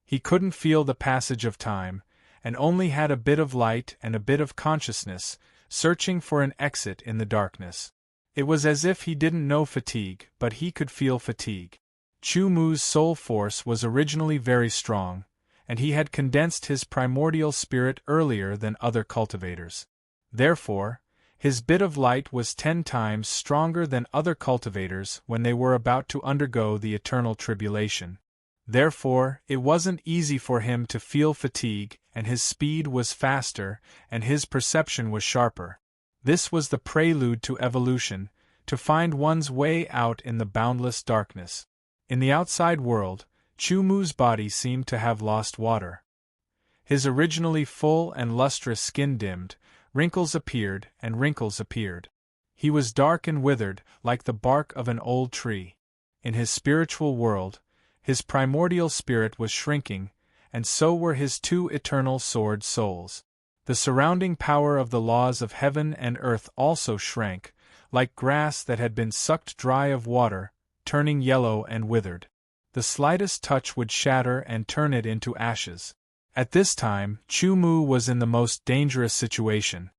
He couldn't feel the passage of time, and only had a bit of light and a bit of consciousness, searching for an exit in the darkness. It was as if he didn't know fatigue, but he could feel fatigue. Chu Mu's soul force was originally very strong, and he had condensed his primordial spirit earlier than other cultivators. Therefore, his bit of light was 10 times stronger than other cultivators when they were about to undergo the eternal tribulation. Therefore, it wasn't easy for him to feel fatigue, and his speed was faster, and his perception was sharper. This was the prelude to evolution, to find one's way out in the boundless darkness. In the outside world, Chu Mu's body seemed to have lost water. His originally full and lustrous skin dimmed, wrinkles appeared and wrinkles appeared. He was dark and withered, like the bark of an old tree. In his spiritual world, his primordial spirit was shrinking, and so were his 2 eternal sword souls. The surrounding power of the laws of heaven and earth also shrank, like grass that had been sucked dry of water, turning yellow and withered. The slightest touch would shatter and turn it into ashes. At this time, Chu Mu was in the most dangerous situation.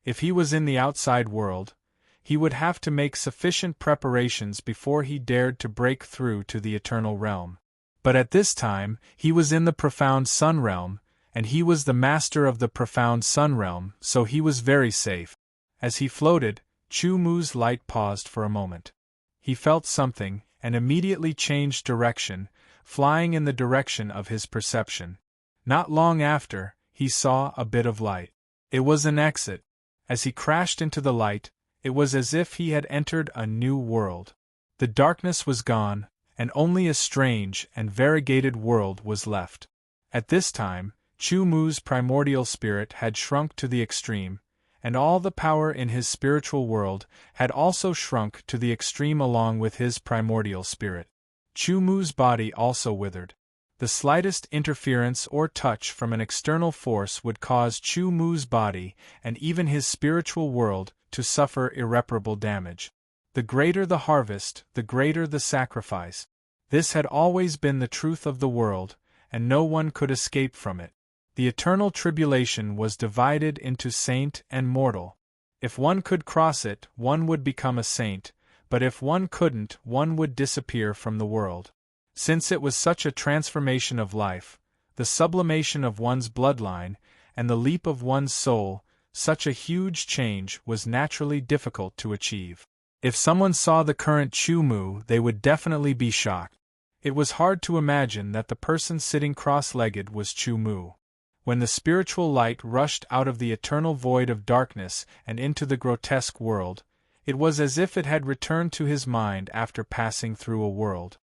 If he was in the outside world, he would have to make sufficient preparations before he dared to break through to the eternal realm. But at this time, he was in the profound sun realm, and he was the master of the profound sun realm, so he was very safe. As he floated, Chu Mu's light paused for a moment. He felt something, and immediately changed direction, flying in the direction of his perception. Not long after, he saw a bit of light. It was an exit. As he crashed into the light, it was as if he had entered a new world. The darkness was gone, and only a strange and variegated world was left. At this time, Chu Mu's primordial spirit had shrunk to the extreme, and all the power in his spiritual world had also shrunk to the extreme along with his primordial spirit. Chu Mu's body also withered. The slightest interference or touch from an external force would cause Chu Mu's body, and even his spiritual world, to suffer irreparable damage. The greater the harvest, the greater the sacrifice. This had always been the truth of the world, and no one could escape from it. The eternal tribulation was divided into saint and mortal. If one could cross it, one would become a saint, but if one couldn't, one would disappear from the world. Since it was such a transformation of life, the sublimation of one's bloodline, and the leap of one's soul, such a huge change was naturally difficult to achieve. If someone saw the current Chu Mu, they would definitely be shocked. It was hard to imagine that the person sitting cross-legged was Chu Mu. When the spiritual light rushed out of the eternal void of darkness and into the grotesque world, it was as if it had returned to his mind after passing through a world.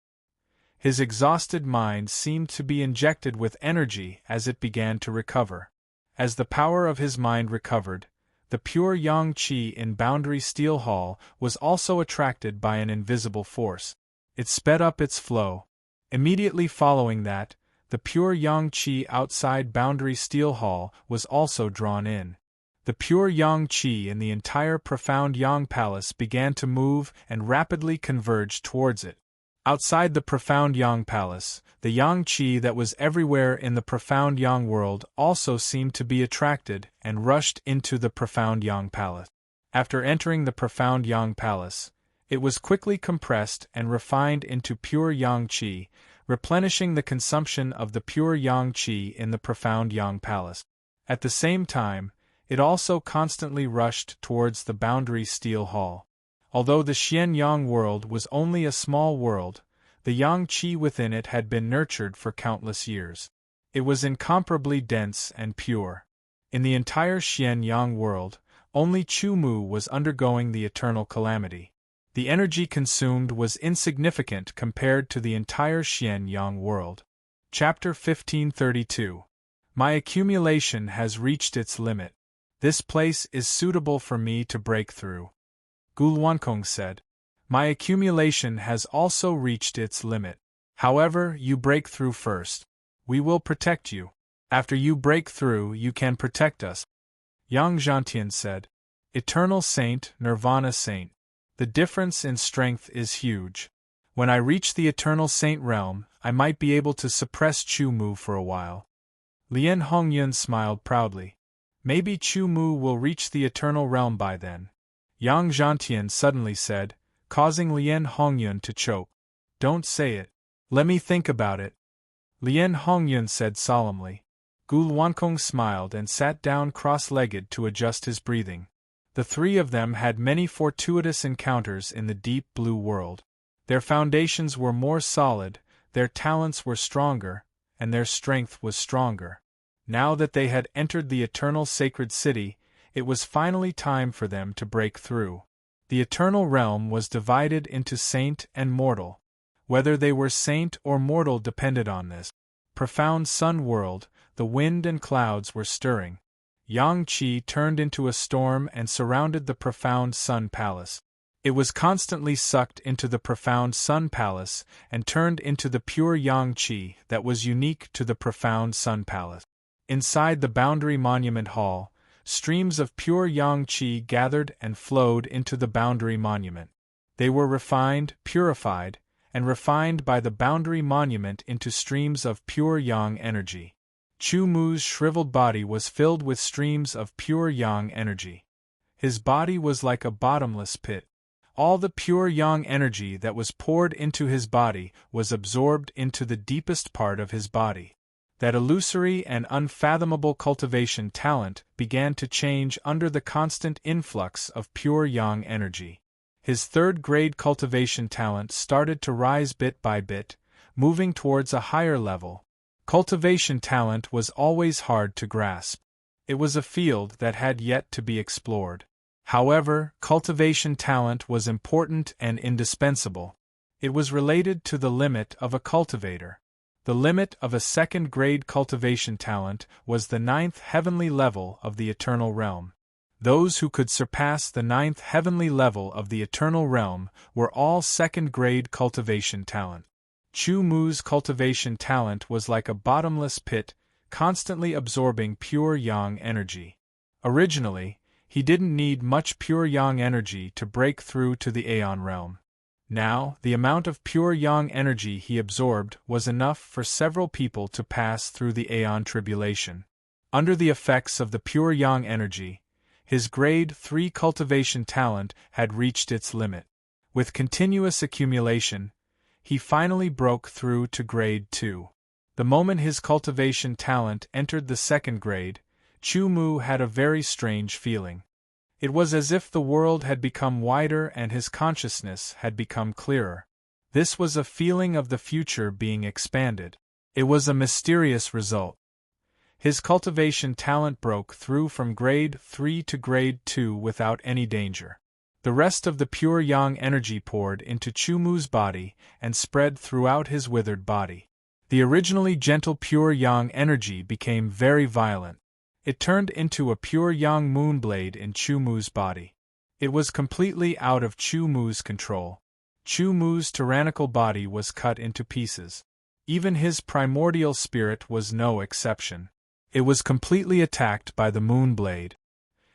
His exhausted mind seemed to be injected with energy as it began to recover. As the power of his mind recovered, the pure yang qi in Boundary Steel Hall was also attracted by an invisible force. It sped up its flow. Immediately following that, the pure yang qi outside Boundary Steel Hall was also drawn in. The pure yang qi in the entire profound yang palace began to move and rapidly converge towards it. Outside the profound yang palace, the yang qi that was everywhere in the profound yang world also seemed to be attracted and rushed into the profound yang palace. After entering the profound yang palace, it was quickly compressed and refined into pure yang qi, replenishing the consumption of the pure yang qi in the profound yang palace. At the same time, it also constantly rushed towards the Boundary Steel Hall. Although the Xian Yang world was only a small world, the yang qi within it had been nurtured for countless years. It was incomparably dense and pure. In the entire Xian Yang world, only Chu Mu was undergoing the eternal calamity. The energy consumed was insignificant compared to the entire Xian Yang world. Chapter 1532. My accumulation has reached its limit. This place is suitable for me to break through. Gulwankong said. My accumulation has also reached its limit. However, you break through first. We will protect you. After you break through, you can protect us. Yang Zhantian said. Eternal Saint, Nirvana Saint. The difference in strength is huge. When I reach the Eternal Saint realm, I might be able to suppress Chu Mu for a while. Lien Hongyun smiled proudly. Maybe Chu Mu will reach the Eternal realm by then. Yang Zhantian suddenly said, causing Lien Hongyun to choke. Don't say it. Let me think about it. Lien Hongyun said solemnly. Gu Luankong smiled and sat down cross-legged to adjust his breathing. The three of them had many fortuitous encounters in the deep blue world. Their foundations were more solid, their talents were stronger, and their strength was stronger. Now that they had entered the eternal sacred city, it was finally time for them to break through. The eternal realm was divided into saint and mortal. Whether they were saint or mortal depended on this profound sun world. The wind and clouds were stirring. Yang Qi turned into a storm and surrounded the profound sun palace. It was constantly sucked into the profound sun palace and turned into the pure Yang Qi that was unique to the profound sun palace. Inside the boundary monument hall, streams of pure Yang Qi gathered and flowed into the boundary monument. They were refined, purified, and refined by the boundary monument into streams of pure Yang energy. Chu Mu's shriveled body was filled with streams of pure Yang energy. His body was like a bottomless pit. All the pure Yang energy that was poured into his body was absorbed into the deepest part of his body. That illusory and unfathomable cultivation talent began to change under the constant influx of pure Yang energy. His third-grade cultivation talent started to rise bit by bit, moving towards a higher level. Cultivation talent was always hard to grasp. It was a field that had yet to be explored. However, cultivation talent was important and indispensable. It was related to the limit of a cultivator. The limit of a second-grade cultivation talent was the 9th heavenly level of the eternal realm. Those who could surpass the 9th heavenly level of the eternal realm were all second-grade cultivation talent. Chu Mu's cultivation talent was like a bottomless pit, constantly absorbing pure Yang energy. Originally, he didn't need much pure Yang energy to break through to the Aeon realm. Now, the amount of pure Yang energy he absorbed was enough for several people to pass through the Aeon tribulation. Under the effects of the pure Yang energy, his grade 3 cultivation talent had reached its limit. With continuous accumulation, he finally broke through to grade 2. The moment his cultivation talent entered the second grade, Chu Mu had a very strange feeling. It was as if the world had become wider and his consciousness had become clearer. This was a feeling of the future being expanded. It was a mysterious result. His cultivation talent broke through from grade 3 to grade 2 without any danger. The rest of the pure Yang energy poured into Chu Mu's body and spread throughout his withered body. The originally gentle pure Yang energy became very violent. It turned into a pure Yang moonblade in Chu Mu's body. It was completely out of Chu Mu's control. Chu Mu's tyrannical body was cut into pieces. Even his primordial spirit was no exception. It was completely attacked by the moonblade.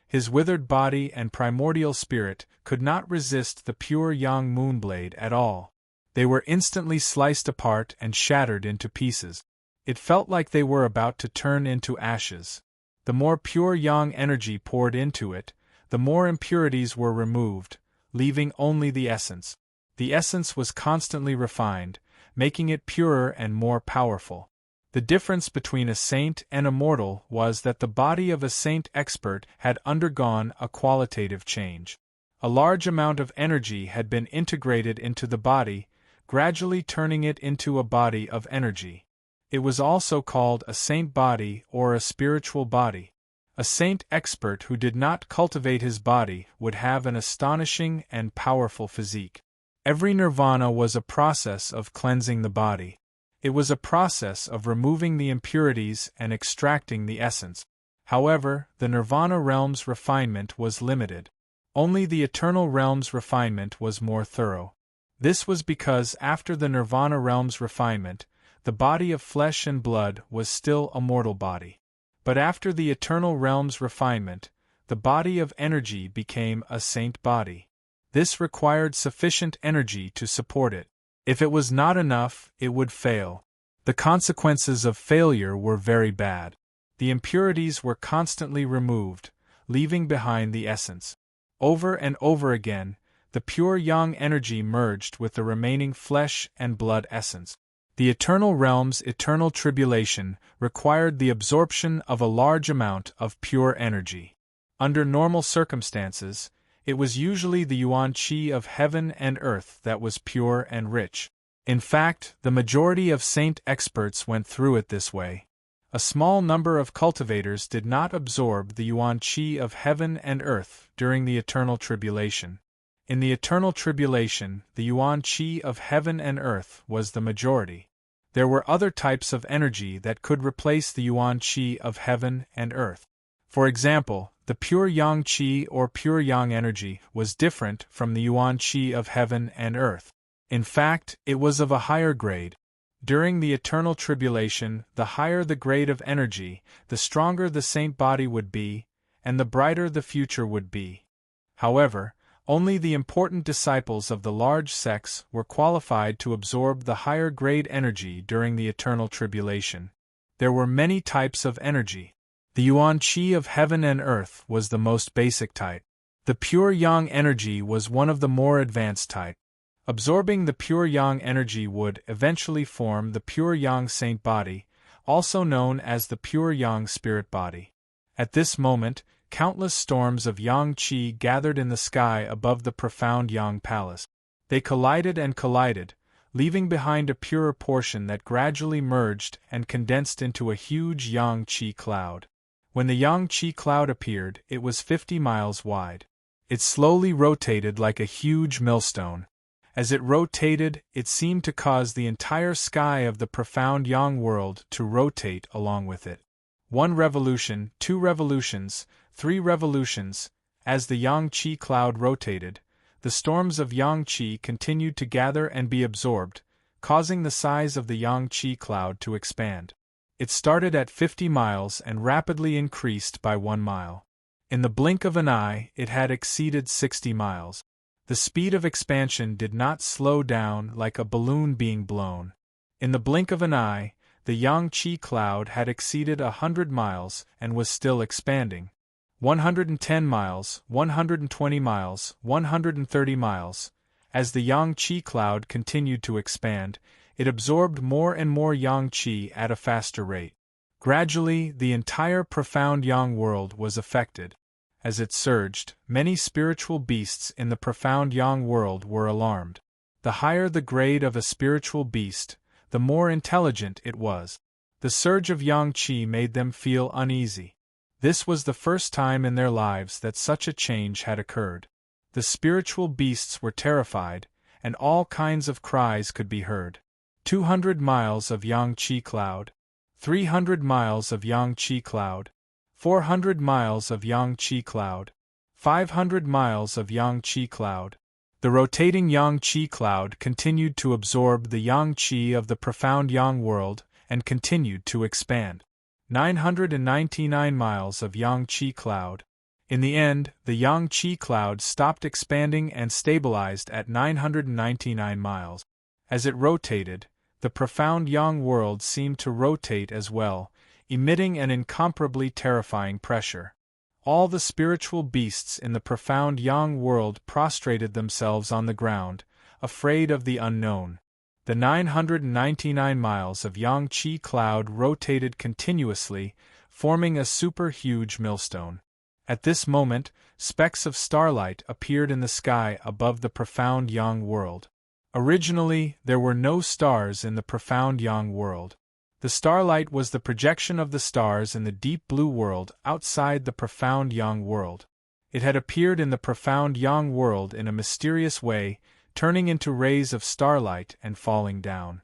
His withered body and primordial spirit could not resist the pure Yang moonblade at all. They were instantly sliced apart and shattered into pieces. It felt like they were about to turn into ashes. The more pure Yang energy poured into it, the more impurities were removed, leaving only the essence. The essence was constantly refined, making it purer and more powerful. The difference between a saint and a mortal was that the body of a saint expert had undergone a qualitative change. A large amount of energy had been integrated into the body, gradually turning it into a body of energy. It was also called a saint body or a spiritual body. A saint expert who did not cultivate his body would have an astonishing and powerful physique. Every nirvana was a process of cleansing the body. It was a process of removing the impurities and extracting the essence. However, the nirvana realm's refinement was limited. Only the eternal realm's refinement was more thorough. This was because after the nirvana realm's refinement, the body of flesh and blood was still a mortal body. But after the eternal realm's refinement, the body of energy became a saint body. This required sufficient energy to support it. If it was not enough, it would fail. The consequences of failure were very bad. The impurities were constantly removed, leaving behind the essence. Over and over again, the pure yang energy merged with the remaining flesh and blood essence. The eternal realm's eternal tribulation required the absorption of a large amount of pure energy. Under normal circumstances, it was usually the yuan qi of heaven and earth that was pure and rich. In fact, the majority of saint experts went through it this way. A small number of cultivators did not absorb the yuan qi of heaven and earth during the eternal tribulation. In the eternal tribulation, the yuan qi of heaven and earth was the majority. There were other types of energy that could replace the yuan qi of heaven and earth. For example, the pure yang qi or pure yang energy was different from the yuan qi of heaven and earth. In fact, it was of a higher grade. During the eternal tribulation, the higher the grade of energy, the stronger the saint body would be, and the brighter the future would be. However, only the important disciples of the large sects were qualified to absorb the higher grade energy during the eternal tribulation. There were many types of energy. The yuan qi of heaven and earth was the most basic type. The pure yang energy was one of the more advanced type. Absorbing the pure yang energy would eventually form the pure yang saint body, also known as the pure yang spirit body. At this moment, countless storms of yang qi gathered in the sky above the profound yang palace. They collided and collided, leaving behind a purer portion that gradually merged and condensed into a huge yang qi cloud. When the yang qi cloud appeared, it was 50 miles wide. It slowly rotated like a huge millstone. As it rotated, it seemed to cause the entire sky of the profound yang world to rotate along with it. 1 revolution, 2 revolutions, 3 revolutions. As the yang qi cloud rotated, the storms of yang qi continued to gather and be absorbed, causing the size of the yang qi cloud to expand. It started at 50 miles and rapidly increased by 1 mile. In the blink of an eye, it had exceeded 60 miles. The speed of expansion did not slow down like a balloon being blown. In the blink of an eye, the yang qi cloud had exceeded 100 miles and was still expanding. 110 miles, 120 miles, 130 miles. As the yang qi cloud continued to expand, it absorbed more and more yang qi at a faster rate. Gradually, the entire profound yang world was affected. As it surged, many spiritual beasts in the profound yang world were alarmed. The higher the grade of a spiritual beast, the more intelligent it was. The surge of yang qi made them feel uneasy. This was the first time in their lives that such a change had occurred. The spiritual beasts were terrified, and all kinds of cries could be heard. 200 miles of yang qi cloud. 300 miles of yang qi cloud. 400 miles of yang qi cloud. 500 miles of yang qi cloud. The rotating yang qi cloud continued to absorb the yang qi of the profound yang world and continued to expand. 999 miles of yang qi cloud. In the end, the yang qi cloud stopped expanding and stabilized at 999 miles. As it rotated, the profound yang world seemed to rotate as well, emitting an incomparably terrifying pressure. All the spiritual beasts in the profound yang world prostrated themselves on the ground, afraid of the unknown. The 999 miles of yang qi cloud rotated continuously, forming a super-huge millstone. At this moment, specks of starlight appeared in the sky above the profound yang world. Originally, there were no stars in the profound yang world. The starlight was the projection of the stars in the deep blue world outside the profound yang world. It had appeared in the profound yang world in a mysterious way, turning into rays of starlight and falling down.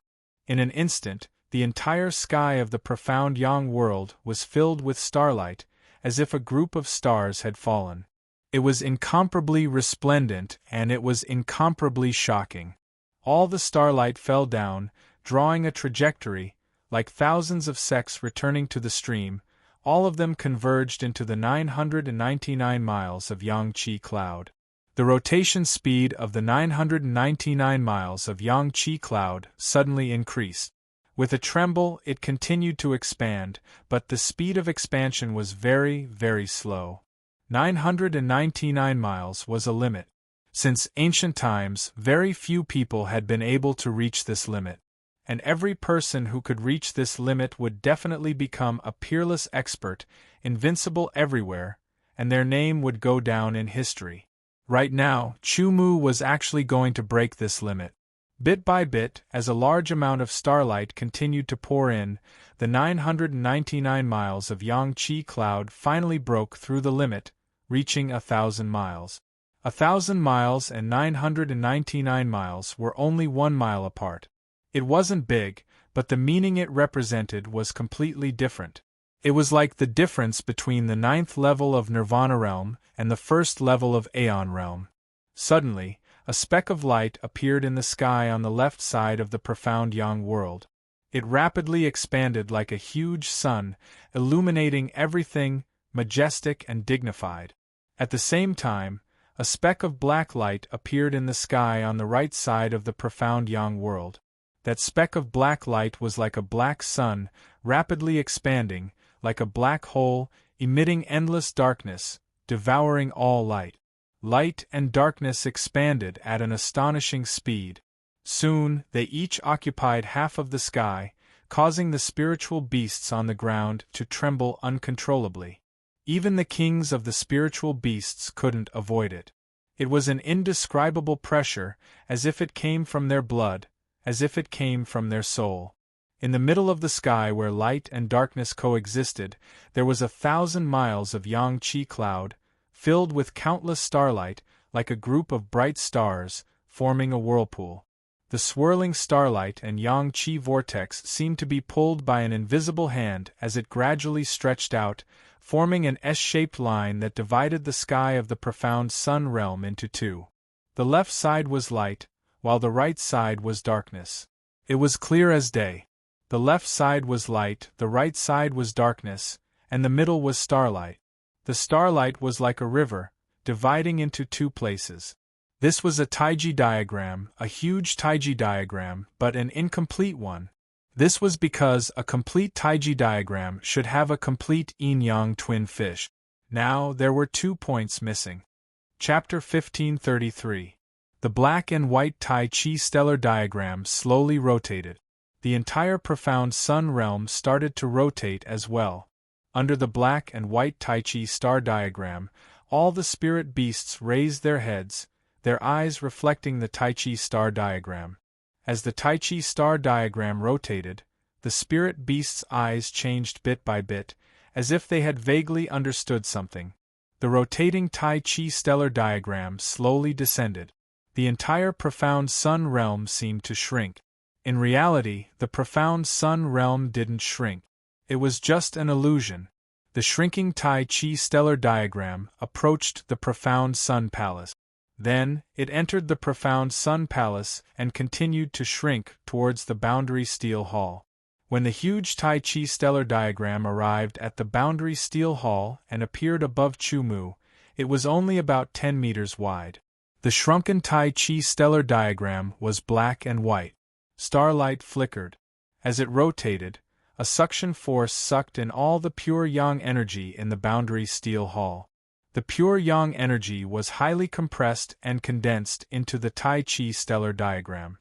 In an instant, the entire sky of the profound yang world was filled with starlight, as if a group of stars had fallen. It was incomparably resplendent, and it was incomparably shocking. All the starlight fell down, drawing a trajectory, like thousands of sects returning to the stream. All of them converged into the 999 miles of Yangtze cloud. The rotation speed of the 999 miles of Yangtze cloud suddenly increased. With a tremble, it continued to expand, but the speed of expansion was very, very slow. 999 miles was a limit. Since ancient times, very few people had been able to reach this limit. And every person who could reach this limit would definitely become a peerless expert, invincible everywhere, and their name would go down in history. Right now, Chumu was actually going to break this limit. Bit by bit, as a large amount of starlight continued to pour in, the 999 miles of Yangtze cloud finally broke through the limit, reaching 1,000 miles. 1,000 miles and 999 miles were only 1 mile apart. It wasn't big, but the meaning it represented was completely different. It was like the difference between the 9th level of Nirvana realm and the 1st level of Aeon realm. Suddenly, a speck of light appeared in the sky on the left side of the profound Yang world. It rapidly expanded like a huge sun, illuminating everything, majestic and dignified. At the same time, a speck of black light appeared in the sky on the right side of the profound Yang world. That speck of black light was like a black sun, rapidly expanding, like a black hole, emitting endless darkness, devouring all light. Light and darkness expanded at an astonishing speed. Soon, they each occupied half of the sky, causing the spiritual beasts on the ground to tremble uncontrollably. Even the kings of the spiritual beasts couldn't avoid it. It was an indescribable pressure, as if it came from their blood, as if it came from their soul. In the middle of the sky where light and darkness coexisted, there was 1,000 miles of Yangtze cloud, filled with countless starlight, like a group of bright stars, forming a whirlpool. The swirling starlight and Yangtze vortex seemed to be pulled by an invisible hand as it gradually stretched out, forming an S-shaped line that divided the sky of the profound sun realm into two. The left side was light, while the right side was darkness. It was clear as day. The left side was light, the right side was darkness, and the middle was starlight. The starlight was like a river, dividing into two places. This was a Taiji diagram, a huge Taiji diagram, but an incomplete one. This was because a complete Taiji diagram should have a complete yin-yang twin fish. Now there were 2 points missing. Chapter 1533. The black and white Tai Chi stellar diagram slowly rotated. The entire profound sun realm started to rotate as well. Under the black and white Tai Chi star diagram, all the spirit beasts raised their heads, their eyes reflecting the Tai Chi star diagram. As the Tai Chi star diagram rotated, the spirit beasts' eyes changed bit by bit, as if they had vaguely understood something. The rotating Tai Chi stellar diagram slowly descended. The entire profound sun realm seemed to shrink. In reality, the profound sun realm didn't shrink. It was just an illusion. The shrinking Tai Chi stellar diagram approached the profound sun palace. Then, it entered the profound sun palace and continued to shrink towards the boundary steel hall. When the huge Tai Chi stellar diagram arrived at the boundary steel hall and appeared above Chumu, it was only about 10 meters wide. The shrunken Tai Chi stellar diagram was black and white. Starlight flickered. As it rotated, a suction force sucked in all the pure yang energy in the boundary steel hall. The pure yang energy was highly compressed and condensed into the Tai Chi stellar diagram.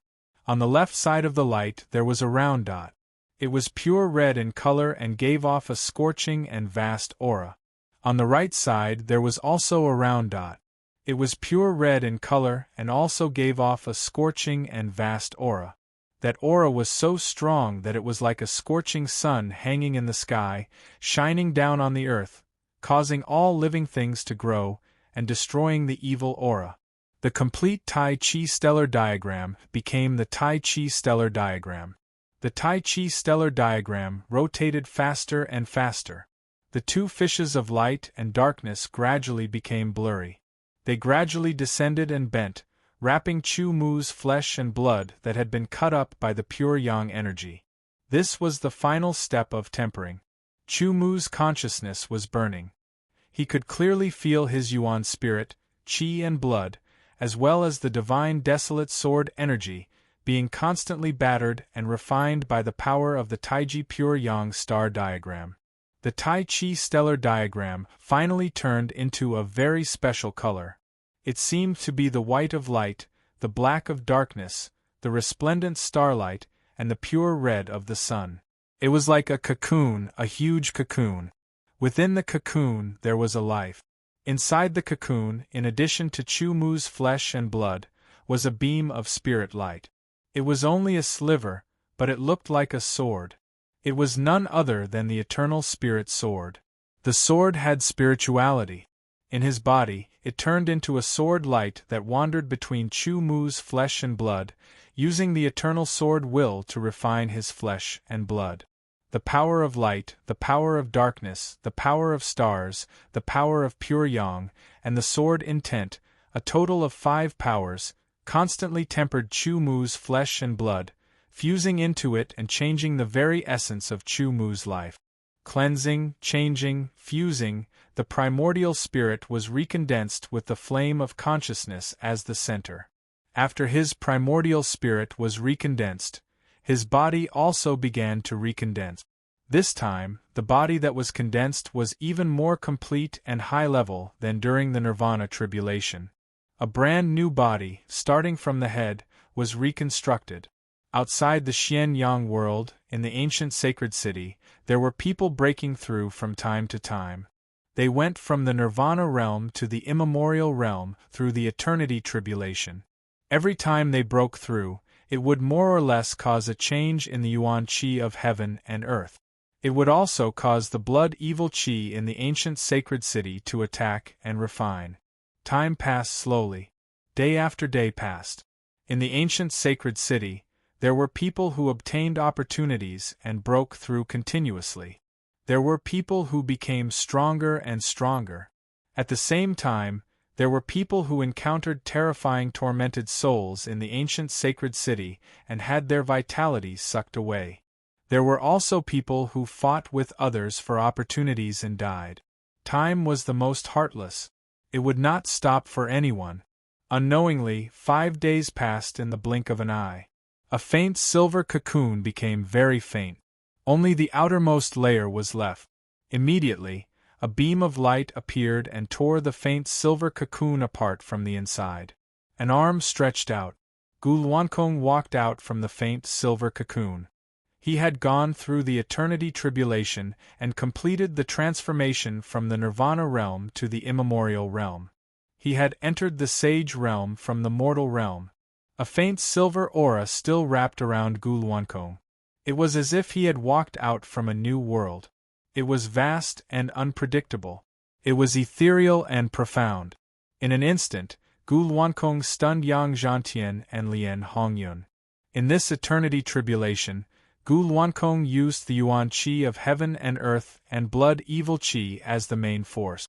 On the left side of the light there was a round dot. It was pure red in color and gave off a scorching and vast aura. On the right side there was also a round dot. It was pure red in color and also gave off a scorching and vast aura. That aura was so strong that it was like a scorching sun hanging in the sky, shining down on the earth, causing all living things to grow, and destroying the evil aura. The complete Tai Chi stellar diagram became the Tai Chi stellar diagram. The Tai Chi stellar diagram rotated faster and faster. The two fishes of light and darkness gradually became blurry. They gradually descended and bent, wrapping Chu Mu's flesh and blood that had been cut up by the pure yang energy. This was the final step of tempering. Chu Mu's consciousness was burning. He could clearly feel his yuan spirit, qi and blood, as well as the divine desolate sword energy, being constantly battered and refined by the power of the Taiji pure yang star diagram. The Tai Chi stellar diagram finally turned into a very special color. It seemed to be the white of light, the black of darkness, the resplendent starlight, and the pure red of the sun. It was like a cocoon, a huge cocoon. Within the cocoon there was a life. Inside the cocoon, in addition to Chu Mu's flesh and blood, was a beam of spirit light. It was only a sliver, but it looked like a sword. It was none other than the eternal spirit sword. The sword had spirituality. In his body, it turned into a sword light that wandered between Chu Mu's flesh and blood, using the eternal sword will to refine his flesh and blood. The power of light, the power of darkness, the power of stars, the power of pure yang, and the sword intent, a total of 5 powers, constantly tempered Chu Mu's flesh and blood, fusing into it and changing the very essence of Chu Mu's life. Cleansing, changing, fusing, the primordial spirit was recondensed with the flame of consciousness as the center. After his primordial spirit was recondensed, his body also began to recondense. This time, the body that was condensed was even more complete and high-level than during the Nirvana tribulation. A brand new body, starting from the head, was reconstructed. Outside the Xian-Yang world, in the ancient sacred city, there were people breaking through from time to time. They went from the Nirvana realm to the immemorial realm through the eternity tribulation. Every time they broke through, it would more or less cause a change in the yuan qi of heaven and earth. It would also cause the blood evil qi in the ancient sacred city to attack and refine. Time passed slowly. Day after day passed. In the ancient sacred city, there were people who obtained opportunities and broke through continuously. There were people who became stronger and stronger. At the same time, there were people who encountered terrifying tormented souls in the ancient sacred city and had their vitality sucked away. There were also people who fought with others for opportunities and died. Time was the most heartless. It would not stop for anyone. Unknowingly, 5 days passed in the blink of an eye. A faint silver cocoon became very faint. Only the outermost layer was left. Immediately, a beam of light appeared and tore the faint silver cocoon apart from the inside. An arm stretched out. Gu Luankong walked out from the faint silver cocoon. He had gone through the eternity tribulation and completed the transformation from the Nirvana realm to the immemorial realm. He had entered the sage realm from the mortal realm. A faint silver aura still wrapped around Gu Luankong. It was as if he had walked out from a new world. It was vast and unpredictable. It was ethereal and profound. In an instant, Gu Luankong stunned Yang Zhantian and Lien Hongyun. In this eternity tribulation, Gu Luankong used the yuan qi of heaven and earth and blood evil qi as the main force.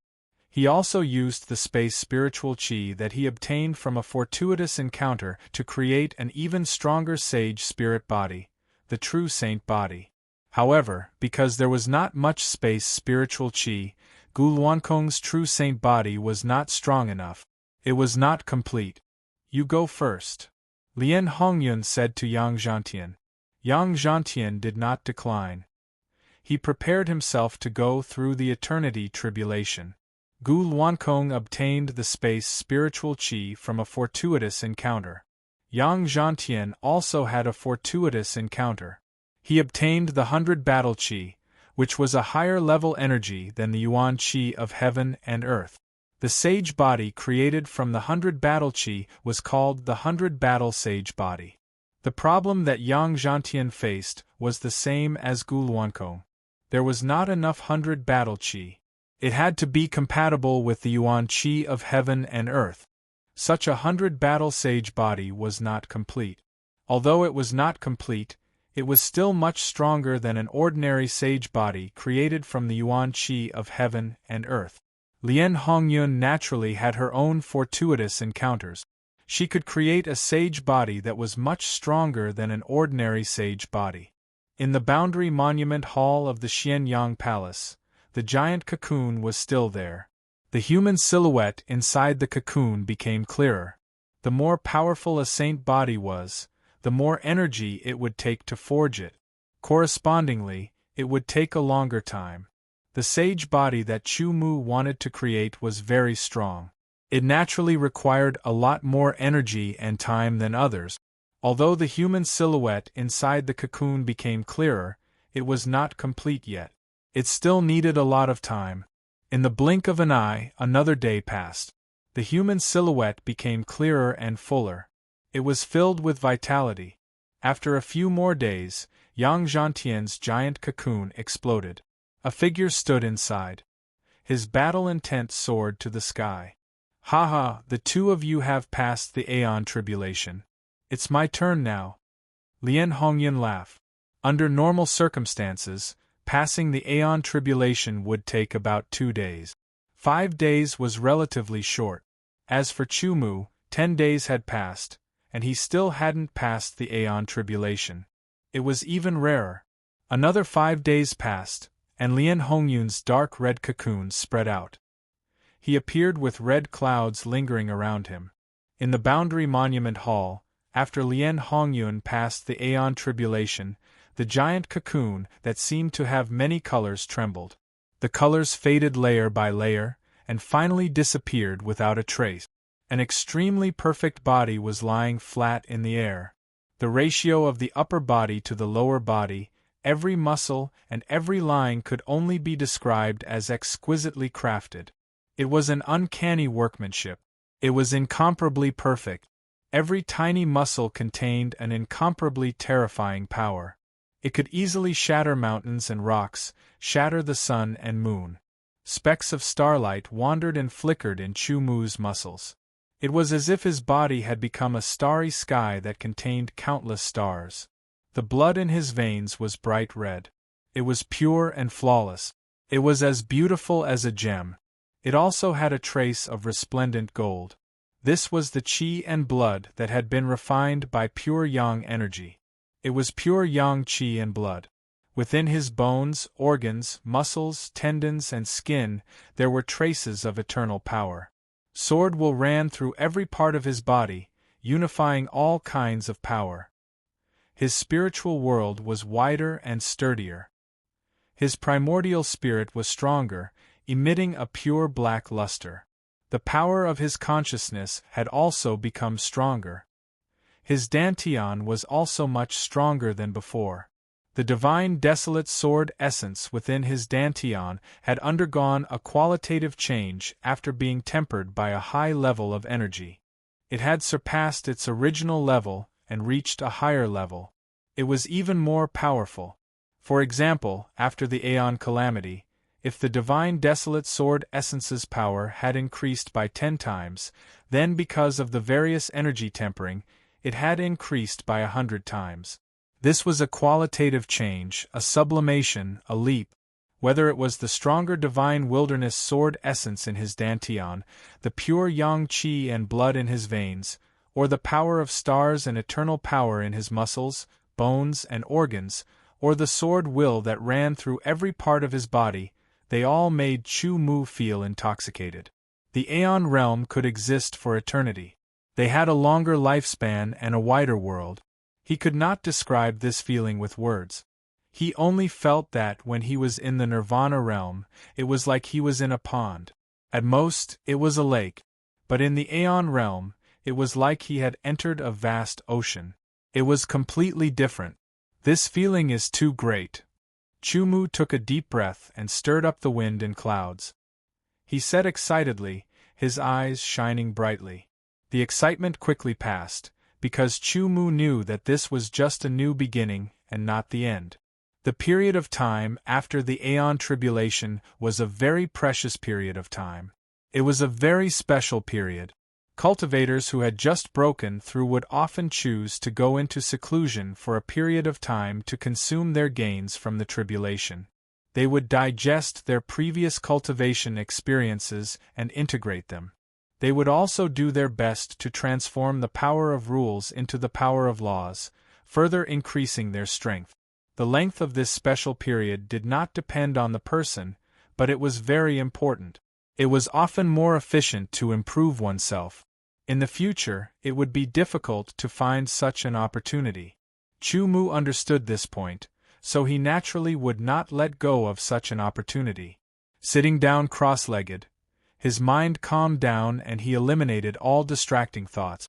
He also used the space spiritual qi that he obtained from a fortuitous encounter to create an even stronger sage spirit body, the true saint body. However, because there was not much space spiritual qi, Gu Luankong's true saint body was not strong enough. It was not complete. You go first, Lien Hongyun said to Yang Zhantian. Yang Zhantian did not decline. He prepared himself to go through the eternity tribulation. Gu Luankong obtained the space spiritual qi from a fortuitous encounter. Yang Zhantian also had a fortuitous encounter. He obtained the 100 battle qi, which was a higher level energy than the yuan qi of heaven and earth. The sage body created from the 100 battle qi was called the 100 battle sage body. The problem that Yang Zhantian faced was the same as Gu Luankong. There was not enough 100 battle qi. It had to be compatible with the yuan qi of heaven and earth. Such a 100 battle sage body was not complete. Although it was not complete, it was still much stronger than an ordinary sage body created from the yuan qi of heaven and earth. Lien Hongyun naturally had her own fortuitous encounters. She could create a sage body that was much stronger than an ordinary sage body. In the Boundary Monument Hall of the Xianyang Palace, the giant cocoon was still there. The human silhouette inside the cocoon became clearer. The more powerful a saint body was, the more energy it would take to forge it. Correspondingly, it would take a longer time. The sage body that Chu Mu wanted to create was very strong. It naturally required a lot more energy and time than others. Although the human silhouette inside the cocoon became clearer, it was not complete yet. It still needed a lot of time. In the blink of an eye, another day passed. The human silhouette became clearer and fuller. It was filled with vitality. After a few more days, Yang Zhantian's giant cocoon exploded. A figure stood inside. His battle intent soared to the sky. "Ha, the two of you have passed the Aeon tribulation. It's my turn now." Lien Hongyun laughed. Under normal circumstances, passing the Aeon tribulation would take about 2 days. 5 days was relatively short. As for Chu Mu, 10 days had passed, and he still hadn't passed the Aeon tribulation. It was even rarer. Another 5 days passed, and Lien Hongyun's dark red cocoon spread out. He appeared with red clouds lingering around him. In the Boundary Monument Hall, after Lien Hongyun passed the Aeon tribulation, the giant cocoon that seemed to have many colors trembled. The colors faded layer by layer, and finally disappeared without a trace. An extremely perfect body was lying flat in the air. The ratio of the upper body to the lower body, every muscle and every line could only be described as exquisitely crafted. It was an uncanny workmanship. It was incomparably perfect. Every tiny muscle contained an incomparably terrifying power. It could easily shatter mountains and rocks, shatter the sun and moon. Specks of starlight wandered and flickered in Chu Mu's muscles. It was as if his body had become a starry sky that contained countless stars. The blood in his veins was bright red. It was pure and flawless. It was as beautiful as a gem. It also had a trace of resplendent gold. This was the qi and blood that had been refined by pure yang energy. It was pure yang qi and blood. Within his bones, organs, muscles, tendons, and skin, there were traces of eternal power. Sword will ran through every part of his body, unifying all kinds of power. His spiritual world was wider and sturdier. His primordial spirit was stronger, emitting a pure black luster. The power of his consciousness had also become stronger. His dantian was also much stronger than before. The divine desolate sword essence within his dantian had undergone a qualitative change after being tempered by a high level of energy. It had surpassed its original level and reached a higher level. It was even more powerful. For example, after the Aeon calamity, if the divine desolate sword essence's power had increased by 10 times, then because of the various energy tempering, it had increased by 100 times. This was a qualitative change, a sublimation, a leap. Whether it was the stronger divine wilderness sword essence in his dantian, the pure yang qi and blood in his veins, or the power of stars and eternal power in his muscles, bones, and organs, or the sword will that ran through every part of his body, they all made Chu Mu feel intoxicated. The Aeon realm could exist for eternity. They had a longer lifespan and a wider world. He could not describe this feeling with words. He only felt that when he was in the Nirvana realm, it was like he was in a pond. At most, it was a lake. But in the Aeon realm, it was like he had entered a vast ocean. It was completely different. This feeling is too great. Chu Mu took a deep breath and stirred up the wind and clouds. He said excitedly, his eyes shining brightly. The excitement quickly passed, because Chu Mu knew that this was just a new beginning and not the end. The period of time after the Aeon tribulation was a very precious period of time. It was a very special period. Cultivators who had just broken through would often choose to go into seclusion for a period of time to consume their gains from the tribulation. They would digest their previous cultivation experiences and integrate them. They would also do their best to transform the power of rules into the power of laws, further increasing their strength. The length of this special period did not depend on the person, but it was very important. It was often more efficient to improve oneself. In the future, it would be difficult to find such an opportunity. Chu Mu understood this point, so he naturally would not let go of such an opportunity. Sitting down cross-legged, his mind calmed down and he eliminated all distracting thoughts.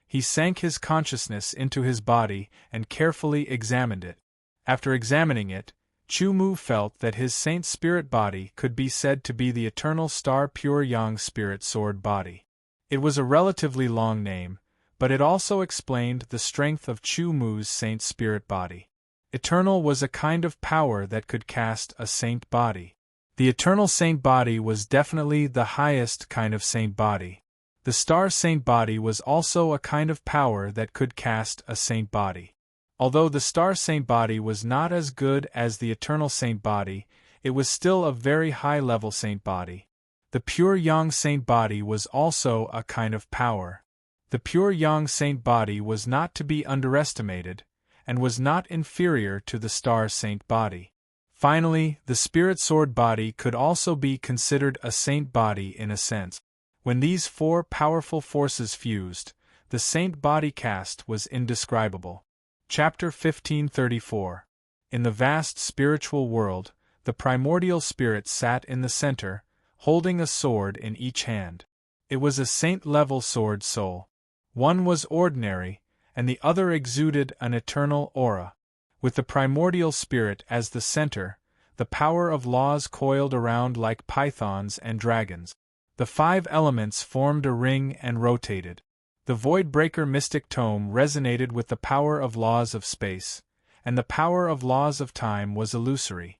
He sank his consciousness into his body and carefully examined it. After examining it, Chu Mu felt that his saint spirit body could be said to be the eternal star pure yang spirit sword body. It was a relatively long name, but it also explained the strength of Chu Mu's saint spirit body. Eternal was a kind of power that could cast a saint body. The eternal saint body was definitely the highest kind of saint body. The star saint body was also a kind of power that could cast a saint body. Although the star saint body was not as good as the eternal saint body, it was still a very high-level saint body. The pure yang saint body was also a kind of power. The pure yang saint body was not to be underestimated, and was not inferior to the star saint body. Finally, the spirit sword body could also be considered a saint body in a sense. When these four powerful forces fused, the saint body cast was indescribable. Chapter 1534. In the vast spiritual world, the primordial spirit sat in the center, holding a sword in each hand. It was a saint-level sword soul. One was ordinary, and the other exuded an eternal aura. With the primordial spirit as the center, the power of laws coiled around like pythons and dragons. The five elements formed a ring and rotated. The Voidbreaker mystic tome resonated with the power of laws of space, and the power of laws of time was illusory.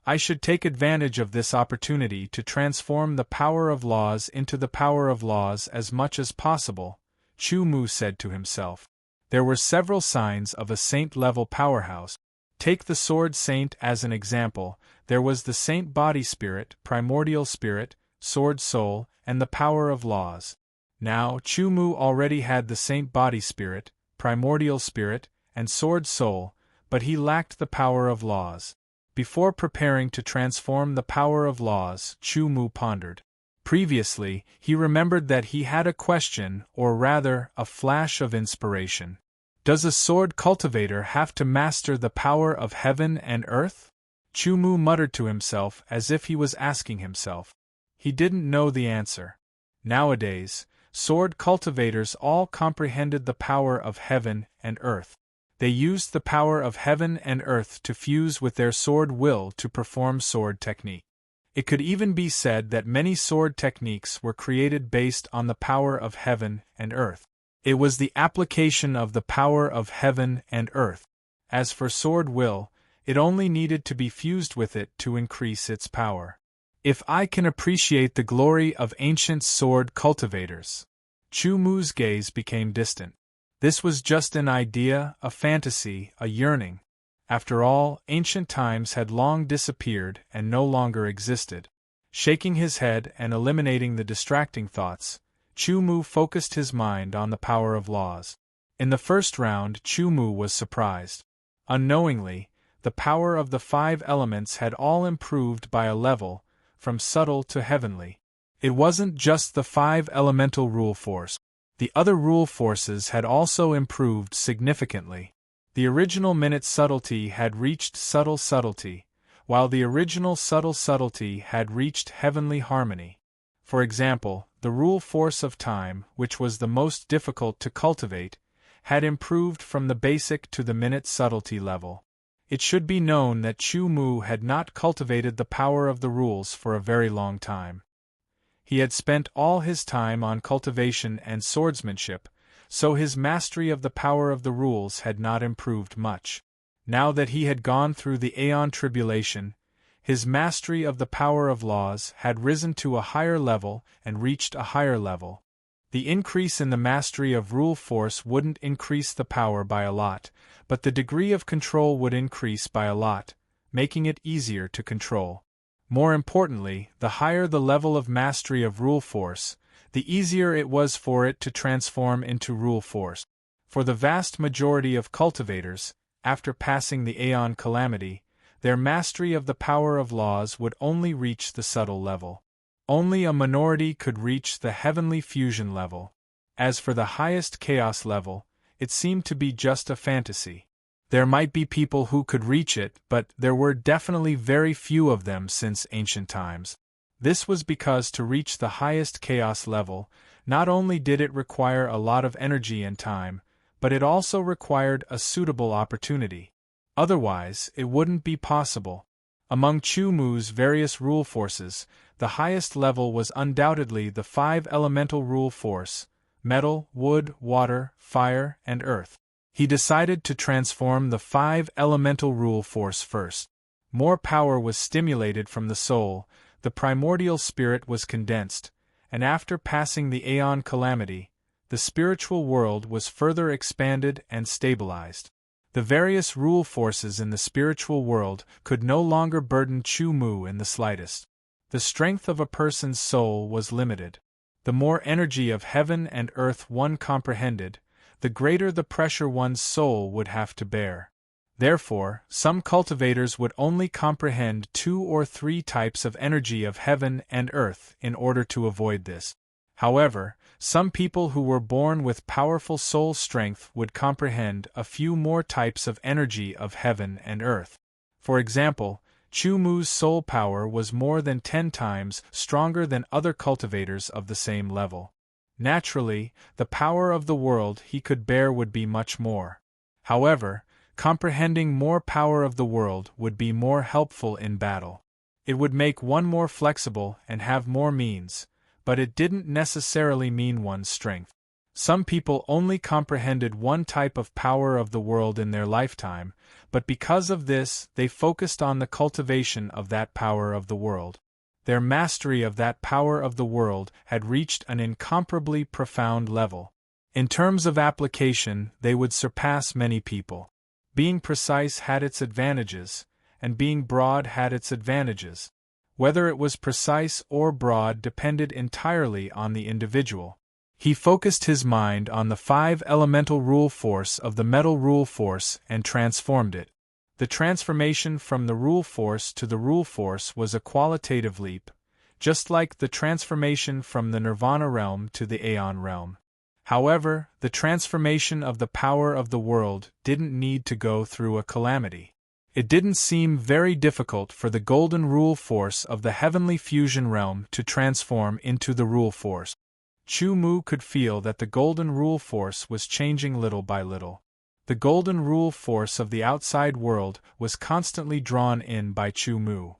I should take advantage of this opportunity to transform the power of laws into the power of laws as much as possible, Chu Mu said to himself. There were several signs of a saint-level powerhouse. Take the sword saint as an example. There was the saint body spirit, primordial spirit, sword soul, and the power of laws. Now, Chu Mu already had the saint body spirit, primordial spirit, and sword soul, but he lacked the power of laws. Before preparing to transform the power of laws, Chu Mu pondered. Previously, he remembered that he had a question, or rather, a flash of inspiration. Does a sword cultivator have to master the power of heaven and earth? Chu Mu muttered to himself as if he was asking himself. He didn't know the answer. Nowadays, sword cultivators all comprehended the power of heaven and earth. They used the power of heaven and earth to fuse with their sword will to perform sword technique. It could even be said that many sword techniques were created based on the power of heaven and earth. It was the application of the power of heaven and earth. As for sword will, it only needed to be fused with it to increase its power. If I can appreciate the glory of ancient sword cultivators. Chu Mu's gaze became distant. This was just an idea, a fantasy, a yearning. After all, ancient times had long disappeared and no longer existed. Shaking his head and eliminating the distracting thoughts, Chu Mu focused his mind on the power of laws. In the first round, Chu Mu was surprised. Unknowingly, the power of the five elements had all improved by a level, from subtle to heavenly. It wasn't just the five elemental rule force. The other rule forces had also improved significantly. The original minute subtlety had reached subtle subtlety, while the original subtle subtlety had reached heavenly harmony. For example, the rule force of time, which was the most difficult to cultivate, had improved from the basic to the minute subtlety level. It should be known that Chu Mu had not cultivated the power of the rules for a very long time. He had spent all his time on cultivation and swordsmanship, so his mastery of the power of the rules had not improved much. Now that he had gone through the Aeon tribulation, his mastery of the power of laws had risen to a higher level and reached a higher level. The increase in the mastery of rule force wouldn't increase the power by a lot, but the degree of control would increase by a lot. making it easier to control. More importantly, the higher the level of mastery of rule force, the easier it was for it to transform into rule force. For the vast majority of cultivators, after passing the Aeon Calamity, their mastery of the power of laws would only reach the subtle level. Only a minority could reach the heavenly fusion level. As for the highest chaos level, it seemed to be just a fantasy. There might be people who could reach it, but there were definitely very few of them since ancient times. This was because to reach the highest chaos level, not only did it require a lot of energy and time, but it also required a suitable opportunity. Otherwise, it wouldn't be possible. Among Chu Mu's various rule forces, the highest level was undoubtedly the 5 elemental rule force: metal, wood, water, fire, and earth. He decided to transform the 5 elemental rule force first. More power was stimulated from the soul, the primordial spirit was condensed, and after passing the Aeon Calamity, the spiritual world was further expanded and stabilized. The various rule forces in the spiritual world could no longer burden Chu Mu in the slightest. The strength of a person's soul was limited. The more energy of heaven and earth one comprehended, the greater the pressure one's soul would have to bear. Therefore, some cultivators would only comprehend 2 or 3 types of energy of heaven and earth in order to avoid this. However, some people who were born with powerful soul strength would comprehend a few more types of energy of heaven and earth. For example, Chu Mu's soul power was more than 10 times stronger than other cultivators of the same level. Naturally, the power of the world he could bear would be much more. However, comprehending more power of the world would be more helpful in battle. It would make one more flexible and have more means, but it didn't necessarily mean one's strength. Some people only comprehended one type of power of the world in their lifetime, but because of this, they focused on the cultivation of that power of the world. Their mastery of that power of the world had reached an incomparably profound level. In terms of application, they would surpass many people. Being precise had its advantages, and being broad had its advantages. Whether it was precise or broad depended entirely on the individual. He focused his mind on the 5 elemental rule force of the metal rule force and transformed it. The transformation from the rule force to the rule force was a qualitative leap, just like the transformation from the Nirvana realm to the Aeon realm. However, the transformation of the power of the world didn't need to go through a calamity. It didn't seem very difficult for the golden rule force of the heavenly fusion realm to transform into the rule force. Chu Mu could feel that the golden rule force was changing little by little. The golden rule force of the outside world was constantly drawn in by Chu Mu.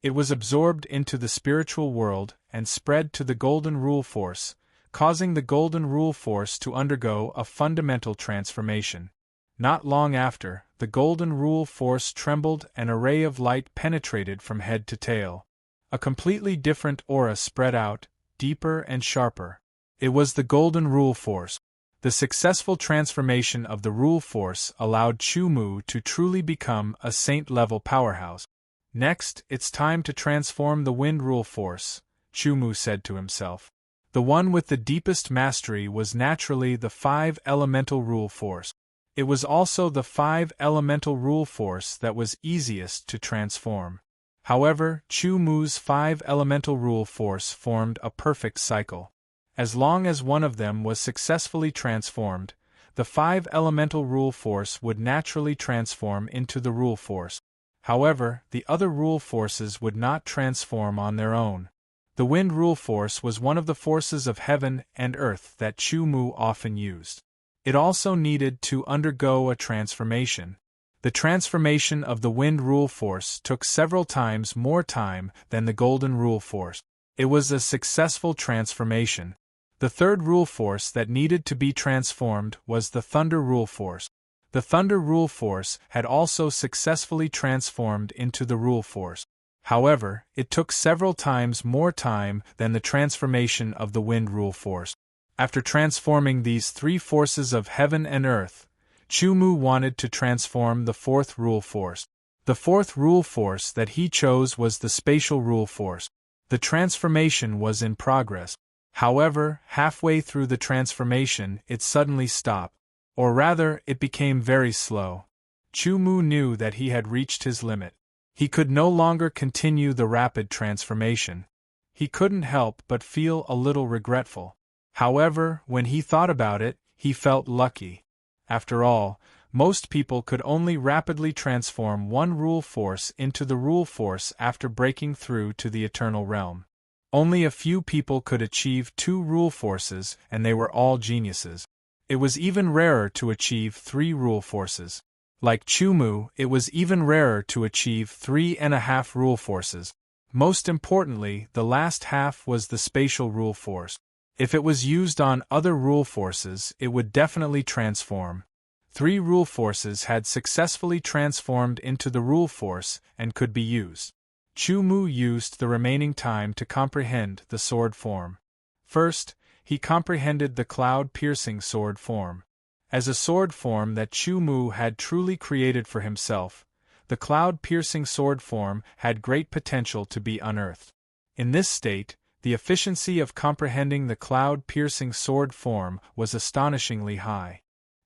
It was absorbed into the spiritual world and spread to the golden rule force, causing the golden rule force to undergo a fundamental transformation. Not long after, the golden rule force trembled and a ray of light penetrated from head to tail. A completely different aura spread out, deeper and sharper. It was the golden rule force. The successful transformation of the rule force allowed Chu Mu to truly become a saint-level powerhouse. Next, it's time to transform the wind rule force, Chu Mu said to himself. The one with the deepest mastery was naturally the 5 elemental rule force. It was also the 5 elemental rule force that was easiest to transform. However, Chu Mu's 5 elemental rule force formed a perfect cycle. As long as one of them was successfully transformed, the 5 elemental rule force would naturally transform into the rule force. However, the other rule forces would not transform on their own. The wind rule force was one of the forces of heaven and earth that Chu Mu often used. It also needed to undergo a transformation. The transformation of the wind rule force took several times more time than the golden rule force. It was a successful transformation. The third rule force that needed to be transformed was the thunder rule force. The thunder rule force had also successfully transformed into the rule force. However, it took several times more time than the transformation of the wind rule force. After transforming these 3 forces of heaven and earth, Chu Mu wanted to transform the 4th rule force. The fourth rule force that he chose was the spatial rule force. The transformation was in progress. However, halfway through the transformation, it suddenly stopped. Or rather, it became very slow. Chu Mu knew that he had reached his limit. He could no longer continue the rapid transformation. He couldn't help but feel a little regretful. However, when he thought about it, he felt lucky. After all, most people could only rapidly transform one rule force into the rule force after breaking through to the eternal realm. Only a few people could achieve two rule forces, and they were all geniuses. It was even rarer to achieve three rule forces. Like Chu Mu, it was even rarer to achieve 3.5 rule forces. Most importantly, the last half was the spatial rule force. If it was used on other rule forces, it would definitely transform. 3 rule forces had successfully transformed into the rule force and could be used. Chu Mu used the remaining time to comprehend the sword form. First, he comprehended the cloud-piercing sword form. As a sword form that Chu Mu had truly created for himself, the cloud-piercing sword form had great potential to be unearthed. In this state, the efficiency of comprehending the cloud-piercing sword form was astonishingly high.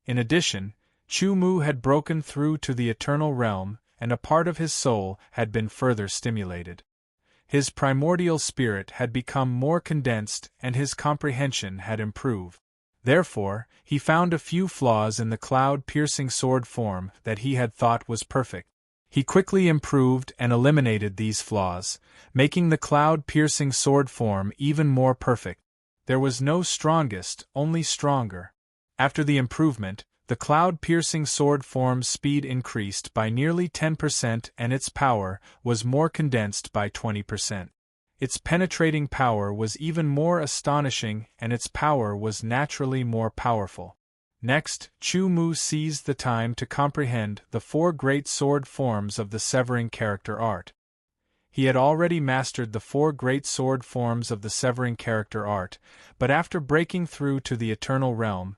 In addition, Chu Mu had broken through to the eternal realm, and a part of his soul had been further stimulated. His primordial spirit had become more condensed and his comprehension had improved. Therefore, he found a few flaws in the cloud-piercing sword form that he had thought was perfect. He quickly improved and eliminated these flaws, making the cloud-piercing sword form even more perfect. There was no strongest, only stronger. After the improvement, the cloud-piercing sword form's speed increased by nearly 10% and its power was more condensed by 20%. Its penetrating power was even more astonishing and its power was naturally more powerful. Next, Chu Mu seized the time to comprehend the 4 great sword forms of the severing character art. He had already mastered the 4 great sword forms of the severing character art, but after breaking through to the eternal realm,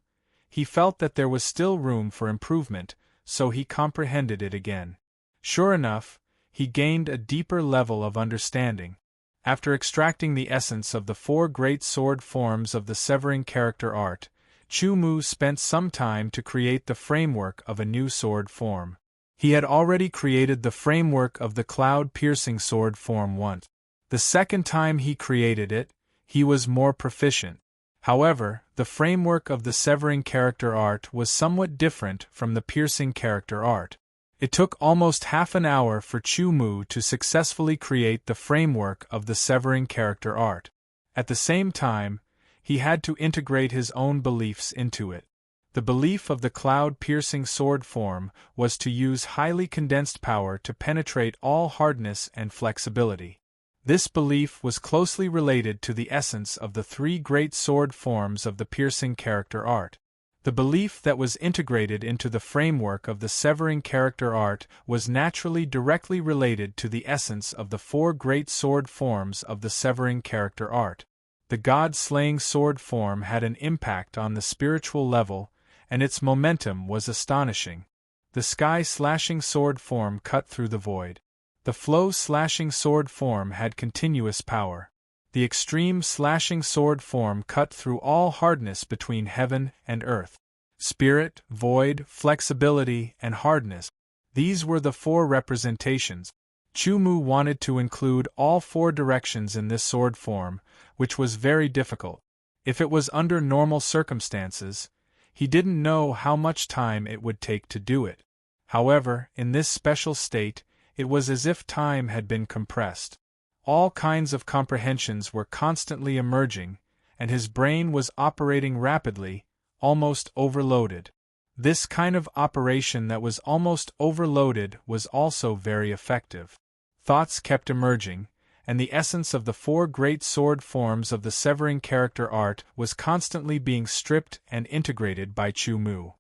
he felt that there was still room for improvement, so he comprehended it again. Sure enough, he gained a deeper level of understanding. After extracting the essence of the 4 great sword forms of the severing character art, Chu Mu spent some time to create the framework of a new sword form. He had already created the framework of the cloud-piercing sword form once. The second time he created it, he was more proficient. However, the framework of the severing character art was somewhat different from the piercing character art. It took almost half an hour for Chu Mu to successfully create the framework of the severing character art. At the same time, he had to integrate his own beliefs into it. The belief of the cloud-piercing sword form was to use highly condensed power to penetrate all hardness and flexibility. This belief was closely related to the essence of the 3 great sword forms of the piercing character art. The belief that was integrated into the framework of the severing character art was naturally directly related to the essence of the 4 great sword forms of the severing character art. The god-slaying sword form had an impact on the spiritual level, and its momentum was astonishing. The sky-slashing sword form cut through the void. The flow-slashing sword form had continuous power. The extreme slashing sword form cut through all hardness between heaven and earth. Spirit, void, flexibility, and hardness. These were the 4 representations. Chu Mu wanted to include all 4 directions in this sword form, which was very difficult. If it was under normal circumstances, he didn't know how much time it would take to do it. However, in this special state, it was as if time had been compressed. All kinds of comprehensions were constantly emerging, and his brain was operating rapidly, almost overloaded. This kind of operation that was almost overloaded was also very effective. Thoughts kept emerging, and the essence of the 4 great sword forms of the severing character art was constantly being stripped and integrated by Chu Mu.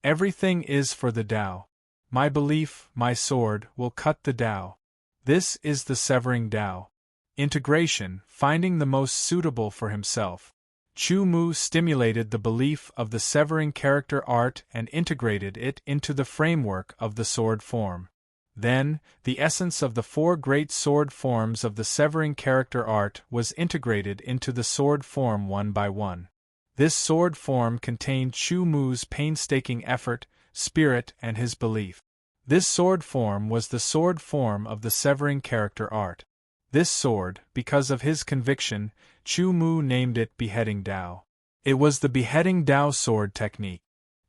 Everything is for the Tao. My belief, my sword, will cut the Tao. This is the severing Tao. Integration, finding the most suitable for himself. Chu Mu stimulated the belief of the severing character art and integrated it into the framework of the sword form. Then, the essence of the four great sword forms of the severing character art was integrated into the sword form one by one. This sword form contained Chu Mu's painstaking effort, spirit, and his belief. This sword form was the sword form of the severing character art. This sword, because of his conviction, Chu Mu named it Beheading Dao. It was the Beheading Dao sword technique.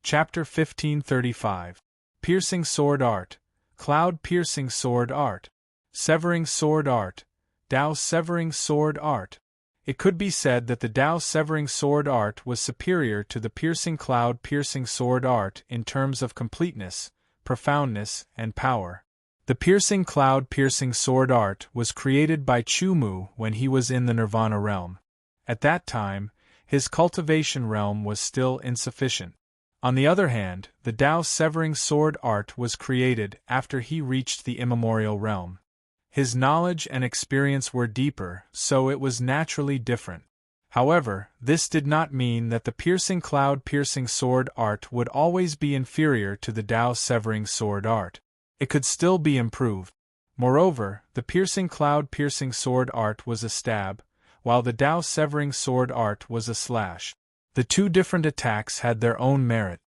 Chapter 1535. Piercing Sword Art, Cloud Piercing Sword Art, Severing Sword Art, Dao Severing Sword Art. It could be said that the Dao Severing Sword Art was superior to the Piercing Cloud Piercing Sword Art in terms of completeness, profoundness, and power. The Piercing Cloud Piercing Sword Art was created by Chu Mu when he was in the Nirvana realm. At that time, his cultivation realm was still insufficient. On the other hand, the Dao Severing Sword Art was created after he reached the immemorial realm. His knowledge and experience were deeper, so it was naturally different. However, this did not mean that the Piercing Cloud Piercing Sword Art would always be inferior to the Dao Severing Sword Art. It could still be improved. Moreover, the Piercing Cloud Piercing Sword Art was a stab, while the Dao Severing Sword Art was a slash. The two different attacks had their own merit.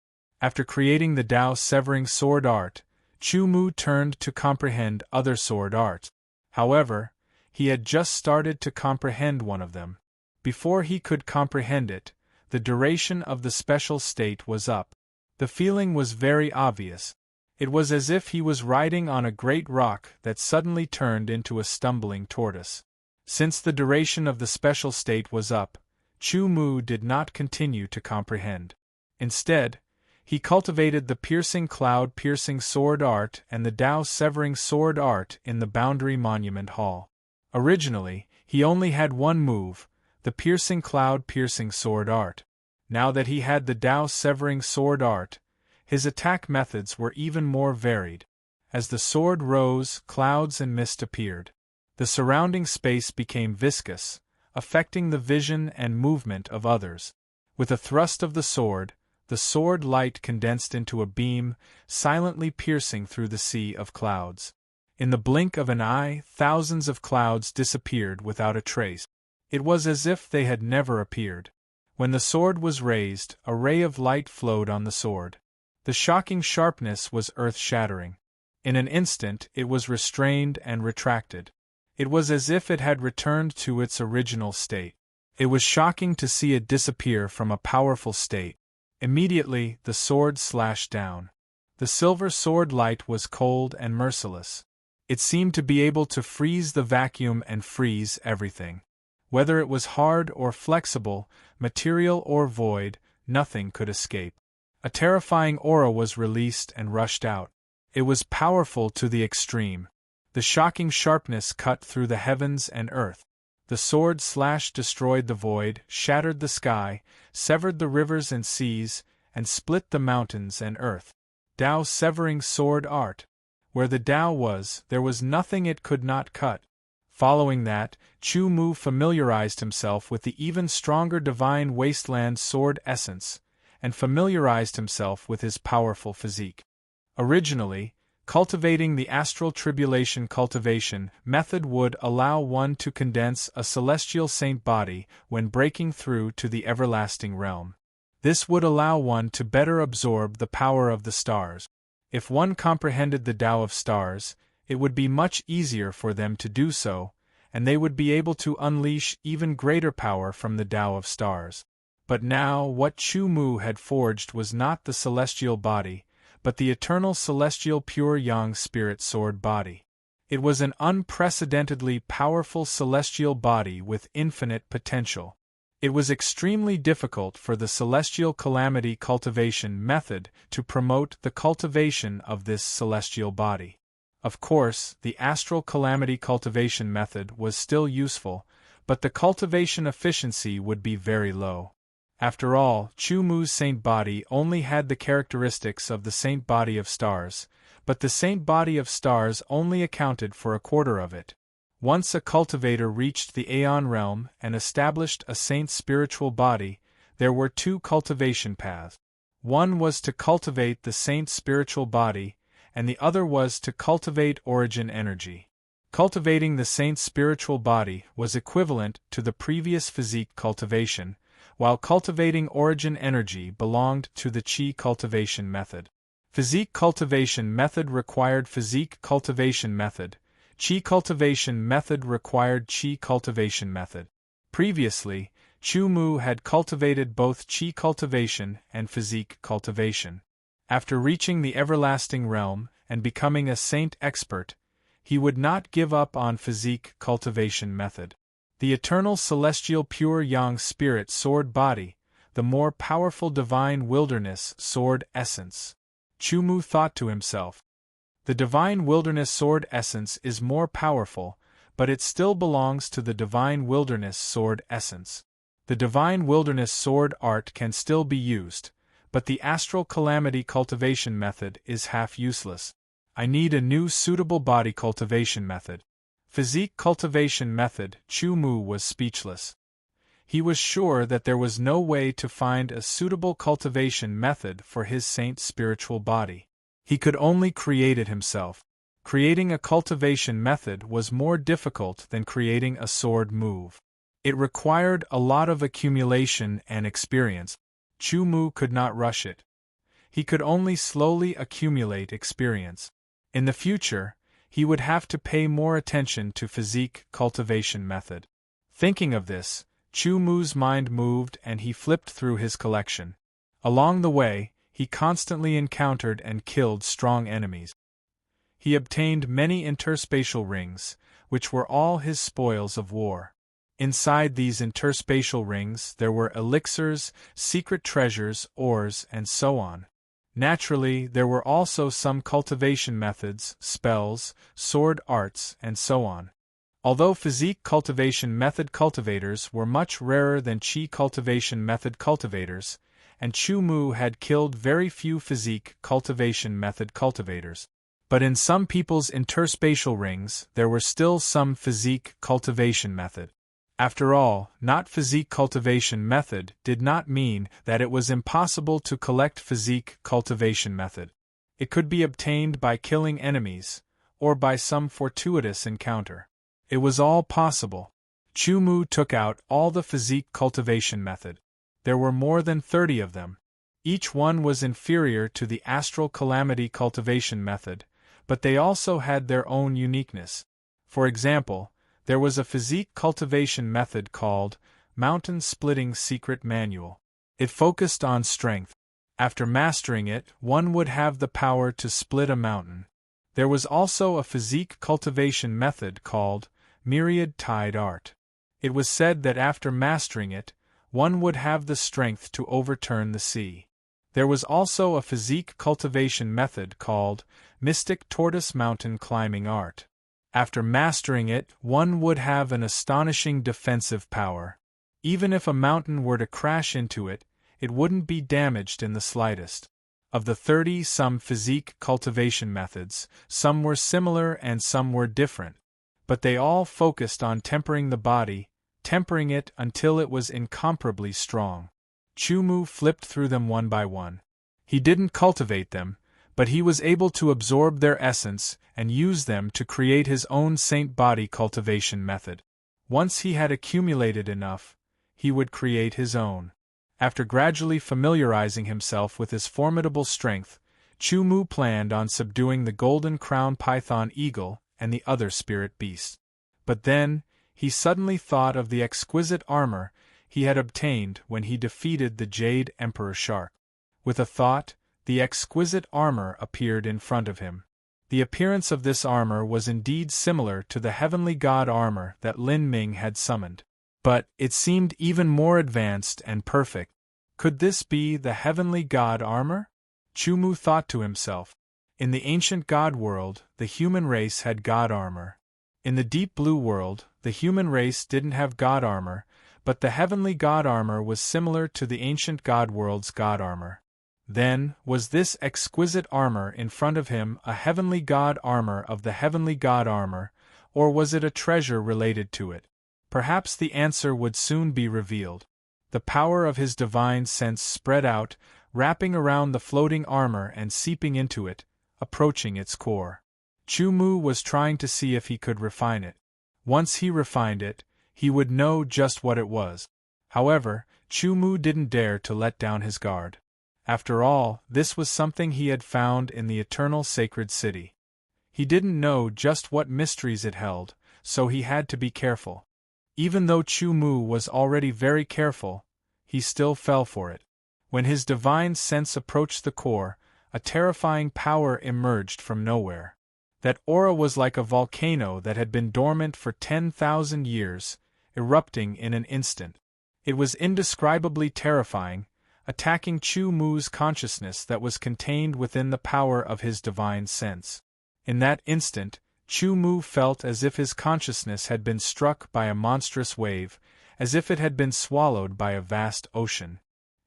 After creating the Dao Severing Sword Art, Chu Mu turned to comprehend other sword arts. However, he had just started to comprehend one of them. Before he could comprehend it, the duration of the special state was up. The feeling was very obvious. It was as if he was riding on a great rock that suddenly turned into a stumbling tortoise. Since the duration of the special state was up, Chu Mu did not continue to comprehend. Instead, he cultivated the Piercing Cloud Piercing Sword Art and the Dao Severing Sword Art in the Boundary Monument Hall. Originally, he only had one move, the Piercing Cloud Piercing Sword Art. Now that he had the Dao Severing Sword Art, his attack methods were even more varied. As the sword rose, clouds and mist appeared. The surrounding space became viscous, affecting the vision and movement of others. With a thrust of the sword light condensed into a beam, silently piercing through the sea of clouds. In the blink of an eye, thousands of clouds disappeared without a trace. It was as if they had never appeared. When the sword was raised, a ray of light flowed on the sword. The shocking sharpness was earth-shattering. In an instant it was restrained and retracted. It was as if it had returned to its original state. It was shocking to see it disappear from a powerful state. Immediately, the sword slashed down. The silver sword light was cold and merciless. It seemed to be able to freeze the vacuum and freeze everything. Whether it was hard or flexible, material or void, nothing could escape. A terrifying aura was released and rushed out. It was powerful to the extreme. The shocking sharpness cut through the heavens and earth. The sword slash destroyed the void, shattered the sky, severed the rivers and seas, and split the mountains and earth. Dao Severing Sword Art. Where the Dao was, there was nothing it could not cut. Following that, Chu Mu familiarized himself with the even stronger divine wasteland sword essence, and familiarized himself with his powerful physique. Originally, cultivating the astral tribulation cultivation method would allow one to condense a celestial saint body when breaking through to the everlasting realm. This would allow one to better absorb the power of the stars. If one comprehended the Tao of stars, it would be much easier for them to do so, and they would be able to unleash even greater power from the Tao of stars. But now what Chu Mu had forged was not the celestial body, but the eternal celestial pure yang spirit sword body. It was an unprecedentedly powerful celestial body with infinite potential. It was extremely difficult for the celestial calamity cultivation method to promote the cultivation of this celestial body. Of course, the astral calamity cultivation method was still useful, but the cultivation efficiency would be very low. After all, Chu Mu's saint body only had the characteristics of the saint body of stars, but the saint body of stars only accounted for a quarter of it. Once a cultivator reached the Aeon realm and established a saint's spiritual body, there were two cultivation paths. One was to cultivate the saint's spiritual body, and the other was to cultivate origin energy. Cultivating the saint's spiritual body was equivalent to the previous physique cultivation, while cultivating origin energy belonged to the chi cultivation method. Physique cultivation method required physique cultivation method. Chi cultivation method required chi cultivation method. Previously, Chu Mu had cultivated both chi cultivation and physique cultivation. After reaching the everlasting realm and becoming a saint expert, he would not give up on physique cultivation method. The eternal celestial pure yang spirit sword body, the more powerful divine wilderness sword essence. Chu Mu thought to himself. The divine wilderness sword essence is more powerful, but it still belongs to the divine wilderness sword essence. The divine wilderness sword art can still be used, but the astral calamity cultivation method is half useless. I need a new suitable body cultivation method. Physique cultivation method. Chu Mu was speechless. He was sure that there was no way to find a suitable cultivation method for his saint spiritual body. He could only create it himself. Creating a cultivation method was more difficult than creating a sword move. It required a lot of accumulation and experience. Chu Mu could not rush it. He could only slowly accumulate experience. In the future, he would have to pay more attention to physique cultivation method. Thinking of this, Chu Mu's mind moved and he flipped through his collection. Along the way, he constantly encountered and killed strong enemies. He obtained many interspatial rings, which were all his spoils of war. Inside these interspatial rings there were elixirs, secret treasures, ores, and so on. Naturally, there were also some cultivation methods, spells, sword arts, and so on. Although physique cultivation method cultivators were much rarer than chi cultivation method cultivators, and Chu Mu had killed very few physique cultivation method cultivators. But in some people's interspatial rings there were still some physique cultivation method. After all, not physique cultivation method did not mean that it was impossible to collect physique cultivation method. It could be obtained by killing enemies, or by some fortuitous encounter. It was all possible. Chu Mu took out all the physique cultivation method. There were more than 30 of them. Each one was inferior to the astral calamity cultivation method, but they also had their own uniqueness. For example, there was a physique cultivation method called Mountain Splitting Secret Manual. It focused on strength. After mastering it, one would have the power to split a mountain. There was also a physique cultivation method called Myriad Tide Art. It was said that after mastering it, one would have the strength to overturn the sea. There was also a physique cultivation method called Mystic Tortoise Mountain Climbing Art. After mastering it, one would have an astonishing defensive power. Even if a mountain were to crash into it, it wouldn't be damaged in the slightest. Of the 30-some physique cultivation methods, some were similar and some were different. But they all focused on tempering the body, tempering it until it was incomparably strong. Chu Mu flipped through them one by one. He didn't cultivate them, but he was able to absorb their essence and use them to create his own saint body cultivation method. Once he had accumulated enough, he would create his own. After gradually familiarizing himself with his formidable strength, Chu Mu planned on subduing the golden crown python eagle and the other spirit beasts. But then, he suddenly thought of the exquisite armor he had obtained when he defeated the Jade Emperor Shark. With a thought, the exquisite armor appeared in front of him. The appearance of this armor was indeed similar to the heavenly god armor that Lin Ming had summoned. But it seemed even more advanced and perfect. Could this be the heavenly god armor? Chu Mu thought to himself. In the ancient god world, the human race had god armor. In the deep blue world, the human race didn't have god armor, but the heavenly god armor was similar to the ancient god world's god armor. Then, was this exquisite armor in front of him a heavenly god armor of the heavenly god armor, or was it a treasure related to it? Perhaps the answer would soon be revealed. The power of his divine sense spread out, wrapping around the floating armor and seeping into it, approaching its core. Chu Mu was trying to see if he could refine it. Once he refined it, he would know just what it was. However, Chu Mu didn't dare to let down his guard. After all, this was something he had found in the eternal sacred city. He didn't know just what mysteries it held, so he had to be careful. Even though Chu Mu was already very careful, he still fell for it. When his divine sense approached the core, a terrifying power emerged from nowhere. That aura was like a volcano that had been dormant for 10,000 years, erupting in an instant. It was indescribably terrifying, attacking Chu Mu's consciousness that was contained within the power of his divine sense. In that instant, Chu Mu felt as if his consciousness had been struck by a monstrous wave, as if it had been swallowed by a vast ocean.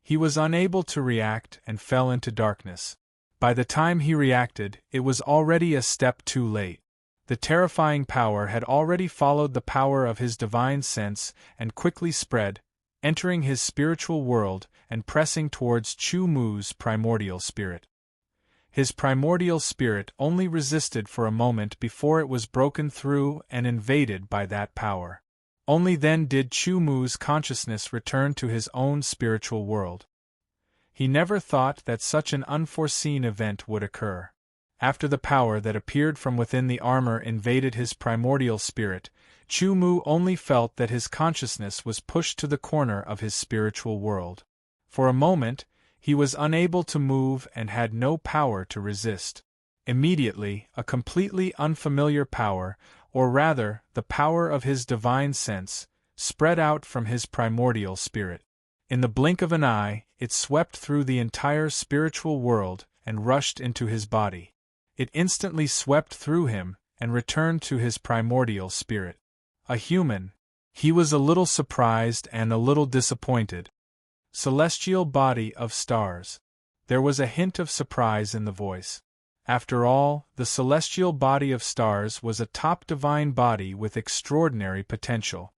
He was unable to react and fell into darkness. By the time he reacted, it was already a step too late. The terrifying power had already followed the power of his divine sense and quickly spread, entering his spiritual world and pressing towards Chu Mu's primordial spirit. His primordial spirit only resisted for a moment before it was broken through and invaded by that power. Only then did Chu Mu's consciousness return to his own spiritual world. He never thought that such an unforeseen event would occur. After the power that appeared from within the armor invaded his primordial spirit, Chu Mu only felt that his consciousness was pushed to the corner of his spiritual world. For a moment, he was unable to move and had no power to resist. Immediately, a completely unfamiliar power, or rather, the power of his divine sense, spread out from his primordial spirit. In the blink of an eye, it swept through the entire spiritual world and rushed into his body. It instantly swept through him and returned to his primordial spirit. A human. He was a little surprised and a little disappointed. Celestial body of stars. There was a hint of surprise in the voice. After all, the celestial body of stars was a top divine body with extraordinary potential.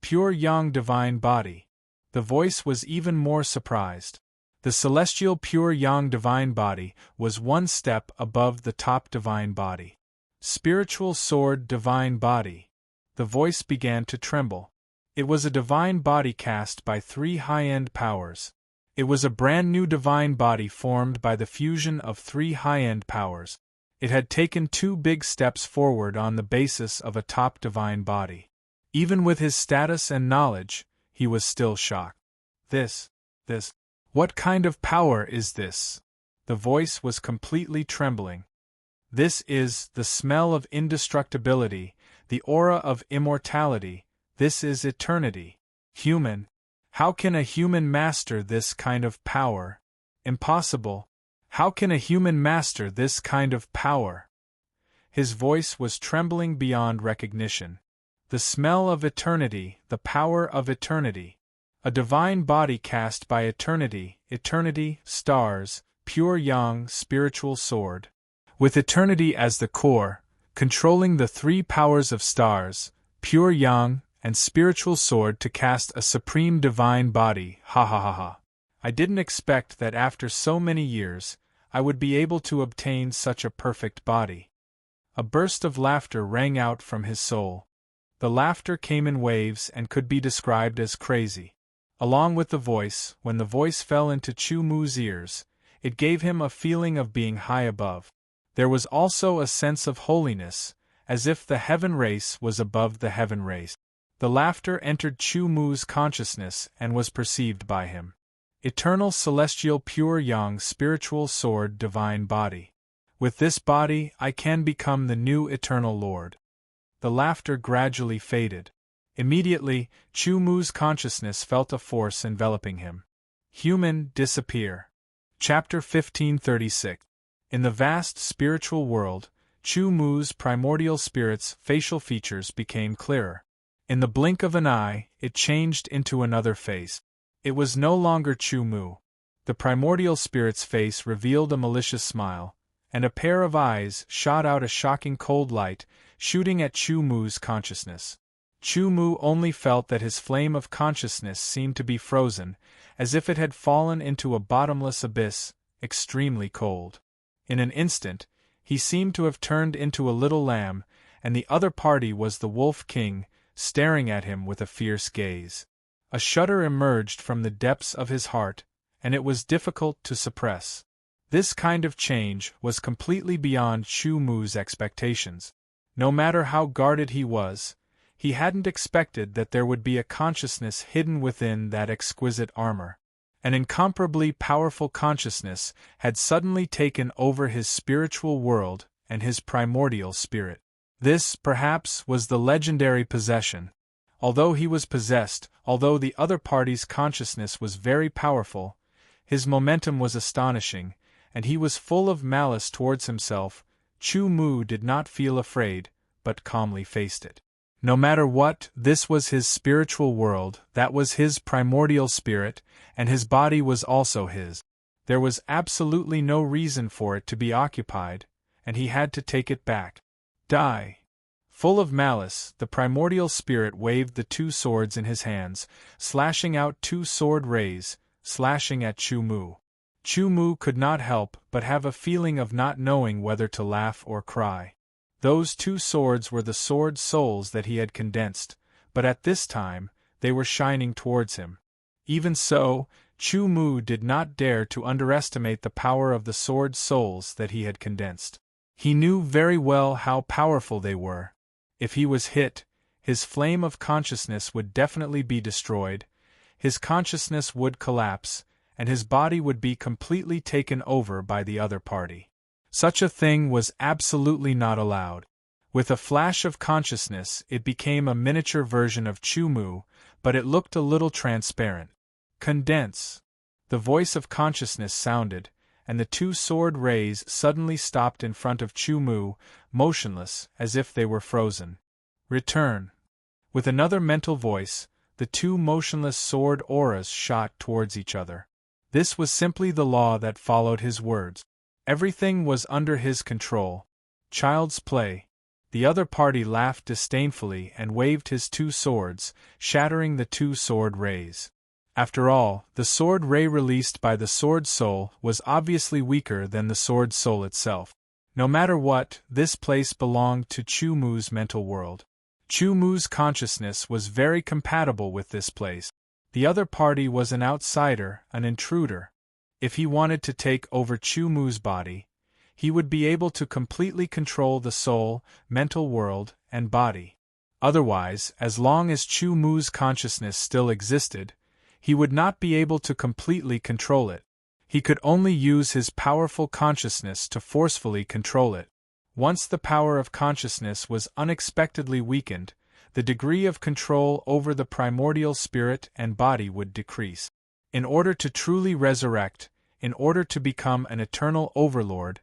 Pure yang divine body. The voice was even more surprised. The celestial pure yang divine body was one step above the top divine body. Spiritual sword divine body. The voice began to tremble. It was a divine body cast by 3 high-end powers. It was a brand new divine body formed by the fusion of 3 high-end powers. It had taken 2 big steps forward on the basis of a top divine body. Even with his status and knowledge, he was still shocked. This, what kind of power is this? The voice was completely trembling. This is the smell of indestructibility, the aura of immortality. This is eternity. Human. How can a human master this kind of power? Impossible. How can a human master this kind of power? His voice was trembling beyond recognition. The smell of eternity, the power of eternity. A divine body cast by eternity, stars, pure yang spiritual sword. With eternity as the core, controlling the 3 powers of stars, pure yang, and spiritual sword to cast a supreme divine body, ha ha ha ha. I didn't expect that after so many years, I would be able to obtain such a perfect body. A burst of laughter rang out from his soul. The laughter came in waves and could be described as crazy. Along with the voice, when the voice fell into Chu Mu's ears, it gave him a feeling of being high above. There was also a sense of holiness, as if the heaven race was above the heaven race. The laughter entered Chu Mu's consciousness and was perceived by him. Eternal celestial pure yang spiritual sword divine body. With this body I can become the new eternal Lord. The laughter gradually faded. Immediately, Chu Mu's consciousness felt a force enveloping him. Human disappear. Chapter 1536. In the vast spiritual world, Chu Mu's primordial spirit's facial features became clearer. In the blink of an eye, it changed into another face. It was no longer Chu Mu. The primordial spirit's face revealed a malicious smile, and a pair of eyes shot out a shocking cold light, shooting at Chu Mu's consciousness. Chu Mu only felt that his flame of consciousness seemed to be frozen, as if it had fallen into a bottomless abyss, extremely cold. In an instant, He seemed to have turned into a little lamb, and the other party was the Wolf King, staring at him with a fierce gaze. A shudder emerged from the depths of his heart, and it was difficult to suppress. This kind of change was completely beyond Chu Mu's expectations. No matter how guarded he was, he hadn't expected that there would be a consciousness hidden within that exquisite armor. An incomparably powerful consciousness had suddenly taken over his spiritual world and his primordial spirit. This, perhaps, was the legendary possession. Although he was possessed, although the other party's consciousness was very powerful, his momentum was astonishing, and he was full of malice towards himself. Chu Mu did not feel afraid, but calmly faced it. No matter what, this was his spiritual world, that was his primordial spirit, and his body was also his. There was absolutely no reason for it to be occupied, and he had to take it back. Die! Full of malice, the primordial spirit waved the two swords in his hands, slashing out two sword rays, slashing at Chu Mu. Chu Mu could not help but have a feeling of not knowing whether to laugh or cry. Those two swords were the sword souls that he had condensed, but at this time, they were shining towards him. Even so, Chu Mu did not dare to underestimate the power of the sword souls that he had condensed. He knew very well how powerful they were. If he was hit, his flame of consciousness would definitely be destroyed, his consciousness would collapse, and his body would be completely taken over by the other party. Such a thing was absolutely not allowed. With a flash of consciousness, it became a miniature version of Chu Mu, but it looked a little transparent. Condense! The voice of consciousness sounded, and the two sword rays suddenly stopped in front of Chu Mu, motionless, as if they were frozen. Return! With another mental voice, the two motionless sword auras shot towards each other. This was simply the law that followed his words. Everything was under his control. Child's play. The other party laughed disdainfully and waved his two swords, shattering the two sword rays. After all, the sword ray released by the sword soul was obviously weaker than the sword soul itself. No matter what, this place belonged to Chu Mu's mental world. Chu Mu's consciousness was very compatible with this place. The other party was an outsider, an intruder. If he wanted to take over Chu Mu's body, he would be able to completely control the soul, mental world, and body. Otherwise, as long as Chu Mu's consciousness still existed, he would not be able to completely control it. He could only use his powerful consciousness to forcefully control it. Once the power of consciousness was unexpectedly weakened, the degree of control over the primordial spirit and body would decrease. In order to truly resurrect, in order to become an eternal overlord,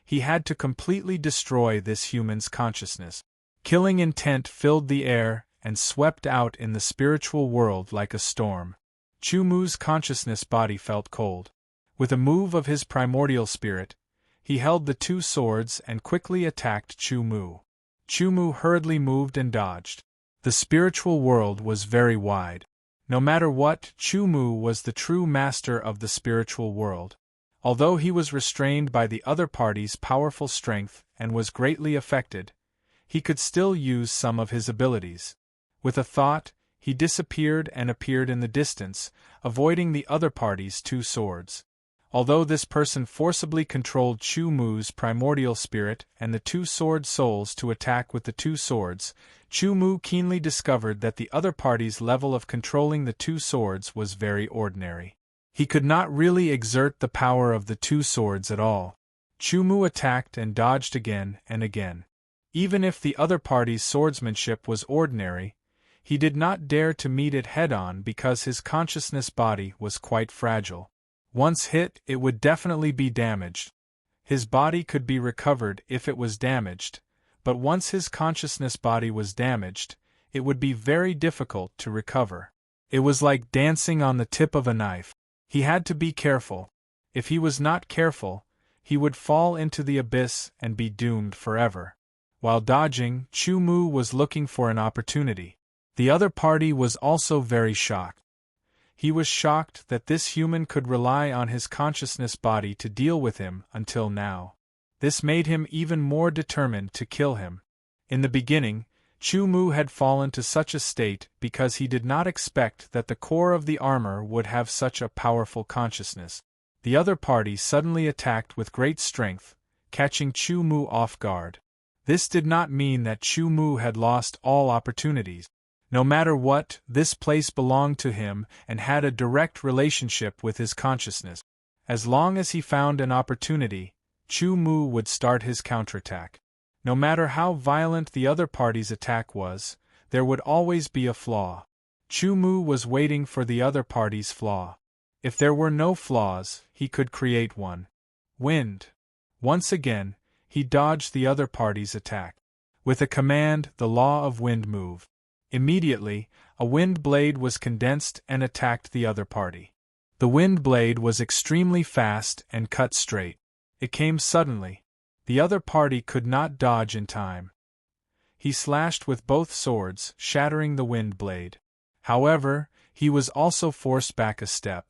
he had to completely destroy this human's consciousness. Killing intent filled the air and swept out in the spiritual world like a storm. Chu Mu's consciousness body felt cold. With a move of his primordial spirit, he held the two swords and quickly attacked Chu Mu. Chu Mu hurriedly moved and dodged. The spiritual world was very wide. No matter what, Chu Mu was the true master of the spiritual world. Although he was restrained by the other party's powerful strength and was greatly affected, he could still use some of his abilities. With a thought, he disappeared and appeared in the distance, avoiding the other party's two swords. Although this person forcibly controlled Chu Mu's primordial spirit and the two sword souls to attack with the two swords, Chu Mu keenly discovered that the other party's level of controlling the two swords was very ordinary. He could not really exert the power of the two swords at all. Chu Mu attacked and dodged again and again. Even if the other party's swordsmanship was ordinary, he did not dare to meet it head-on because his consciousness body was quite fragile. Once hit, it would definitely be damaged. His body could be recovered if it was damaged, but once his consciousness body was damaged, it would be very difficult to recover. It was like dancing on the tip of a knife. He had to be careful. If he was not careful, he would fall into the abyss and be doomed forever. While dodging, Chu Mu was looking for an opportunity. The other party was also very shocked. He was shocked that this human could rely on his consciousness body to deal with him until now. This made him even more determined to kill him. In the beginning, Chu Mu had fallen to such a state because he did not expect that the core of the armor would have such a powerful consciousness. The other party suddenly attacked with great strength, catching Chu Mu off guard. This did not mean that Chu Mu had lost all opportunities. No matter what, this place belonged to him and had a direct relationship with his consciousness. As long as he found an opportunity, Chu Mu would start his counterattack. No matter how violent the other party's attack was, there would always be a flaw. Chu Mu was waiting for the other party's flaw. If there were no flaws, he could create one. Wind. Once again, he dodged the other party's attack. With a command, the law of wind moved. Immediately, a wind blade was condensed and attacked the other party. The wind blade was extremely fast and cut straight. It came suddenly. The other party could not dodge in time. He slashed with both swords, shattering the wind blade. However, he was also forced back a step.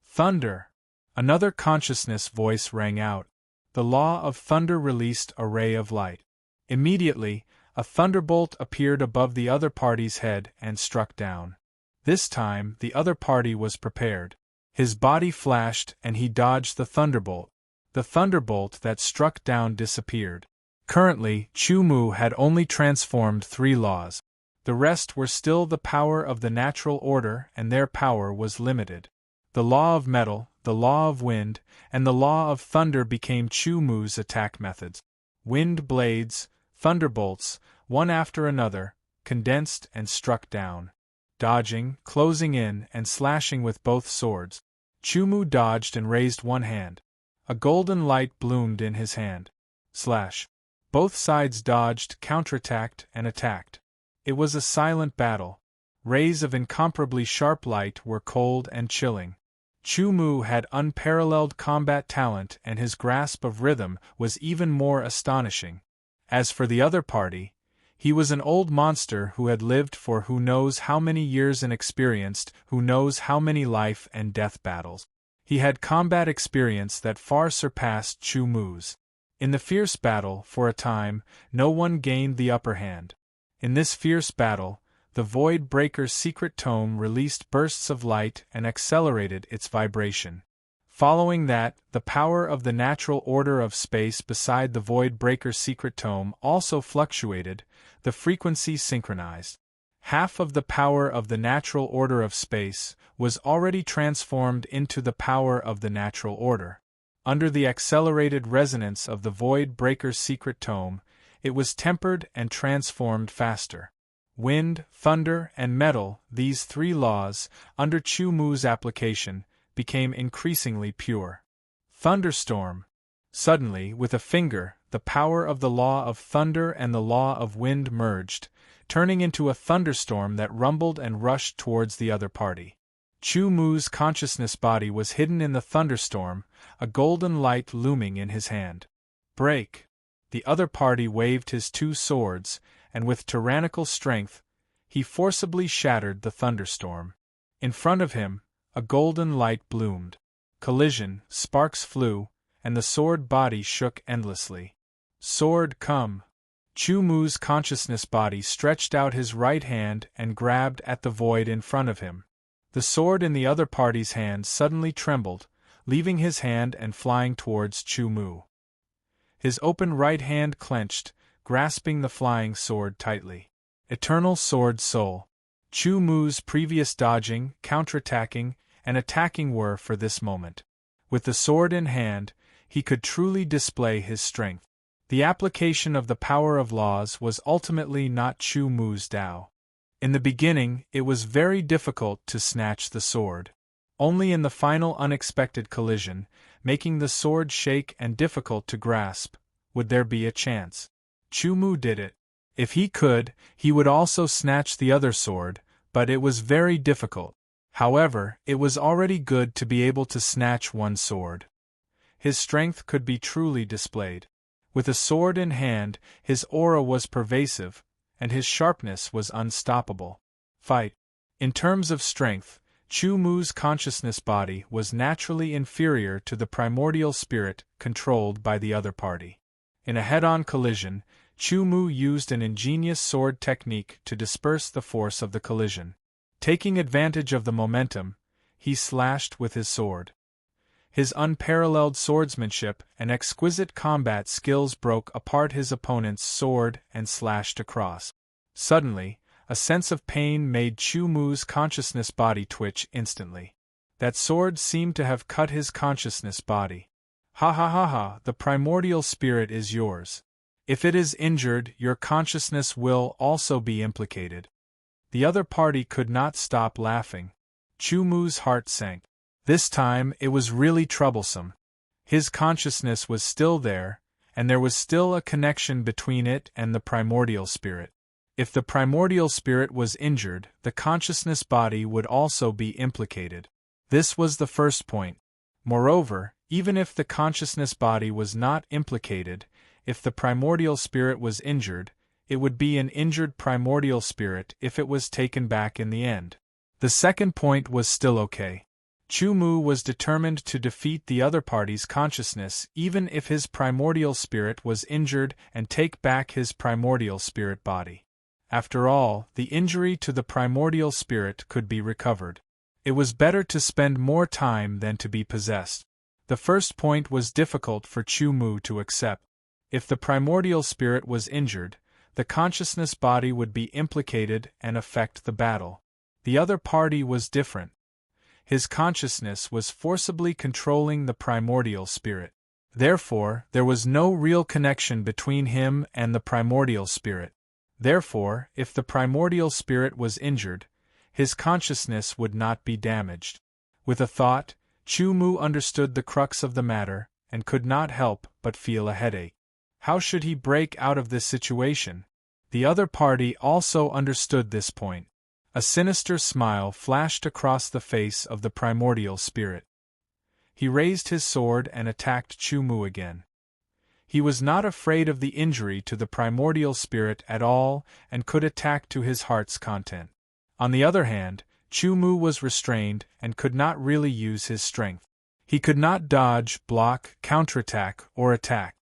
Thunder! Another consciousness voice rang out. The law of thunder released a ray of light. Immediately, a thunderbolt appeared above the other party's head and struck down. This time, the other party was prepared. His body flashed and he dodged the thunderbolt. The thunderbolt that struck down disappeared. Currently, Chu Mu had only transformed 3 laws. The rest were still the power of the natural order, and their power was limited. The law of metal, the law of wind, and the law of thunder became Chu Mu's attack methods. Wind blades, thunderbolts, one after another, condensed and struck down. Dodging, closing in, and slashing with both swords. Chu Mu dodged and raised one hand. A golden light bloomed in his hand. Slash. Both sides dodged, counterattacked, and attacked. It was a silent battle. Rays of incomparably sharp light were cold and chilling. Chu Mu had unparalleled combat talent, and his grasp of rhythm was even more astonishing. As for the other party, he was an old monster who had lived for who knows how many years and experienced who knows how many life and death battles. He had combat experience that far surpassed Chu Mu's. In the fierce battle, for a time, no one gained the upper hand. In this fierce battle, the Void Breaker's secret tome released bursts of light and accelerated its vibration. Following that, the power of the natural order of space beside the Void Breaker's secret tome also fluctuated, the frequency synchronized. Half of the power of the natural order of space was already transformed into the power of the natural order. Under the accelerated resonance of the Void Breaker's secret tome, it was tempered and transformed faster. Wind, thunder, and metal, these 3 laws, under Chu Mu's application, became increasingly pure. Thunderstorm. Suddenly, with a finger, the power of the law of thunder and the law of wind merged, turning into a thunderstorm that rumbled and rushed towards the other party. Chu Mu's consciousness body was hidden in the thunderstorm, a golden light looming in his hand. Break! The other party waved his 2 swords, and with tyrannical strength, he forcibly shattered the thunderstorm. In front of him, a golden light bloomed. Collision, sparks flew, and the sword body shook endlessly. Sword, come! Chu Mu's consciousness body stretched out his right hand and grabbed at the void in front of him. The sword in the other party's hand suddenly trembled, leaving his hand and flying towards Chu Mu. His open right hand clenched, grasping the flying sword tightly. Eternal Sword Soul. Chu Mu's previous dodging, counterattacking, and attacking were for this moment. With the sword in hand, he could truly display his strength. The application of the power of laws was ultimately not Chu Mu's Tao. In the beginning, it was very difficult to snatch the sword. Only in the final unexpected collision, making the sword shake and difficult to grasp, would there be a chance. Chu Mu did it. If he could, he would also snatch the other sword, but it was very difficult. However, it was already good to be able to snatch one sword. His strength could be truly displayed. With a sword in hand, his aura was pervasive, and his sharpness was unstoppable. Fight. In terms of strength, Chu Mu's consciousness body was naturally inferior to the primordial spirit controlled by the other party. In a head-on collision, Chu Mu used an ingenious sword technique to disperse the force of the collision. Taking advantage of the momentum, he slashed with his sword. His unparalleled swordsmanship and exquisite combat skills broke apart his opponent's sword and slashed across. Suddenly, a sense of pain made Chu Mu's consciousness body twitch instantly. That sword seemed to have cut his consciousness body. Ha ha ha ha, the primordial spirit is yours. If it is injured, your consciousness will also be implicated. The other party could not stop laughing. Chu Mu's heart sank. This time it was really troublesome. His consciousness was still there, and there was still a connection between it and the primordial spirit. If the primordial spirit was injured, the consciousness body would also be implicated. This was the first point. Moreover, even if the consciousness body was not implicated, if the primordial spirit was injured, it would be an injured primordial spirit if it was taken back in the end. The second point was still okay. Chu Mu was determined to defeat the other party's consciousness even if his primordial spirit was injured and take back his primordial spirit body. After all, the injury to the primordial spirit could be recovered. It was better to spend more time than to be possessed. The first point was difficult for Chu Mu to accept. If the primordial spirit was injured, the consciousness body would be implicated and affect the battle. The other party was different. His consciousness was forcibly controlling the primordial spirit. Therefore, there was no real connection between him and the primordial spirit. Therefore, if the primordial spirit was injured, his consciousness would not be damaged. With a thought, Chu Mu understood the crux of the matter, and could not help but feel a headache. How should he break out of this situation? The other party also understood this point. A sinister smile flashed across the face of the primordial spirit. He raised his sword and attacked Chu Mu again. He was not afraid of the injury to the primordial spirit at all and could attack to his heart's content. On the other hand, Chu Mu was restrained and could not really use his strength. He could not dodge, block, counterattack, or attack.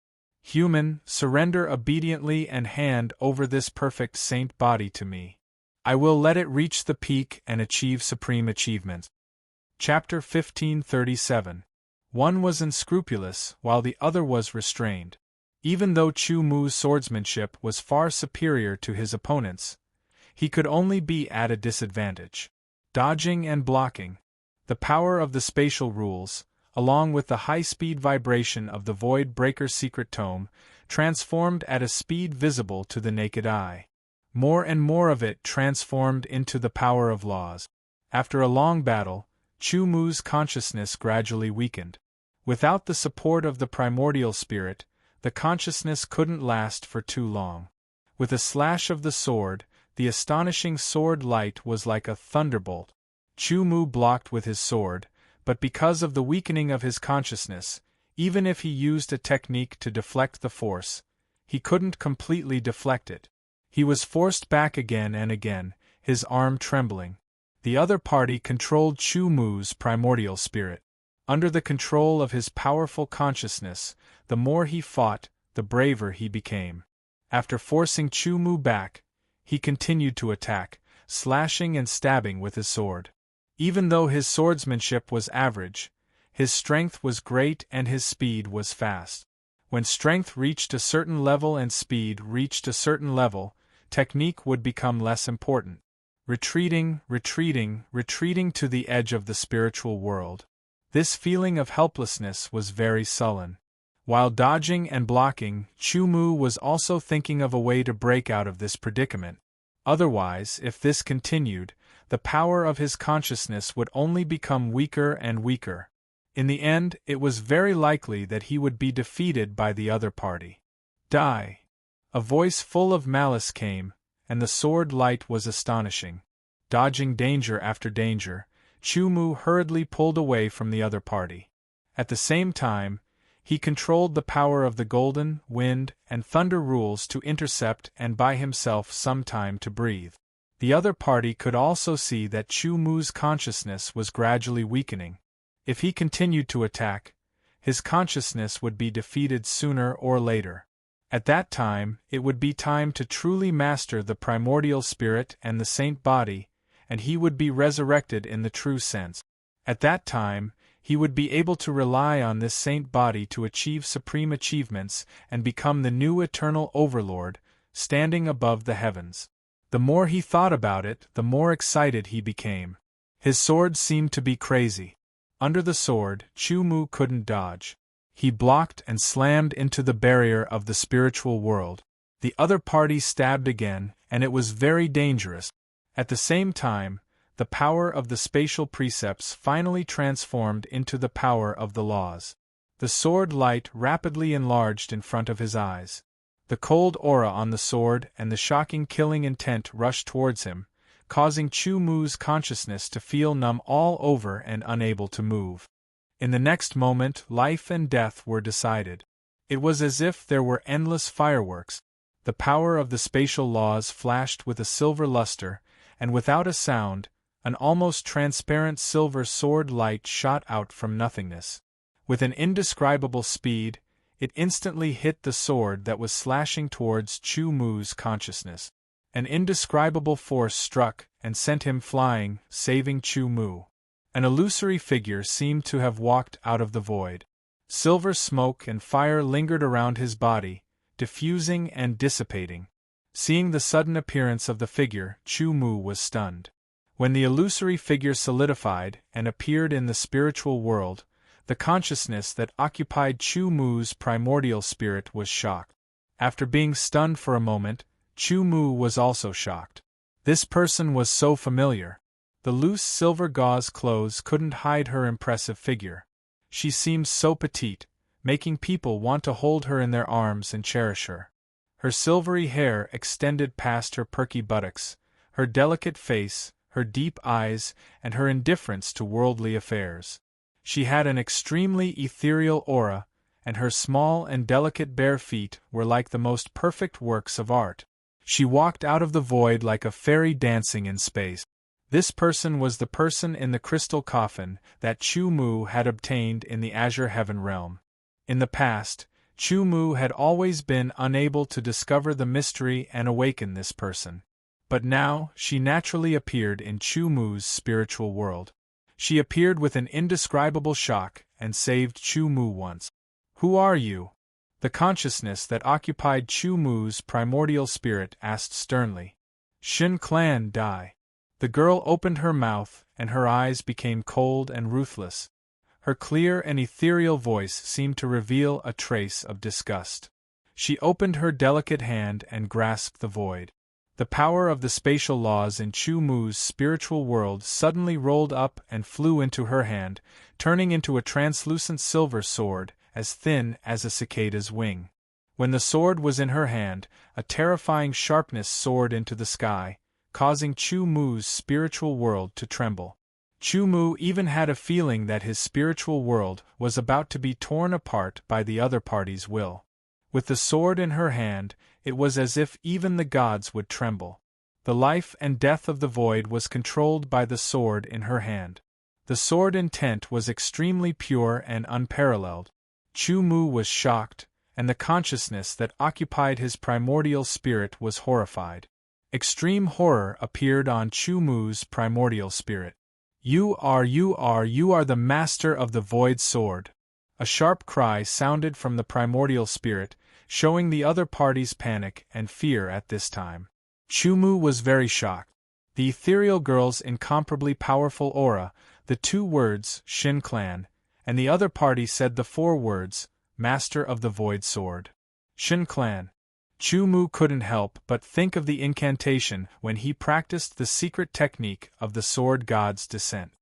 Human, surrender obediently and hand over this perfect saint body to me. I will let it reach the peak and achieve supreme achievement. Chapter 1537. One was unscrupulous, while the other was restrained. Even though Chu Mu's swordsmanship was far superior to his opponent's, he could only be at a disadvantage. Dodging and blocking. The power of the spatial rules, along with the high-speed vibration of the Void Breaker secret tome, transformed at a speed visible to the naked eye. More and more of it transformed into the power of laws. After a long battle, Chu Mu's consciousness gradually weakened. Without the support of the primordial spirit, the consciousness couldn't last for too long. With a slash of the sword, the astonishing sword light was like a thunderbolt. Chu Mu blocked with his sword, but because of the weakening of his consciousness, even if he used a technique to deflect the force, he couldn't completely deflect it. He was forced back again and again, his arm trembling. The other party controlled Chu Mu's primordial spirit. Under the control of his powerful consciousness, the more he fought, the braver he became. After forcing Chu Mu back, he continued to attack, slashing and stabbing with his sword. Even though his swordsmanship was average, his strength was great and his speed was fast. When strength reached a certain level and speed reached a certain level, technique would become less important. Retreating to the edge of the spiritual world. This feeling of helplessness was very sullen. While dodging and blocking, Chu Mu was also thinking of a way to break out of this predicament. Otherwise, if this continued, the power of his consciousness would only become weaker and weaker. In the end, it was very likely that he would be defeated by the other party. Die! A voice full of malice came, and the sword light was astonishing. Dodging danger after danger, Chu Mu hurriedly pulled away from the other party. At the same time, he controlled the power of the golden, wind, and thunder rules to intercept and buy himself some time to breathe. The other party could also see that Chu Mu's consciousness was gradually weakening. If he continued to attack, his consciousness would be defeated sooner or later. At that time, it would be time to truly master the primordial spirit and the saint body, and he would be resurrected in the true sense. At that time, he would be able to rely on this saint body to achieve supreme achievements and become the new eternal overlord, standing above the heavens. The more he thought about it, the more excited he became. His sword seemed to be crazy. Under the sword, Chu-Mu couldn't dodge. He blocked and slammed into the barrier of the spiritual world. The other party stabbed again, and it was very dangerous. At the same time, the power of the spatial precepts finally transformed into the power of the laws. The sword light rapidly enlarged in front of his eyes. The cold aura on the sword and the shocking killing intent rushed towards him, causing Chu-Mu's consciousness to feel numb all over and unable to move. In the next moment, life and death were decided. It was as if there were endless fireworks. The power of the spatial laws flashed with a silver luster, and without a sound, an almost transparent silver sword light shot out from nothingness. With an indescribable speed, it instantly hit the sword that was slashing towards Chu-Mu's consciousness. An indescribable force struck and sent him flying, saving Chu-Mu. An illusory figure seemed to have walked out of the void. Silver smoke and fire lingered around his body, diffusing and dissipating. Seeing the sudden appearance of the figure, Chu-Mu was stunned. When the illusory figure solidified and appeared in the spiritual world, the consciousness that occupied Chu-Mu's primordial spirit was shocked. After being stunned for a moment, Chu-Mu was also shocked. This person was so familiar. The loose silver gauze clothes couldn't hide her impressive figure. She seemed so petite, making people want to hold her in their arms and cherish her. Her silvery hair extended past her perky buttocks, her delicate face, her deep eyes, and her indifference to worldly affairs. She had an extremely ethereal aura, and her small and delicate bare feet were like the most perfect works of art. She walked out of the void like a fairy dancing in space. This person was the person in the crystal coffin that Chu-Mu had obtained in the Azure Heaven realm. In the past, Chu-Mu had always been unable to discover the mystery and awaken this person. But now, she naturally appeared in Chu-Mu's spiritual world. She appeared with an indescribable shock and saved Chu-Mu once. "Who are you?" The consciousness that occupied Chu-Mu's primordial spirit asked sternly. "Shin Clan Dai." The girl opened her mouth, and her eyes became cold and ruthless. Her clear and ethereal voice seemed to reveal a trace of disgust. She opened her delicate hand and grasped the void. The power of the spatial laws in Chu-Mu's spiritual world suddenly rolled up and flew into her hand, turning into a translucent silver sword, as thin as a cicada's wing. When the sword was in her hand, a terrifying sharpness soared into the sky, causing Chu-Mu's spiritual world to tremble. Chu-Mu even had a feeling that his spiritual world was about to be torn apart by the other party's will. With the sword in her hand, it was as if even the gods would tremble. The life and death of the void was controlled by the sword in her hand. The sword intent was extremely pure and unparalleled. Chu-Mu was shocked, and the consciousness that occupied his primordial spirit was horrified. Extreme horror appeared on Chu-Mu's primordial spirit. You are the master of the void sword." A sharp cry sounded from the primordial spirit, showing the other party's panic and fear at this time. Chu-Mu was very shocked. The ethereal girl's incomparably powerful aura, the 2 words, Shin Clan, and the other party said the 4 words, Master of the Void Sword. Shin Clan. Chu-Mu couldn't help but think of the incantation when he practiced the secret technique of the Sword God's descent.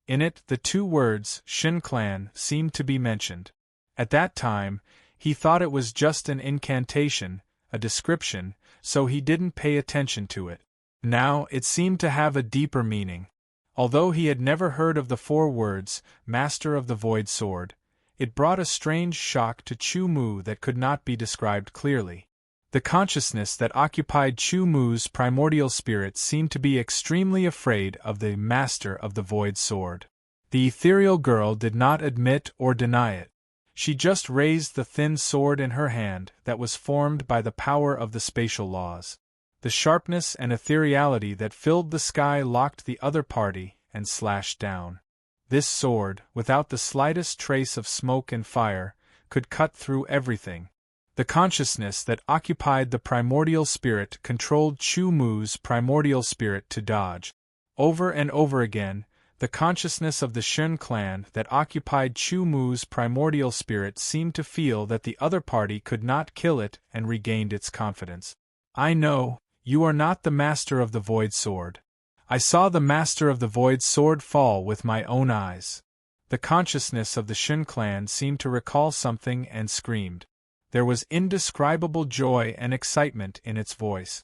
In it, the 2 words, Shin Clan, seemed to be mentioned. At that time, he thought it was just an incantation, a description, so he didn't pay attention to it. Now, it seemed to have a deeper meaning. Although he had never heard of the 4 words, Master of the Void Sword, it brought a strange shock to Chu-Mu that could not be described clearly. The consciousness that occupied Chu-Mu's primordial spirit seemed to be extremely afraid of the Master of the Void Sword. The ethereal girl did not admit or deny it. She just raised the thin sword in her hand that was formed by the power of the spatial laws. The sharpness and ethereality that filled the sky locked the other party and slashed down. This sword, without the slightest trace of smoke and fire, could cut through everything. The consciousness that occupied the primordial spirit controlled Chu Mu's primordial spirit to dodge. Over and over again, the consciousness of the Shun clan that occupied Chu Mu's primordial spirit seemed to feel that the other party could not kill it and regained its confidence. I know, you are not the master of the Void Sword. I saw the master of the Void Sword fall with my own eyes. The consciousness of the Shun clan seemed to recall something and screamed. There was indescribable joy and excitement in its voice.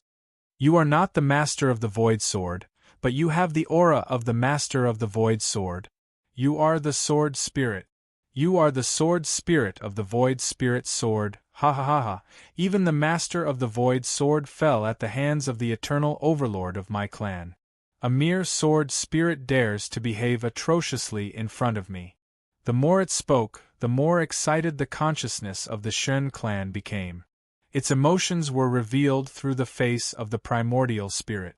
You are not the master of the Void Sword, but you have the aura of the master of the Void Sword. You are the Sword Spirit. You are the Sword Spirit of the Void Spirit Sword. Ha ha ha ha. Even the master of the Void Sword fell at the hands of the eternal overlord of my clan. A mere Sword Spirit dares to behave atrociously in front of me. The more it spoke, the more excited the consciousness of the Shun clan became. Its emotions were revealed through the face of the primordial spirit.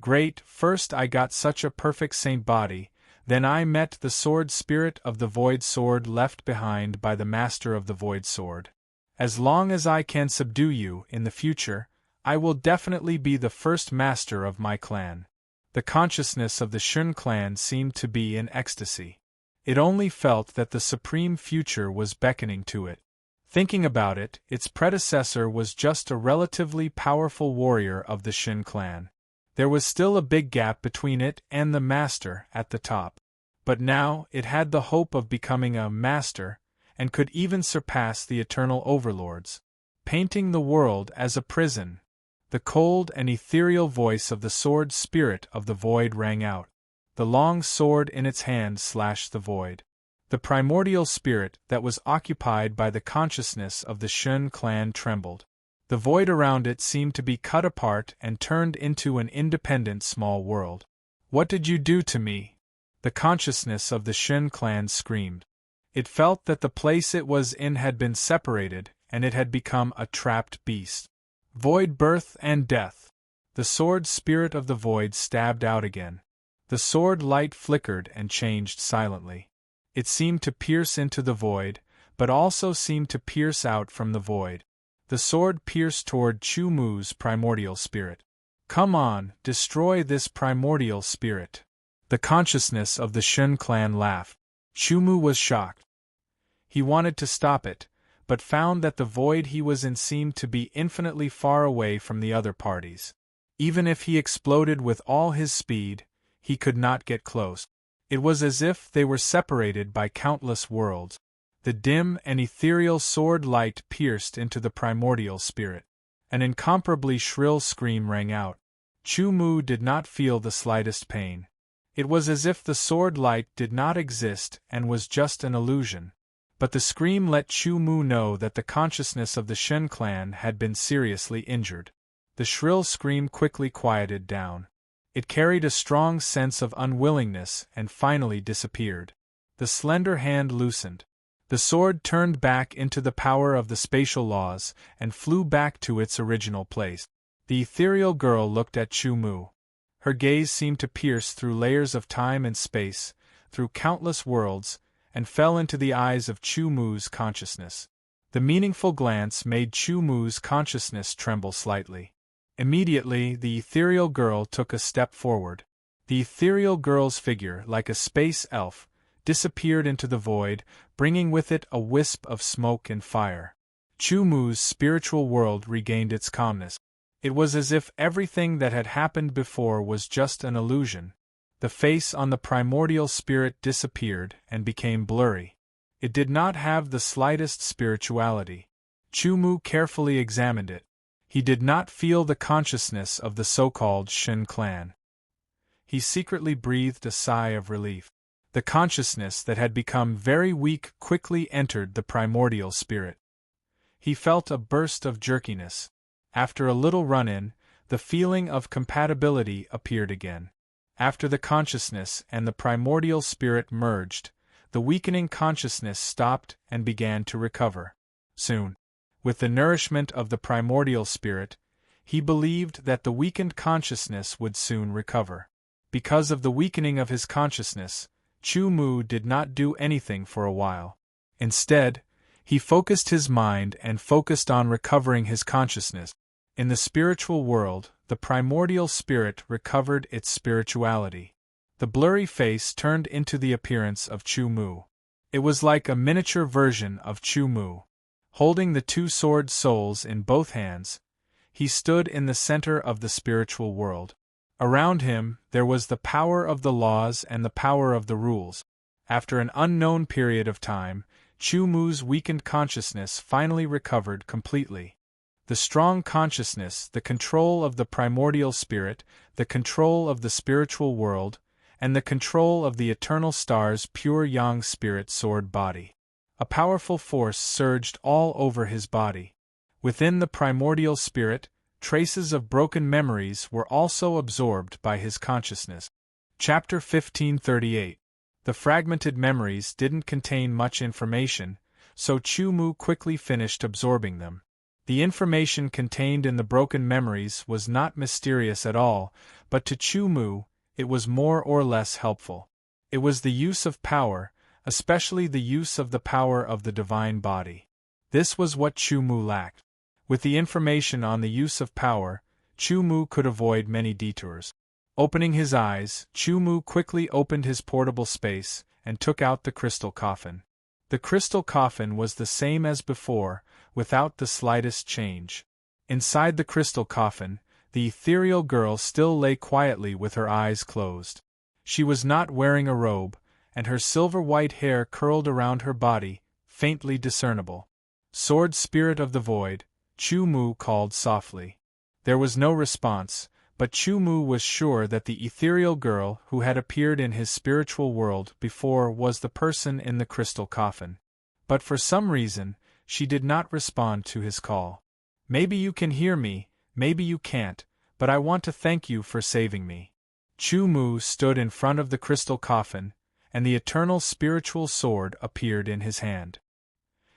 Great, first I got such a perfect saint body, then I met the Sword Spirit of the Void Sword left behind by the master of the Void Sword. As long as I can subdue you in the future, I will definitely be the first master of my clan. The consciousness of the Shun clan seemed to be in ecstasy. It only felt that the supreme future was beckoning to it. Thinking about it, its predecessor was just a relatively powerful warrior of the Shun clan. There was still a big gap between it and the master at the top. But now it had the hope of becoming a master, and could even surpass the eternal overlords. Painting the world as a prison. The cold and ethereal voice of the Sword Spirit of the Void rang out. The long sword in its hand slashed the void. The primordial spirit that was occupied by the consciousness of the Shun clan trembled. The void around it seemed to be cut apart and turned into an independent small world. What did you do to me? The consciousness of the Shun clan screamed. It felt that the place it was in had been separated, and it had become a trapped beast. Void birth and death. The sword spirit of the void stabbed out again. The sword light flickered and changed silently. It seemed to pierce into the void, but also seemed to pierce out from the void. The sword pierced toward Chu Mu's primordial spirit. Come on, destroy this primordial spirit. The consciousness of the Shun clan laughed. Chu Mu was shocked. He wanted to stop it, but found that the void he was in seemed to be infinitely far away from the other parties. Even if he exploded with all his speed, he could not get close. It was as if they were separated by countless worlds. The dim and ethereal sword light pierced into the primordial spirit. An incomparably shrill scream rang out. Chu Mu did not feel the slightest pain. It was as if the sword light did not exist and was just an illusion. But the scream let Chu Mu know that the consciousness of the Shun clan had been seriously injured. The shrill scream quickly quieted down. It carried a strong sense of unwillingness and finally disappeared. The slender hand loosened. The sword turned back into the power of the spatial laws and flew back to its original place. The ethereal girl looked at Chu Mu. Her gaze seemed to pierce through layers of time and space, through countless worlds, and fell into the eyes of Chu Mu's consciousness. The meaningful glance made Chu Mu's consciousness tremble slightly. Immediately, the ethereal girl took a step forward. The ethereal girl's figure, like a space elf, disappeared into the void, bringing with it a wisp of smoke and fire. Chu Mu's spiritual world regained its calmness. It was as if everything that had happened before was just an illusion. The face on the primordial spirit disappeared and became blurry. It did not have the slightest spirituality. Chu Mu carefully examined it. He did not feel the consciousness of the so-called Shun clan. He secretly breathed a sigh of relief. The consciousness that had become very weak quickly entered the primordial spirit. He felt a burst of jerkiness. After a little run-in, the feeling of compatibility appeared again. After the consciousness and the primordial spirit merged, the weakening consciousness stopped and began to recover. Soon, with the nourishment of the primordial spirit, he believed that the weakened consciousness would soon recover. Because of the weakening of his consciousness, Chu Mu did not do anything for a while. Instead, he focused his mind and focused on recovering his consciousness. In the spiritual world, the primordial spirit recovered its spirituality. The blurry face turned into the appearance of Chu Mu. It was like a miniature version of Chu Mu. Holding the two sword souls in both hands, he stood in the center of the spiritual world. Around him, there was the power of the laws and the power of the rules. After an unknown period of time, Chu Mu's weakened consciousness finally recovered completely. The strong consciousness, the control of the primordial spirit, the control of the spiritual world, and the control of the eternal star's pure yang spirit sword body. A powerful force surged all over his body. Within the primordial spirit, traces of broken memories were also absorbed by his consciousness. Chapter 1538. The fragmented memories didn't contain much information, so Chu Mu quickly finished absorbing them. The information contained in the broken memories was not mysterious at all, but to Chu Mu, it was more or less helpful. It was the use of power, especially the use of the power of the divine body. This was what Chu Mu lacked. With the information on the use of power, Chu Mu could avoid many detours. Opening his eyes, Chu Mu quickly opened his portable space and took out the crystal coffin. The crystal coffin was the same as before, without the slightest change. Inside the crystal coffin, the ethereal girl still lay quietly with her eyes closed. She was not wearing a robe, and her silver-white hair curled around her body, faintly discernible. Sword Spirit of the Void, Chu Mu called softly. There was no response, but Chu Mu was sure that the ethereal girl who had appeared in his spiritual world before was the person in the crystal coffin. But for some reason, she did not respond to his call. Maybe you can hear me, maybe you can't, but I want to thank you for saving me. Chu Mu stood in front of the crystal coffin, and the eternal spiritual sword appeared in his hand.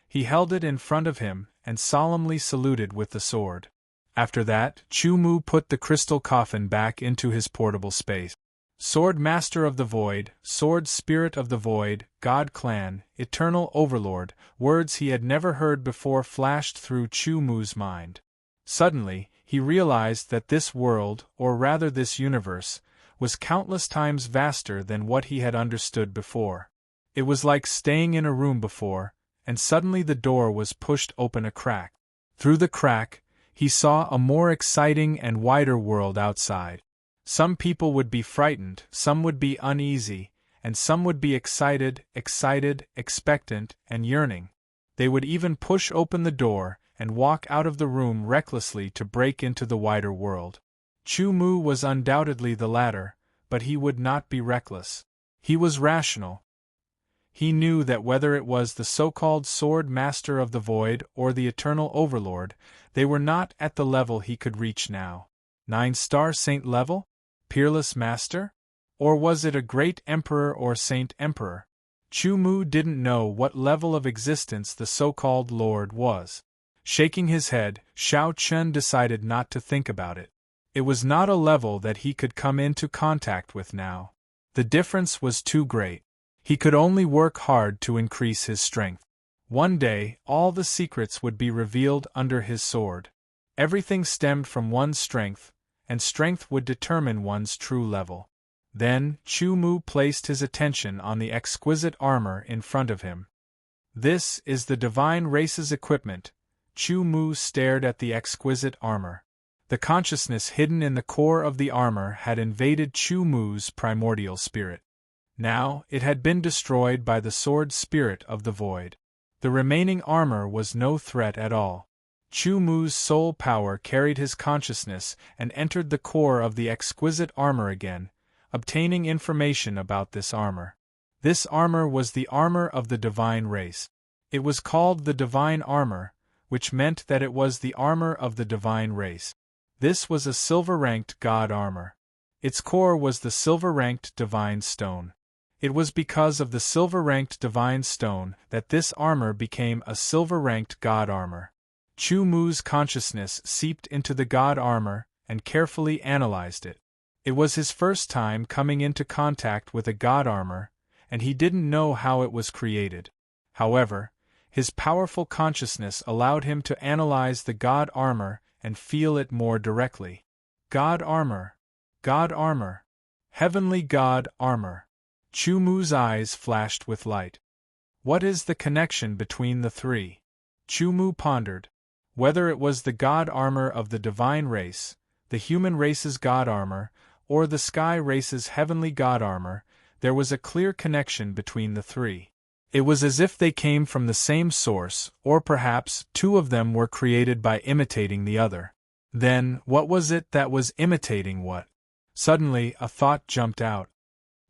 He held it in front of him and solemnly saluted with the sword. After that, Chu Mu put the crystal coffin back into his portable space. Sword Master of the Void, Sword Spirit of the Void, God Clan, Eternal Overlord, words he had never heard before flashed through Chu Mu's mind. Suddenly, he realized that this world, or rather this universe, was countless times vaster than what he had understood before. It was like staying in a room before, and suddenly the door was pushed open a crack. Through the crack, he saw a more exciting and wider world outside. Some people would be frightened, some would be uneasy, and some would be excited, expectant, and yearning. They would even push open the door and walk out of the room recklessly to break into the wider world. Chu Mu was undoubtedly the latter, but he would not be reckless. He was rational. He knew that whether it was the so-called Sword Master of the Void or the Eternal Overlord, they were not at the level he could reach now. 9-star Saint level? Peerless Master? Or was it a great Emperor or Saint Emperor? Chu Mu didn't know what level of existence the so-called Lord was. Shaking his head, Xiao Chun decided not to think about it. It was not a level that he could come into contact with now. The difference was too great. He could only work hard to increase his strength. One day, all the secrets would be revealed under his sword. Everything stemmed from one's strength, and strength would determine one's true level. Then, Chu Mu placed his attention on the exquisite armor in front of him. This is the divine race's equipment. Chu Mu stared at the exquisite armor. The consciousness hidden in the core of the armor had invaded Chu Mu's primordial spirit. Now, it had been destroyed by the Sword Spirit of the Void. The remaining armor was no threat at all. Chu Mu's soul power carried his consciousness and entered the core of the exquisite armor again, obtaining information about this armor. This armor was the armor of the divine race. It was called the divine armor, which meant that it was the armor of the divine race. This was a silver-ranked god armor. Its core was the silver-ranked divine stone. It was because of the silver-ranked divine stone that this armor became a silver-ranked god armor. Chu Mu's consciousness seeped into the god armor and carefully analyzed it. It was his first time coming into contact with a god armor, and he didn't know how it was created. However, his powerful consciousness allowed him to analyze the god armor and feel it more directly. God armor. God armor. Heavenly god armor. Chu Mu's eyes flashed with light. What is the connection between the three? Chu Mu pondered. Whether it was the god armor of the divine race, the human race's god armor, or the sky race's heavenly god armor, there was a clear connection between the three. It was as if they came from the same source, or perhaps two of them were created by imitating the other. Then, what was it that was imitating what? Suddenly, a thought jumped out.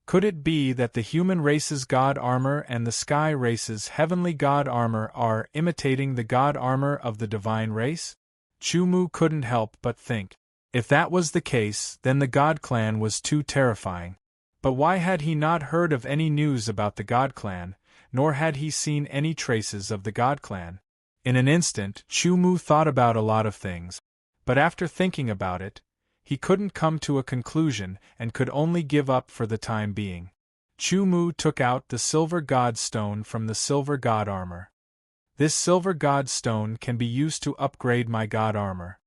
Could it be that the human race's god armor and the sky race's heavenly god armor are imitating the god armor of the divine race? Chu Mu couldn't help but think. If that was the case, then the God Clan was too terrifying. But why had he not heard of any news about the God Clan, nor had he seen any traces of the God Clan? In an instant, Chu Mu thought about a lot of things. But after thinking about it, he couldn't come to a conclusion and could only give up for the time being. Chu Mu took out the silver god stone from the silver god armor. This silver god stone can be used to upgrade my god armor.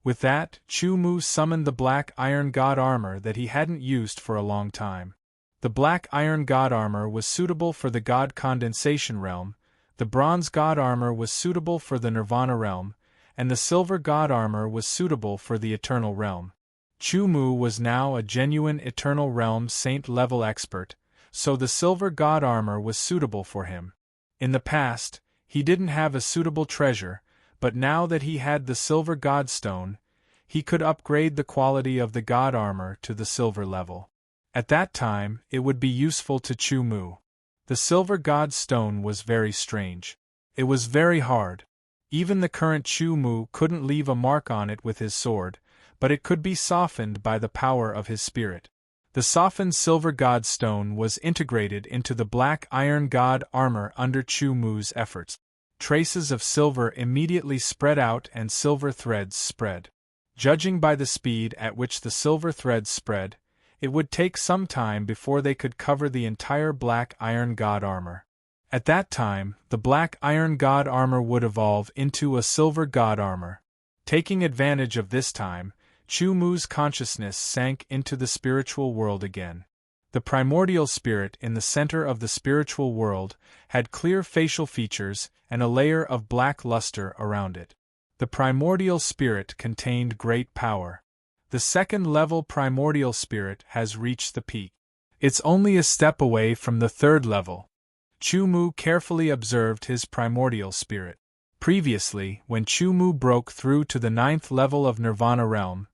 With that, Chu Mu summoned the black iron god armor that he hadn't used for a long time. The black iron god armor was suitable for the god condensation realm, the bronze god armor was suitable for the nirvana realm, and the silver god armor was suitable for the eternal realm. Chu Mu was now a genuine eternal realm saint-level expert, so the silver god armor was suitable for him. In the past, he didn't have a suitable treasure, but now that he had the silver god stone, he could upgrade the quality of the god armor to the silver level. At that time, it would be useful to Chu Mu. The silver god stone was very strange. It was very hard. Even the current Chu Mu couldn't leave a mark on it with his sword, but it could be softened by the power of his spirit. The softened silver god stone was integrated into the black iron god armor under Chu Mu's efforts. Traces of silver immediately spread out and silver threads spread. Judging by the speed at which the silver threads spread, it would take some time before they could cover the entire black iron god armor. At that time, the black iron god armor would evolve into a silver god armor. Taking advantage of this time, Chu Mu's consciousness sank into the spiritual world again. The primordial spirit in the center of the spiritual world had clear facial features and a layer of black luster around it. The primordial spirit contained great power. The second-level primordial spirit has reached the peak. It's only a step away from the third level. Chu Mu carefully observed his primordial spirit. Previously, when Chu Mu broke through to the ninth level of Nirvana realm,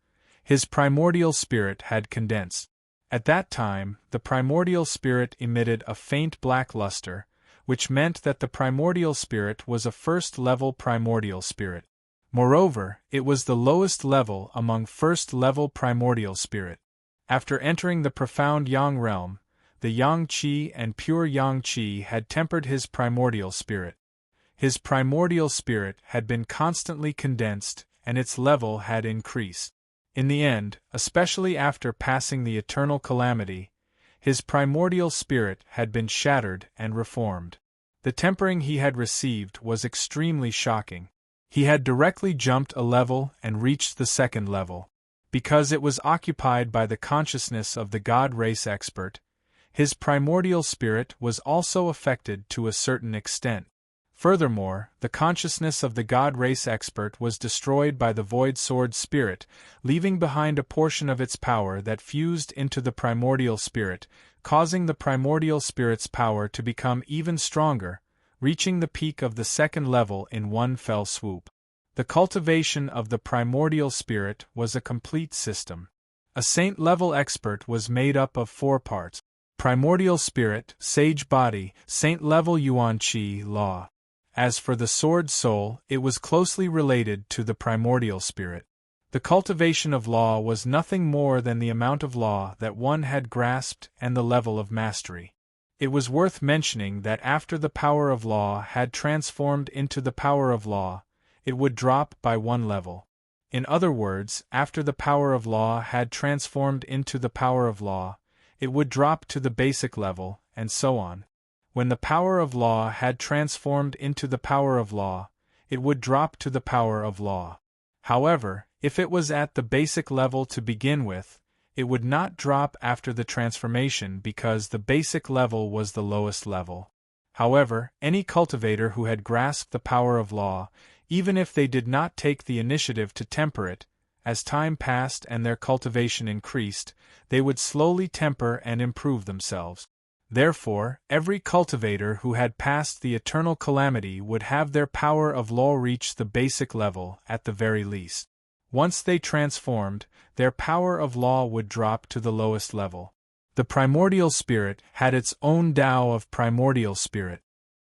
his primordial spirit had condensed. At that time, the primordial spirit emitted a faint black luster, which meant that the primordial spirit was a first-level primordial spirit. Moreover, it was the lowest level among first-level primordial spirit. After entering the profound Yang realm, the Yang Qi and pure Yang Qi had tempered his primordial spirit. His primordial spirit had been constantly condensed, and its level had increased. In the end, especially after passing the eternal calamity, his primordial spirit had been shattered and reformed. The tempering he had received was extremely shocking. He had directly jumped a level and reached the second level. Because it was occupied by the consciousness of the God race expert, his primordial spirit was also affected to a certain extent. Furthermore, the consciousness of the God race expert was destroyed by the Void Sword spirit, leaving behind a portion of its power that fused into the primordial spirit, causing the primordial spirit's power to become even stronger, reaching the peak of the second level in one fell swoop. The cultivation of the primordial spirit was a complete system. A saint-level expert was made up of 4 parts: primordial spirit, sage body, saint-level yuan qi, law. As for the sword soul, it was closely related to the primordial spirit. The cultivation of law was nothing more than the amount of law that one had grasped and the level of mastery. It was worth mentioning that after the power of law had transformed into the power of law, it would drop by one level. In other words, after the power of law had transformed into the power of law, it would drop to the basic level, and so on. When the power of law had transformed into the power of law, it would drop to the power of law. However, if it was at the basic level to begin with, it would not drop after the transformation because the basic level was the lowest level. However, any cultivator who had grasped the power of law, even if they did not take the initiative to temper it, as time passed and their cultivation increased, they would slowly temper and improve themselves. Therefore, every cultivator who had passed the eternal calamity would have their power of law reach the basic level at the very least. Once they transformed, their power of law would drop to the lowest level. The primordial spirit had its own Tao of primordial spirit.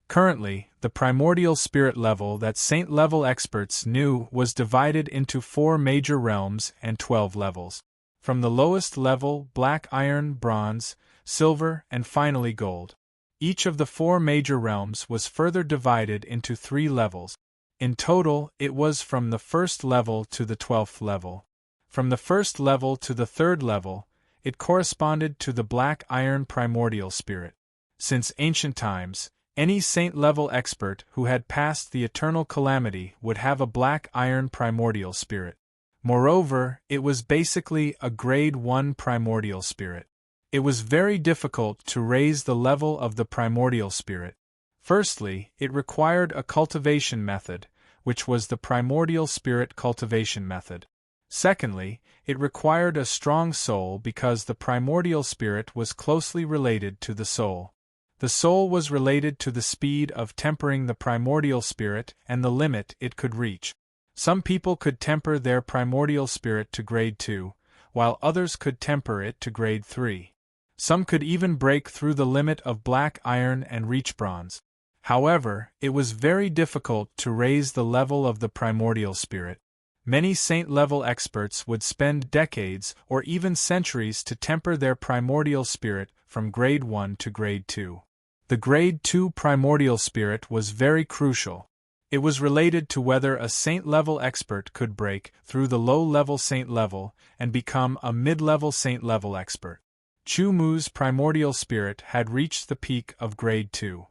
Currently, the primordial spirit level that saint-level experts knew was divided into 4 major realms and 12 levels. From the lowest level, black iron, bronze, silver, and finally gold. Each of the 4 major realms was further divided into 3 levels. In total, it was from the 1st level to the 12th level. From the 1st level to the 3rd level, it corresponded to the black iron primordial spirit. Since ancient times, any saint-level expert who had passed the eternal calamity would have a black iron primordial spirit. Moreover, it was basically a grade 1 primordial spirit. It was very difficult to raise the level of the primordial spirit. Firstly, it required a cultivation method, which was the primordial spirit cultivation method. Secondly, it required a strong soul because the primordial spirit was closely related to the soul. The soul was related to the speed of tempering the primordial spirit and the limit it could reach. Some people could temper their primordial spirit to grade 2, while others could temper it to grade 3. Some could even break through the limit of black iron and reach bronze. However, it was very difficult to raise the level of the primordial spirit. Many saint-level experts would spend decades or even centuries to temper their primordial spirit from grade 1 to grade 2. The grade 2 primordial spirit was very crucial. It was related to whether a saint-level expert could break through the low-level saint level and become a mid-level saint-level expert. Chu Mu's primordial spirit had reached the peak of grade 2.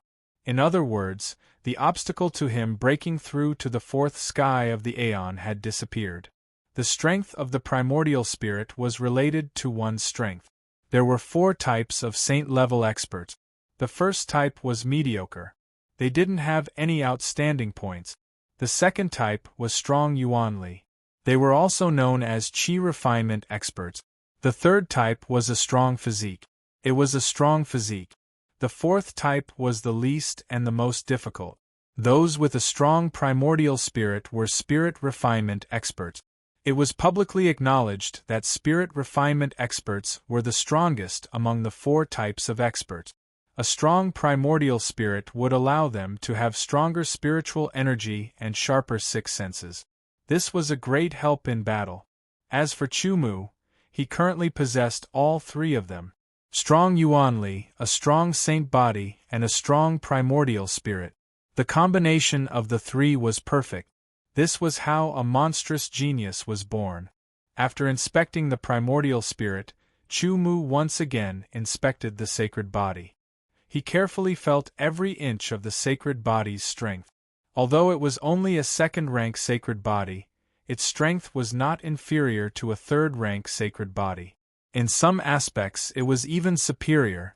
In other words, the obstacle to him breaking through to the 4th sky of the Aeon had disappeared. The strength of the primordial spirit was related to one's strength. There were 4 types of saint-level experts. The first type was mediocre. They didn't have any outstanding points. The second type was strong yuanli. They were also known as qi refinement experts. The third type was a strong physique. It was a strong physique. The fourth type was the least and the most difficult. Those with a strong primordial spirit were spirit refinement experts. It was publicly acknowledged that spirit refinement experts were the strongest among the 4 types of experts. A strong primordial spirit would allow them to have stronger spiritual energy and sharper 6 senses. This was a great help in battle. As for Chu Mu, he currently possessed all 3 of them. Strong yuanli, a strong saint body, and a strong primordial spirit. The combination of the 3 was perfect. This was how a monstrous genius was born. After inspecting the primordial spirit, Chu Mu once again inspected the sacred body. He carefully felt every inch of the sacred body's strength. Although it was only a 2nd-rank sacred body, its strength was not inferior to a 3rd-rank sacred body. In some aspects it was even superior,